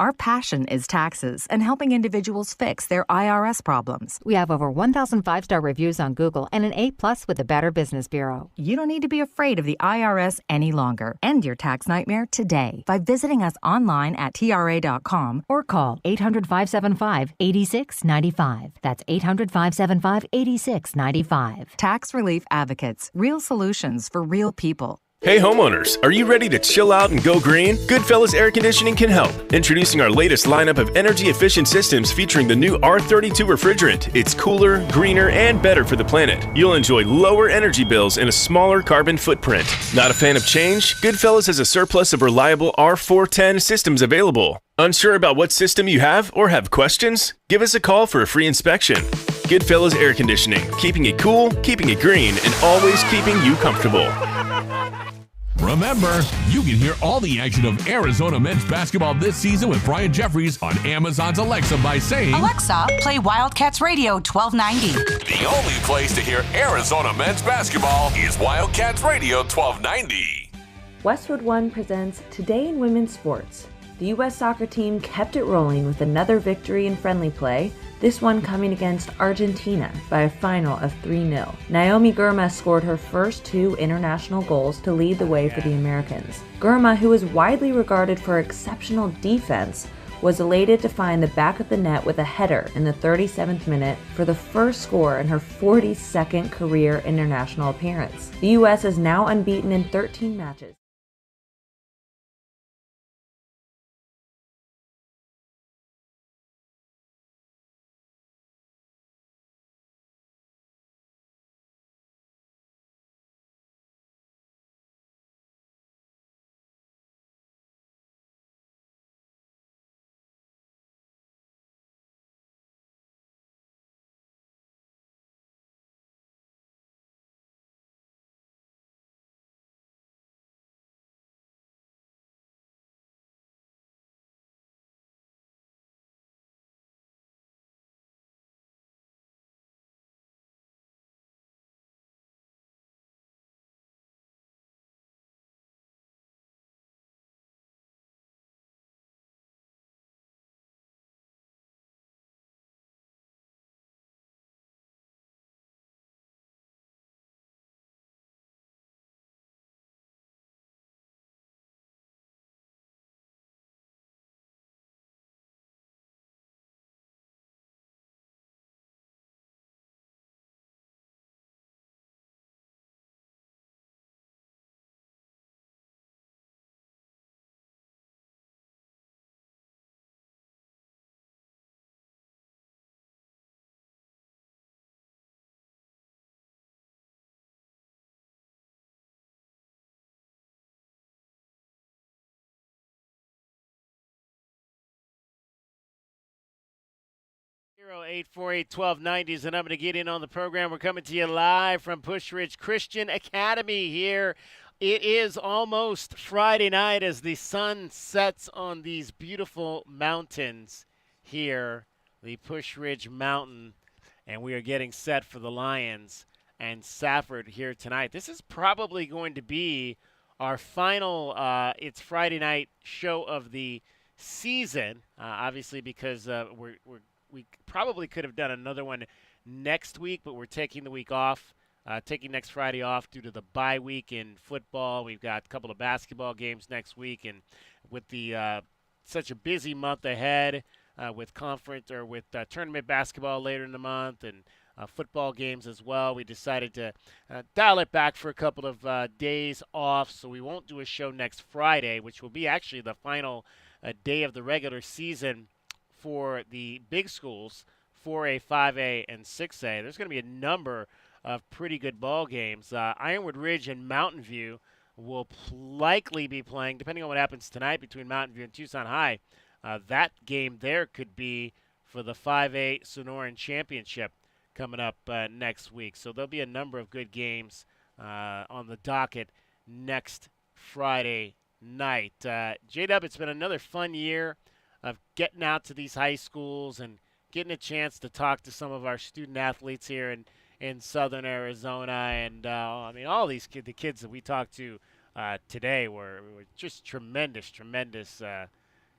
Our passion is taxes and helping individuals fix their IRS problems. We have over 1,000 5-star reviews on Google and an A+ with the Better Business Bureau. You don't need to be afraid of the IRS any longer. End your tax nightmare today by visiting us online at TRA.com or call 800-575-8695. That's 800-575-8695. Tax Relief Advocates. Real solutions for real people. Hey homeowners, are you ready to chill out and go green? Goodfellas Air Conditioning can help. Introducing our latest lineup of energy-efficient systems featuring the new R32 refrigerant. It's cooler, greener, and better for the planet. You'll enjoy lower energy bills and a smaller carbon footprint. Not a fan of change? Goodfellas has a surplus of reliable R410 systems available. Unsure about what system you have or have questions? Give us a call for a free inspection. Goodfellas Air Conditioning, keeping it cool, keeping it green, and always keeping you comfortable. Remember, you can hear all the action of Arizona men's basketball this season with Brian Jeffries on Amazon's Alexa by saying, Alexa, play Wildcats Radio 1290. The only place to hear Arizona men's basketball is Wildcats Radio 1290. Westwood One presents Today in Women's Sports. The U.S. soccer team kept it rolling with another victory in friendly play, this one coming against Argentina by a final of 3-0. Naomi Girma scored her first 2 international goals to lead the way for the Americans. Girma, who is widely regarded for exceptional defense, was elated to find the back of the net with a header in the 37th minute for the first score in her 42nd career international appearance. The U.S. is now unbeaten in 13 matches. Zero 848-1290 is the number to get in on the program. We're coming to you live from Pusch Ridge Christian Academy here. It is almost Friday night as the sun sets on these beautiful mountains here, the Pusch Ridge Mountain, and we are getting set for the Lions and Safford here tonight. This is probably going to be our final It's Friday night show of the season, obviously because we probably could have done another one next week, but we're taking the week off, taking next Friday off due to the bye week in football. We've got a couple of basketball games next week, and with the such a busy month ahead with conference or with tournament basketball later in the month and football games as well, we decided to dial it back for a couple of days off, so we won't do a show next Friday, which will be actually the final day of the regular season for the big schools, 4A, 5A, and 6A. There's going to be a number of pretty good ball games. Ironwood Ridge and Mountain View will likely be playing, depending on what happens tonight between Mountain View and Tucson High. That game there could be for the 5A Sonoran Championship coming up next week. So there'll be a number of good games on the docket next Friday night. J-Dub, it's been another fun year of getting out to these high schools and getting a chance to talk to some of our student athletes here in southern Arizona. And, I mean, all these the kids that we talked to today were just tremendous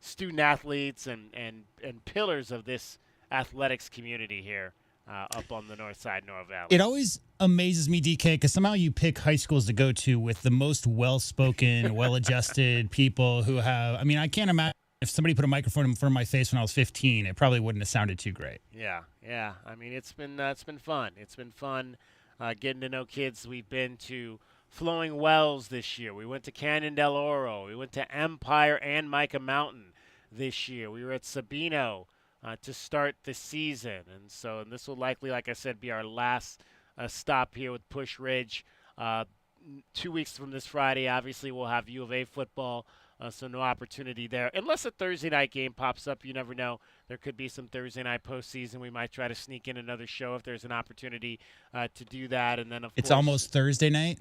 student athletes and pillars of this athletics community here up on the north side, Nora Valley. It always amazes me, DK, because somehow you pick high schools to go to with the most well-spoken, well-adjusted people who have, I mean, I can't imagine if somebody put a microphone in front of my face when I was 15, it probably wouldn't have sounded too great. Yeah. I mean, it's been fun. It's been fun getting to know kids. We've been to Flowing Wells this year. We went to Canyon del Oro. We went to Empire and Micah Mountain this year. We were at Sabino to start the season. And this will likely, like I said, be our last stop here with Push Ridge. 2 weeks from this Friday, obviously, we'll have U of A football, so no opportunity there. Unless a Thursday night game pops up, you never know. There could be some Thursday night postseason. We might try to sneak in another show if there's an opportunity to do that. And then, of It's course, almost Thursday night.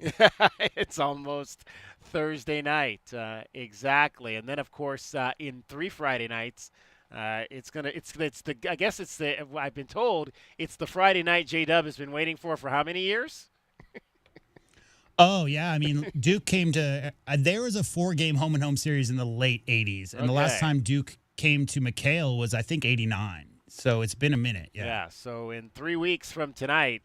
it's almost Thursday night, exactly. And then, of course, in 3 Friday nights, I've been told it's the Friday night J-Dub has been waiting for how many years? Oh, yeah. I mean, Duke came to there was a 4-game home-and-home series in the late 80s. And the last time Duke came to McHale was, I think, 89. So it's been a minute. Yeah. So in 3 weeks from tonight,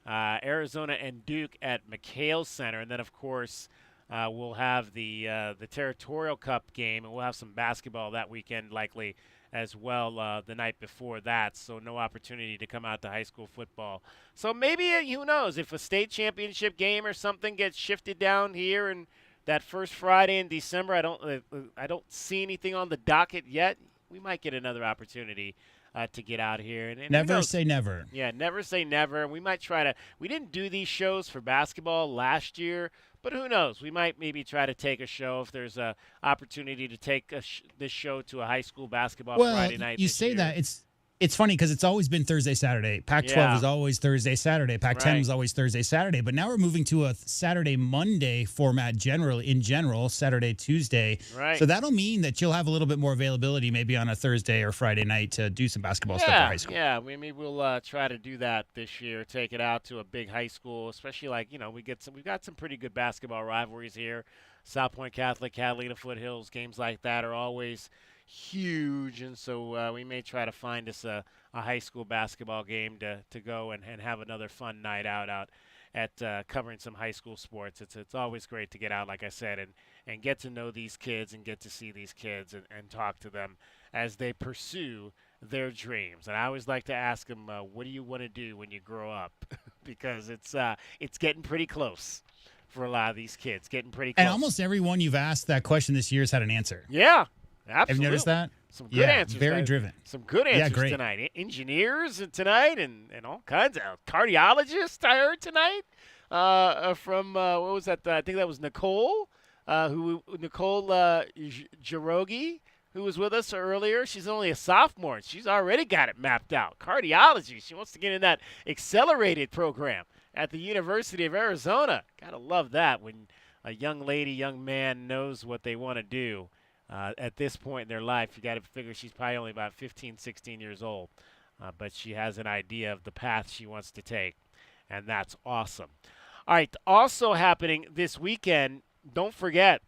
Arizona and Duke at McHale Center. And then, of course, we'll have the Territorial Cup game, and we'll have some basketball that weekend likely as well the night before that, so no opportunity to come out to high school football. So maybe, who knows, if a state championship game or something gets shifted down here and that first Friday in December, I don't see anything on the docket yet, we might get another opportunity to get out here. And never say never. Yeah, never say never. We might try to – we didn't do these shows for basketball last year, but who knows? We might maybe try to take a show if there's a opportunity to take this show to a high school basketball Friday night. You say that it's funny because it's always been Thursday, Saturday. Pac-12 is always Thursday, Saturday. Pac-10 was always Thursday, Saturday. But now we're moving to a Saturday, Monday format in general, Saturday, Tuesday. Right. So that'll mean that you'll have a little bit more availability maybe on a Thursday or Friday night to do some basketball stuff for high school. Yeah, maybe we'll try to do that this year, take it out to a big high school, especially we've got some pretty good basketball rivalries here. South Point Catholic, Catalina Foothills, games like that are always huge, and so we may try to find us a high school basketball game to go and have another fun night out at covering some high school sports. It's always great to get out, like I said, and get to know these kids and get to see these kids and talk to them as they pursue their dreams. And I always like to ask them, what do you want to do when you grow up? Because it's getting pretty close for a lot of these kids, getting pretty close. And almost everyone you've asked that question this year has had an answer. Yeah. Absolutely. Have you noticed that? Some good answers. Very driven. Some good answers tonight. Engineers tonight and all kinds of cardiologists I heard tonight from, what was that? I think that was Nicole Jarogi, who was with us earlier. She's only a sophomore. She's already got it mapped out. Cardiology. She wants to get in that accelerated program at the University of Arizona. Gotta love that when a young man knows what they want to do. At this point in their life, you got to figure she's probably only about 15, 16 years old. But she has an idea of the path she wants to take, and that's awesome. All right, also happening this weekend, don't forget,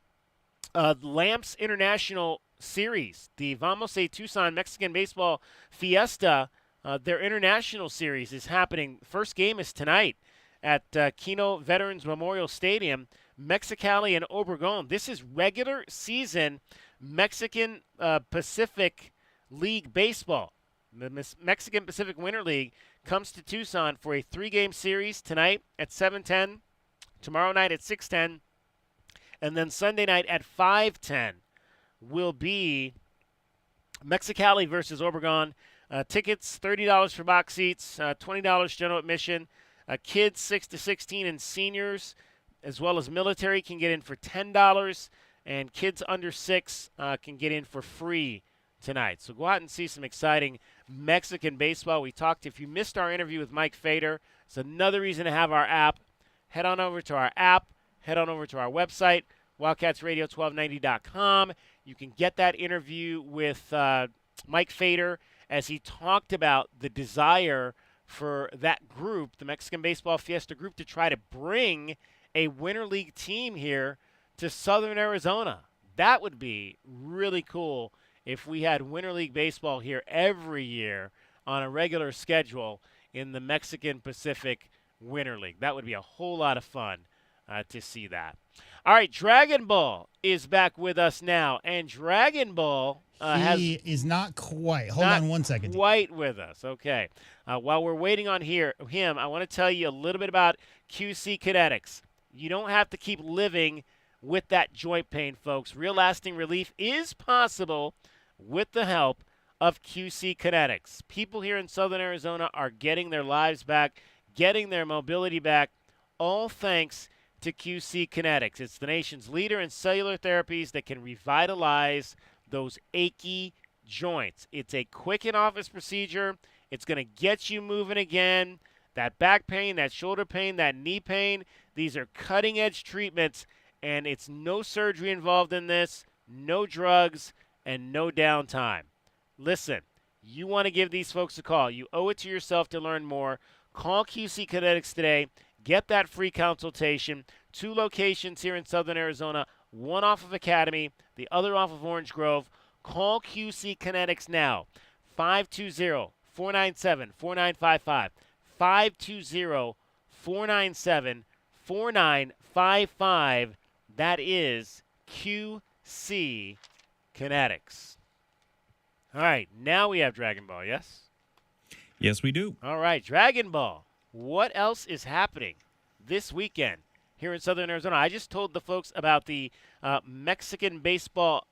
Lamps International Series, the Vamos a Tucson Mexican Baseball Fiesta, their international series is happening. First game is tonight at Kino Veterans Memorial Stadium, Mexicali and Obregon. This is regular season Mexican Pacific League Baseball. The Mexican Pacific Winter League comes to Tucson for a 3-game series tonight at 7:10, tomorrow night at 6:10, and then Sunday night at 5:10 will be Mexicali versus Obregon. Tickets, $30 for box seats, $20 general admission. Kids 6 to 16 and seniors, as well as military, can get in for $10, and kids under 6 can get in for free tonight. So go out and see some exciting Mexican baseball. If you missed our interview with Mike Fader, it's another reason to have our app. Head on over to our app. Head on over to our website, WildcatsRadio1290.com. You can get that interview with Mike Fader as he talked about the desire for that group, the Mexican Baseball Fiesta group, to try to bring a Winter League team here to Southern Arizona. That would be really cool if we had Winter League baseball here every year on a regular schedule in the Mexican Pacific Winter League. That would be a whole lot of fun to see that. All right, Dragon Ball is back with us now, and Dragon Ball he is not quite. Hold on one second. Quite with us. Okay. While we're waiting on him, I want to tell you a little bit about QC Kinetics. You don't have to keep living with that joint pain, folks. Real lasting relief is possible with the help of QC Kinetics. People here in Southern Arizona are getting their lives back, getting their mobility back, all thanks to QC Kinetics. It's the nation's leader in cellular therapies that can revitalize those achy joints. It's a quick in-office procedure. It's going to get you moving again. That back pain, that shoulder pain, that knee pain, these are cutting-edge treatments, and it's no surgery involved in this, no drugs, and no downtime. Listen, you want to give these folks a call. You owe it to yourself to learn more. Call QC Kinetics today. Get that free consultation. 2 locations here in Southern Arizona, one off of Academy, the other off of Orange Grove. Call QC Kinetics now, 520-497-4955, 520-497-4955. That is QC Kinetics. All right, now we have Dragon Ball, yes? Yes, we do. All right, Dragon Ball. What else is happening this weekend here in Southern Arizona? I just told the folks about the Mexican Baseball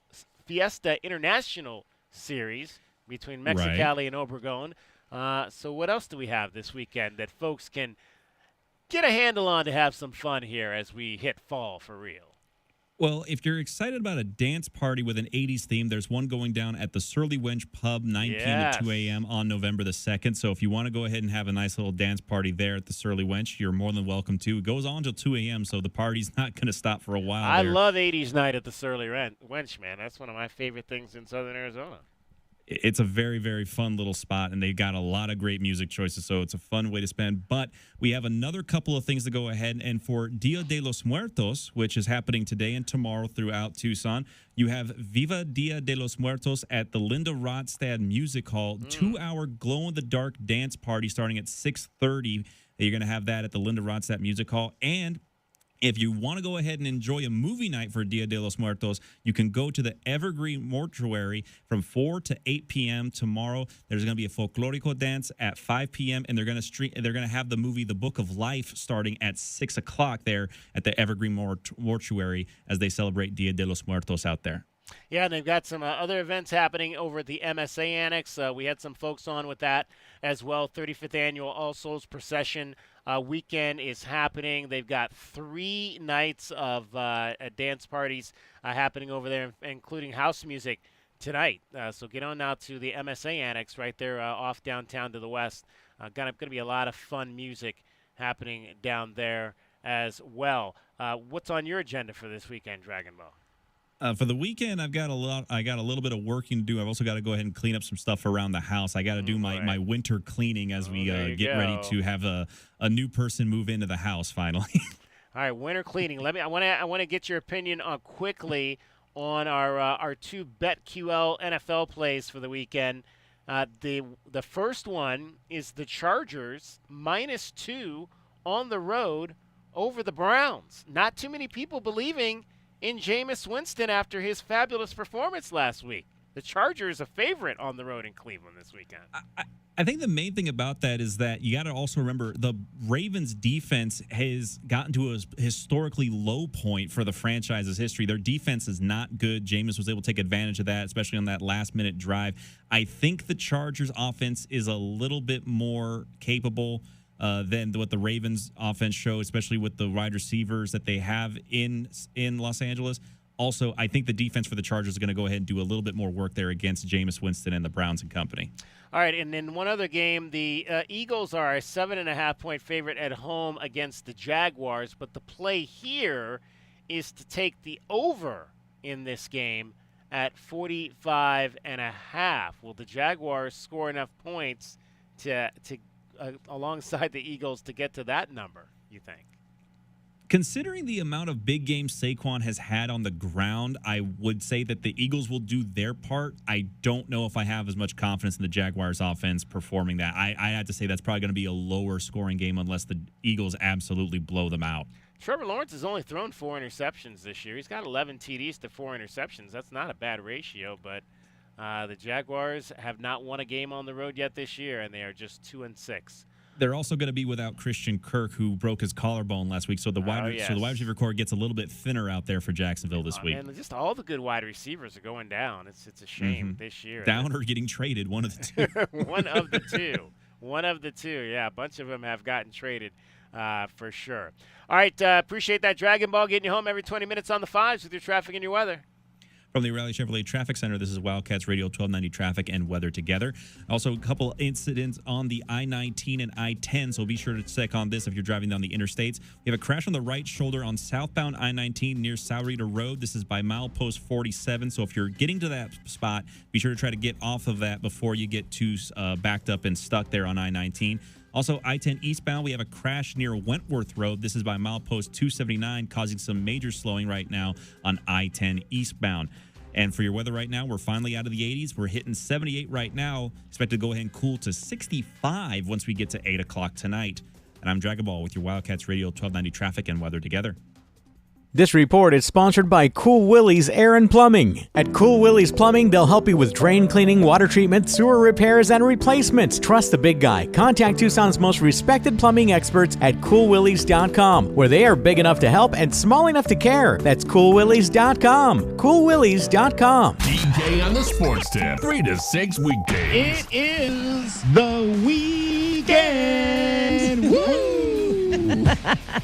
Fiesta International Series between Mexicali and Obregon. So what else do we have this weekend that folks can get a handle on to have some fun here as we hit fall for real? Well, if you're excited about a dance party with an 80s theme, there's one going down at the Surly Wench Pub, 9 p.m. to 2 a.m. on November the 2nd. So if you want to go ahead and have a nice little dance party there at the Surly Wench, you're more than welcome to. It goes on till 2 a.m., so the party's not going to stop for a while. I love 80s night at the Surly Wench, man. That's one of my favorite things in Southern Arizona. It's a very, very fun little spot, and they've got a lot of great music choices, so it's a fun way to spend. But we have another couple of things to go ahead, and for Dia de los Muertos, which is happening today and tomorrow throughout Tucson, you have Viva Dia de los Muertos at the Linda Rodstad Music Hall, 2-hour glow-in-the-dark dance party starting at 6:30. You're going to have that at the Linda Rodstad Music Hall, and if you want to go ahead and enjoy a movie night for Dia de los Muertos, you can go to the Evergreen Mortuary from 4 to 8 p.m. tomorrow. There's going to be a folklorico dance at 5 p.m., and they're going to have the movie The Book of Life starting at 6 o'clock there at the Evergreen Mortuary as they celebrate Dia de los Muertos out there. Yeah, and they've got some other events happening over at the MSA Annex. We had some folks on with that as well. 35th Annual All Souls Procession weekend is happening. They've got 3 nights of dance parties happening over there, including house music tonight. So get on out to the MSA Annex right there off downtown to the west. Going to be a lot of fun music happening down there as well. What's on your agenda for this weekend, Dragon Ball? For the weekend, I got a little bit of working to do. I've also got to go ahead and clean up some stuff around the house. I got to do my winter cleaning as we get ready to have a new person move into the house finally. All right, winter cleaning. I want to get your opinion quickly on our 2 BetQL NFL plays for the weekend. The first one is the Chargers -2 on the road over the Browns. Not too many people believing in Jameis Winston after his fabulous performance last week. The Chargers a favorite on the road in Cleveland this weekend. I think the main thing about that is that you got to also remember the Ravens defense has gotten to a historically low point for the franchise's history. Their defense is not good. Jameis was able to take advantage of that, especially on that last-minute drive. I think the Chargers offense is a little bit more capable than what the Ravens offense show, especially with the wide receivers that they have in Los Angeles. Also, I think the defense for the Chargers is going to go ahead and do a little bit more work there against Jameis Winston and the Browns and company. All right, and then one other game, the Eagles are a 7.5-point favorite at home against the Jaguars, but the play here is to take the over in this game at 45.5. Will the Jaguars score enough points to alongside the Eagles to get to that number, you think? Considering the amount of big games Saquon has had on the ground, I would say that the Eagles will do their part. I don't know if I have as much confidence in the Jaguars offense performing that. I had to say that's probably going to be a lower scoring game unless the Eagles absolutely blow them out. Trevor Lawrence has only thrown 4 interceptions this year. He's got 11 TDs to 4 interceptions. That's not a bad ratio, but the Jaguars have not won a game on the road yet this year, and they are just 2-6 They're also going to be without Christian Kirk, who broke his collarbone last week. So the wide receiver core gets a little bit thinner out there for Jacksonville this week. Man, just all the good wide receivers are going down. It's a shame this year. Down or getting traded, one of the two. One of the two. One of the two. Yeah, a bunch of them have gotten traded for sure. All right, appreciate that Dragon Ball getting you home every 20 minutes on the fives with your traffic and your weather. From the O'Reilly Chevrolet Traffic Center, this is Wildcats Radio 1290 Traffic and Weather Together. Also, a couple incidents on the I-19 and I-10, so be sure to check on this if you're driving down the interstates. We have a crash on the right shoulder on southbound I-19 near Sahuarita Road. This is by milepost 47, so if you're getting to that spot, be sure to try to get off of that before you get too backed up and stuck there on I-19. Also, I-10 eastbound, we have a crash near Wentworth Road. This is by milepost 279, causing some major slowing right now on I-10 eastbound. And for your weather right now, we're finally out of the 80s. We're hitting 78 right now. Expect to go ahead and cool to 65 once we get to 8 o'clock tonight. And I'm Dragon Ball with your Wildcats Radio 1290 Traffic and Weather Together. This report is sponsored by Cool Willie's Air and Plumbing. At Cool Willie's Plumbing, they'll help you with drain cleaning, water treatment, sewer repairs, and replacements. Trust the big guy. Contact Tucson's most respected plumbing experts at CoolWillies.com, where they are big enough to help and small enough to care. That's CoolWillies.com. CoolWillies.com. DK on the Sports Tip, 3 to 6 weekdays. It is the weekend. Woo!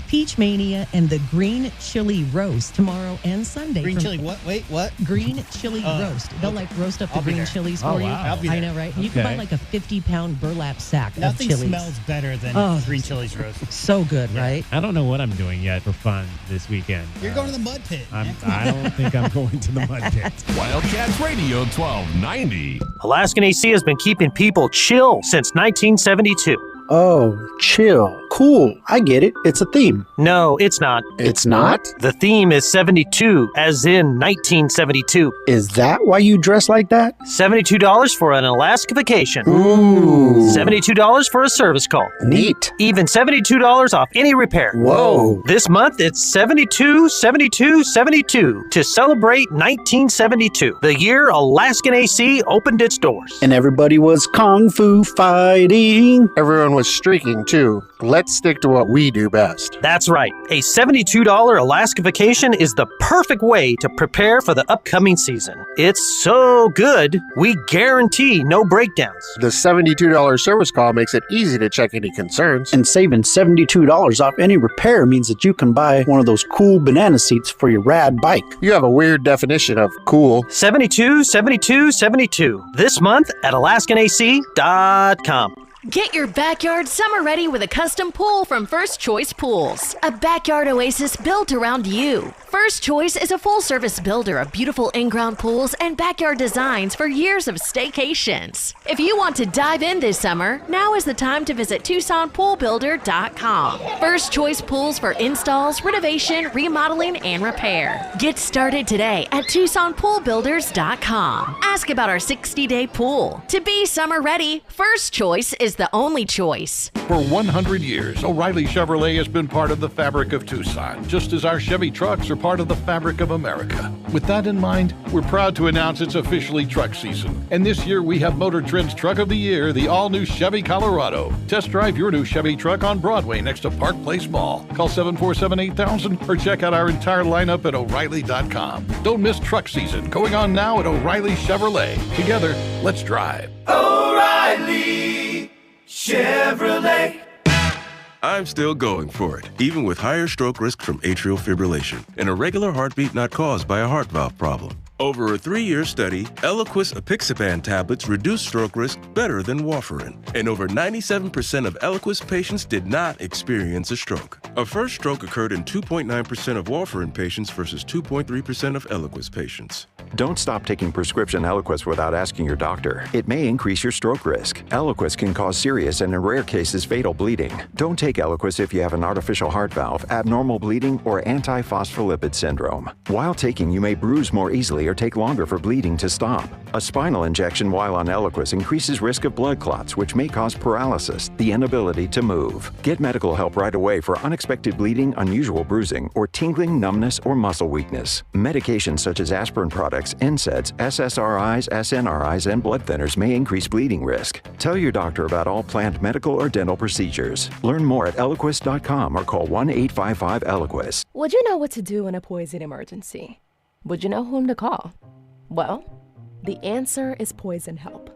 Peach Mania and the Green Chili Roast tomorrow and Sunday. Green chili, what? Wait, what? Green Chili Roast. They'll roast up the green chilies for you. I'll be there. I know, right? You can buy like a 50-pound burlap sack of chilies. Nothing smells better than green chilies roast. So good, right? I don't know what I'm doing yet for fun this weekend. You're going to the mud pit. I don't think I'm going to the mud pit. Wildcats Radio 1290. Alaskan AC has been keeping people chill since 1972. Oh, chill. Cool. I get it. It's a theme. No, it's not. It's not? The theme is 72, as in 1972. Is that why you dress like that? $72 for an Alaska vacation. Ooh. $72 for a service call. Neat. Even $72 off any repair. Whoa. This month, it's 72, 72, 72 to celebrate 1972, the year Alaskan AC opened its doors. And everybody was kung fu fighting. Everyone was streaking, too. Let's stick to what we do best. That's right. A $72 Alaska vacation is the perfect way to prepare for the upcoming season. It's so good, we guarantee no breakdowns. The $72 service call makes it easy to check any concerns. And saving $72 off any repair means that you can buy one of those cool banana seats for your rad bike. You have a weird definition of cool. 72, 72, 72. This month at AlaskanAC.com. Get your backyard summer ready with a custom pool from First Choice Pools. A backyard oasis built around you. First Choice is a full-service builder of beautiful in-ground pools and backyard designs for years of staycations. If you want to dive in this summer, now is the time to visit TucsonPoolBuilder.com. First Choice Pools for installs, renovation, remodeling, and repair. Get started today at TucsonPoolBuilders.com. Ask about our 60-day pool. To be summer ready, First Choice is the only choice. For 100 years, O'Reilly Chevrolet has been part of the fabric of Tucson, just as our Chevy trucks are part of the fabric of America. With that in mind, we're proud to announce it's officially truck season. And this year we have Motor Trend's Truck of the Year, the all-new Chevy Colorado. Test drive your new Chevy truck on Broadway next to Park Place Mall. Call 747-8000 or check out our entire lineup at O'Reilly.com. Don't miss truck season, going on now at O'Reilly Chevrolet. Together, let's drive. O'Reilly Chevrolet. I'm still going for it, even with higher stroke risk from atrial fibrillation and a regular heartbeat not caused by a heart valve problem. Over a 3-year study, Eliquis apixaban tablets reduced stroke risk better than warfarin, and over 97% of Eliquis patients did not experience a stroke. A first stroke occurred in 2.9% of warfarin patients versus 2.3% of Eliquis patients. Don't stop taking prescription Eliquis without asking your doctor. It may increase your stroke risk. Eliquis can cause serious and in rare cases fatal bleeding. Don't take Eliquis if you have an artificial heart valve, abnormal bleeding, or antiphospholipid syndrome. While taking, you may bruise more easily or take longer for bleeding to stop. A spinal injection while on Eliquis increases risk of blood clots, which may cause paralysis, the inability to move. Get medical help right away for unexpected bleeding, unusual bruising, or tingling, numbness, or muscle weakness. Medications such as aspirin products effects, NSAIDs, SSRIs, SNRIs, and blood thinners may increase bleeding risk. Tell your doctor about all planned medical or dental procedures. Learn more at Eliquis.com or call 1-855-ELIQUIS. Would you know what to do in a poison emergency? Would you know whom to call? Well, the answer is Poison Help.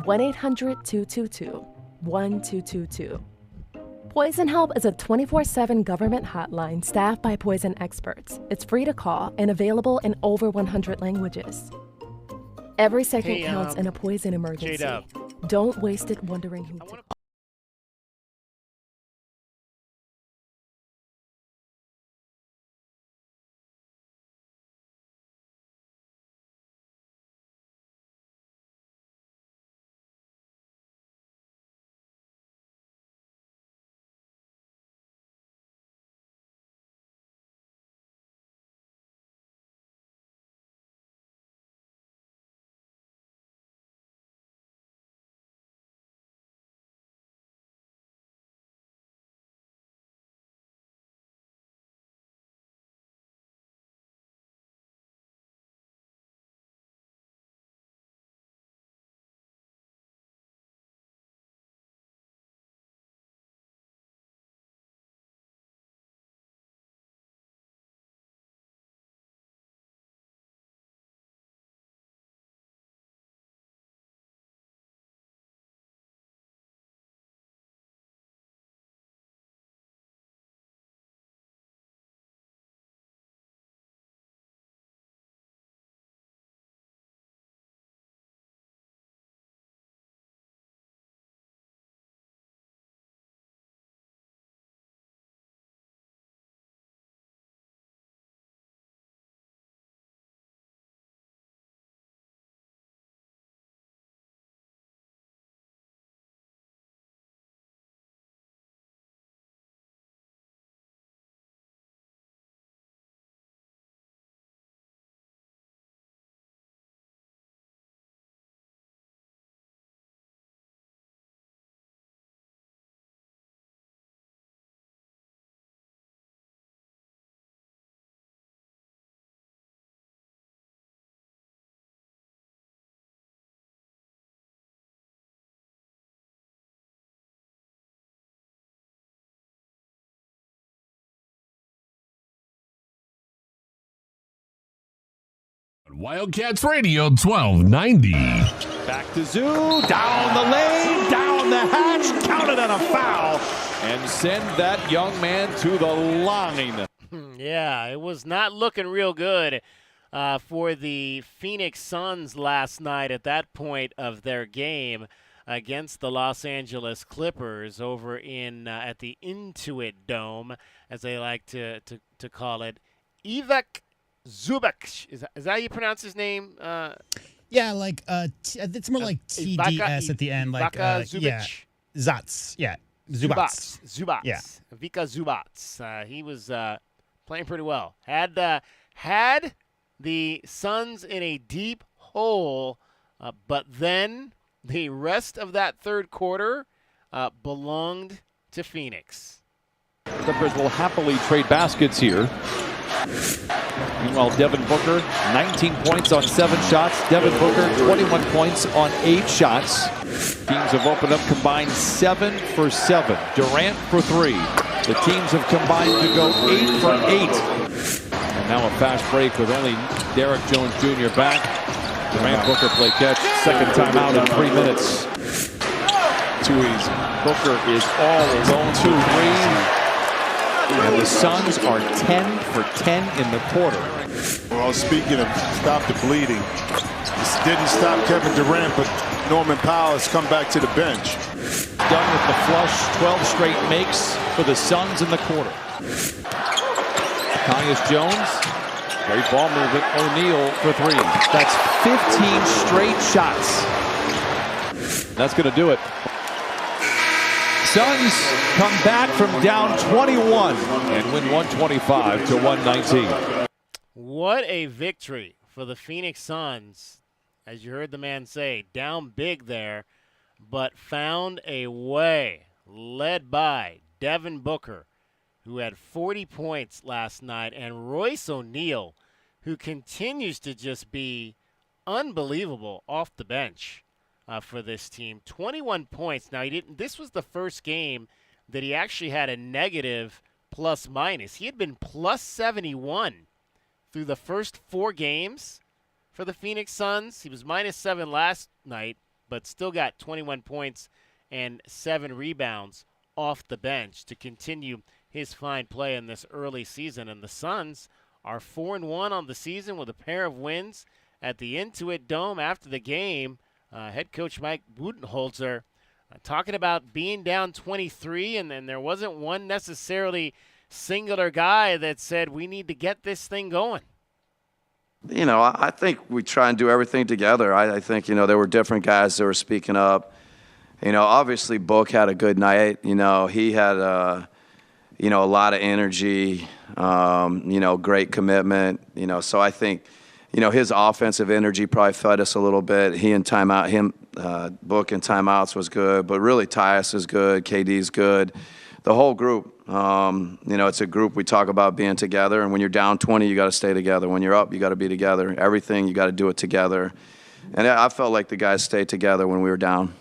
1-800-222-1222. Poison Help is a 24/7 government hotline staffed by poison experts. It's free to call and available in over 100 languages. Every second counts in a poison emergency. J-Dub. Don't waste it wondering who to Wildcats Radio 1290. Back to Zoo, down the lane, down the hatch, counted on a foul, and send that young man to the line. Yeah, it was not looking real good for the Phoenix Suns last night at that point of their game against the Los Angeles Clippers over in at the Intuit Dome, as they like to call it. Ivica Zubac. Is that how you pronounce his name? Yeah, like it's more like TDS at the end, like yeah, Zats. Yeah, Zubats. Yeah, Ivica Zubats. He was playing pretty well. Had the Suns in a deep hole, but then the rest of that third quarter belonged to Phoenix. Clippers will happily trade baskets here. Meanwhile, Devin Booker, 19 points on 7 shots. Devin Booker, 21 points on 8 shots. Teams have opened up combined 7 for 7. Durant for 3. The teams have combined to go 8 for 8. And now a fast break with only Derrick Jones Jr. back. Durant, Booker play catch. Second timeout in 3 minutes. Too easy. Booker is all alone. 2-3. And the Suns are 10 for 10 in the quarter. Well, speaking of stop the bleeding, this didn't stop Kevin Durant, but Norman Powell has come back to the bench. Done with the flush, 12 straight makes for the Suns in the quarter. Tyus Jones, great ball movement. O'Neal for 3. That's 15 straight shots. That's going to do it. Suns come back from down 21 and win 125-119. What a victory for the Phoenix Suns. As you heard the man say, down big there, but found a way, led by Devin Booker, who had 40 points last night, and Royce O'Neal, who continues to just be unbelievable off the bench for this team. 21 points. Now, this was the first game that he actually had a negative plus-minus. He had been plus 71 through the first 4 games for the Phoenix Suns. He was minus 7 last night, but still got 21 points and 7 rebounds off the bench to continue his fine play in this early season. And the Suns are 4-1 on the season with a pair of wins at the Intuit Dome. After the game, head coach Mike Budenholzer talking about being down 23, and then there wasn't one necessarily singular guy that said we need to get this thing going. You know, I think we try and do everything together. I think, you know, there were different guys that were speaking up. You know, obviously Book had a good night. You know, he had, a lot of energy, great commitment. You know, so I think, you know, his offensive energy probably fed us a little bit. Book in timeouts was good, but really Tyus is good, KD's good. The whole group, it's a group we talk about being together, and when you're down 20, you got to stay together. When you're up, you got to be together. Everything, you got to do it together. And I felt like the guys stayed together when we were down.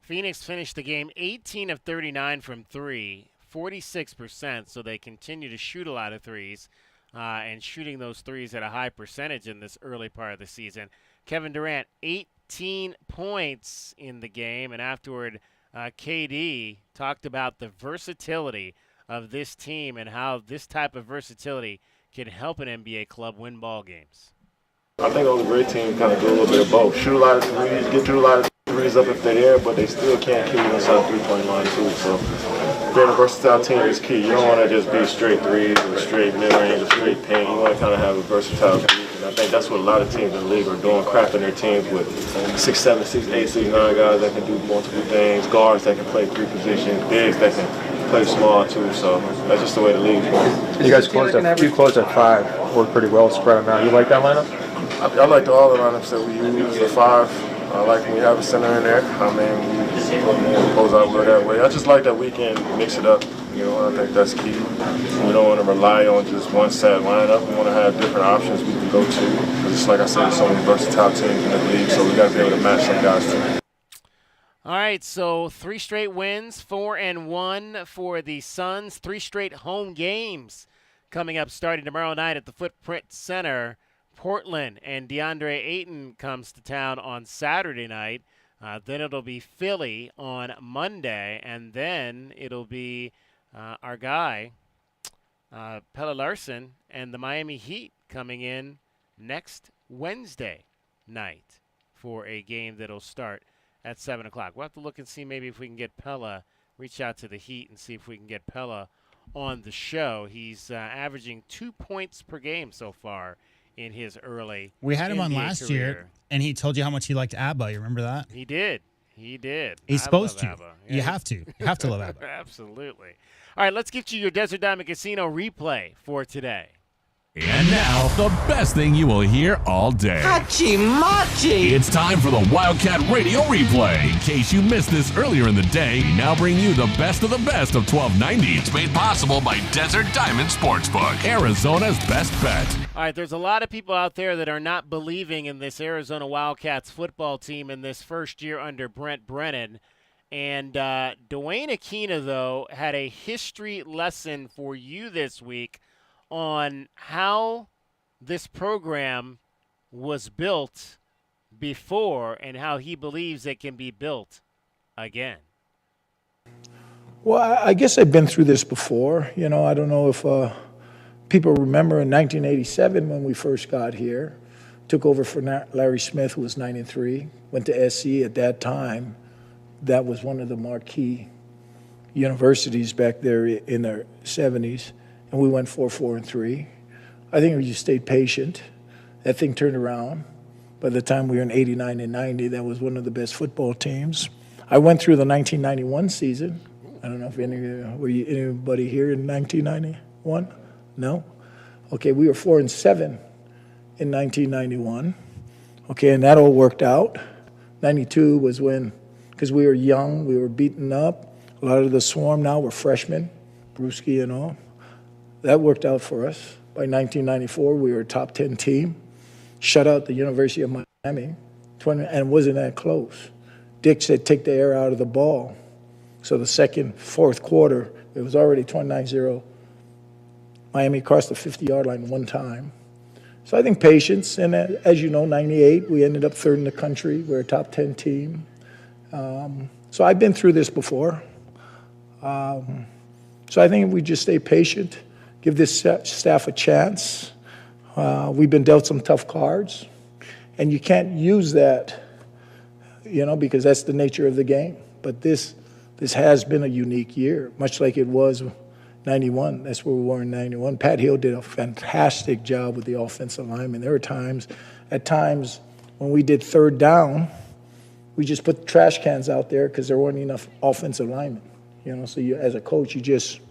Phoenix finished the game 18 of 39 from 3, 46%, so they continue to shoot a lot of threes and shooting those threes at a high percentage in this early part of the season. Kevin Durant, 18 points in the game, and afterward, KD talked about the versatility of this team and how this type of versatility can help an NBA club win ball games. I think all the great teams kind of do a little bit of both. Shoot a lot of threes, get through a lot of threes up if they're there, but they still can't keep it inside the three-point line too. So being a versatile team is key. You don't want to just be straight threes or straight mid-range or straight paint. You want to kind of have a versatile team. And I think that's what a lot of teams in the league are doing, crafting their teams with 6'7", 6'8", 6'9" guys that can do multiple things, guards that can play 3 positions, bigs that can play small too. So that's just the way the league's going. You guys closed at 5, worked pretty well, spread them out. You like that lineup? I like all the lineups that we use. The 5, I like when we have a center in there. I mean, we close out that way. I just like that we can mix it up. You know, I think that's key. We don't want to rely on just one set lineup. We want to have different options we can go to. Just like I said, there's so many versatile teams in the league, so we got to be able to match some guys too. All right, so 3 straight wins, 4-1 for the Suns. 3 straight home games coming up starting tomorrow night at the Footprint Center. Portland and DeAndre Ayton comes to town on Saturday night. Then it'll be Philly on Monday, and then it'll be our guy, Pelle Larsson, and the Miami Heat coming in next Wednesday night for a game that'll start at 7 o'clock. We'll have to look and see maybe if we can get Pelle, reach out to the Heat and see if we can get Pelle on the show. He's averaging 2 points per game so far in his early We had him NBA on last career. year, and he told you how much he liked ABBA. You remember that? He did. He's supposed to. ABBA. You have to. You have to love ABBA. Absolutely. All right, let's get you your Desert Diamond Casino replay for today. And now, the best thing you will hear all day. Hachi-machi! It's time for the Wildcat Radio Replay. In case you missed this earlier in the day, we now bring you the best of 1290. It's made possible by Desert Diamond Sportsbook, Arizona's best bet. All right, there's a lot of people out there that are not believing in this Arizona Wildcats football team in this first year under Brent Brennan. And Dwayne Aquina, though, had a history lesson for you this week on how this program was built before and how he believes it can be built again. Well, I guess I've been through this before. You know, I don't know if people remember in 1987 when we first got here, took over for Larry Smith, who was 9-3, went to SC at that time. That was one of the marquee universities back there in the 70s. And we went 4-4-3. I think we just stayed patient. That thing turned around. By the time we were in 89 and 90, that was one of the best football teams. I went through the 1991 season. I don't know if anybody here in 1991? No? Okay, we were 4-7 in 1991. Okay, and that all worked out. 92 was when, because we were young, we were beaten up. A lot of the swarm now were freshmen, Brewski and all. That worked out for us. By 1994, we were a top 10 team. Shut out the University of Miami, and wasn't that close. Dick said, take the air out of the ball. So the fourth quarter, it was already 29-0. Miami crossed the 50-yard line one time. So I think patience, and as you know, 98, we ended up third in the country. We're a top 10 team. So I've been through this before. So I think if we just stay patient, give this staff a chance. We've been dealt some tough cards, and you can't use that, because that's the nature of the game. But this has been a unique year, much like it was 91. That's where we were in 91. Pat Hill did a fantastic job with the offensive linemen. There were at times when we did third down, we just put the trash cans out there because there weren't enough offensive linemen. So you, as a coach, you just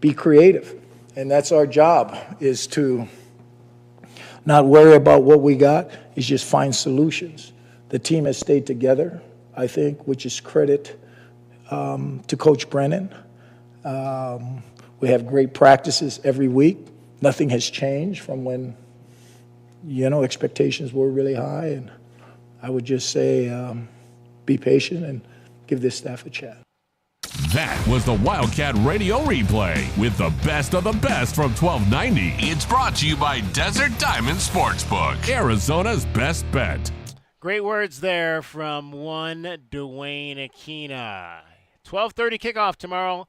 be creative. And that's our job, is to not worry about what we got, is just find solutions. The team has stayed together, I think, which is credit to Coach Brennan. We have great practices every week. Nothing has changed from when, expectations were really high. And I would just say be patient and give this staff a chance. That was the Wildcat Radio Replay with the best of the best from 1290. It's brought to you by Desert Diamond Sportsbook, Arizona's best bet. Great words there from one Dwayne Aquina. 12:30 kickoff tomorrow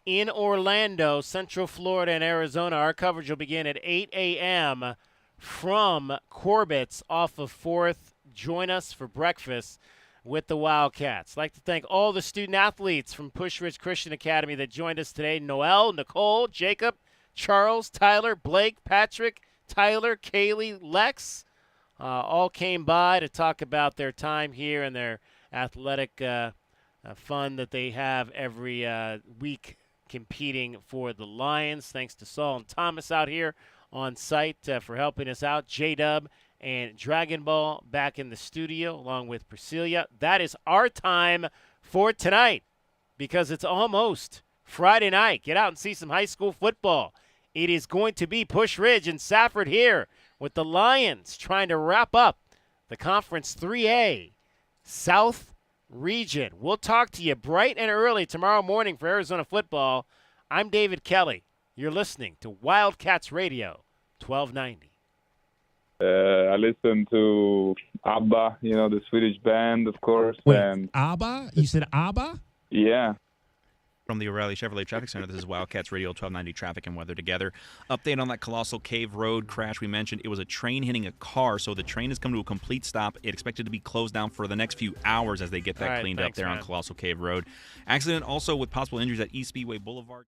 in Orlando, Central Florida and Arizona. Our coverage will begin at 8 a.m. from Corbett's off of 4th. Join us for breakfast with the Wildcats. I'd like to thank all the student athletes from Push Ridge Christian Academy that joined us today. Noel, Nicole, Jacob, Charles, Tyler, Blake, Patrick, Tyler, Kaylee, Lex, all came by to talk about their time here and their athletic fun that they have every week competing for the Lions. Thanks to Saul and Thomas out here on site for helping us out. J-Dub and Dragon Ball back in the studio along with Priscilla. That is our time for tonight because it's almost Friday night. Get out and see some high school football. It is going to be Push Ridge and Safford here with the Lions trying to wrap up the Conference 3A South Region. We'll talk to you bright and early tomorrow morning for Arizona football. I'm David Kelly. You're listening to Wildcats Radio 1290. I listen to ABBA, the Swedish band, of course. Wait, and ABBA? You said ABBA? Yeah. From the O'Reilly Chevrolet Traffic Center, this is Wildcats Radio 1290 Traffic and Weather Together. Update on that Colossal Cave Road crash we mentioned. It was a train hitting a car, so the train has come to a complete stop. It's expected to be closed down for the next few hours as they get that cleaned up there on Colossal Cave Road. Accident also with possible injuries at East Speedway Boulevard.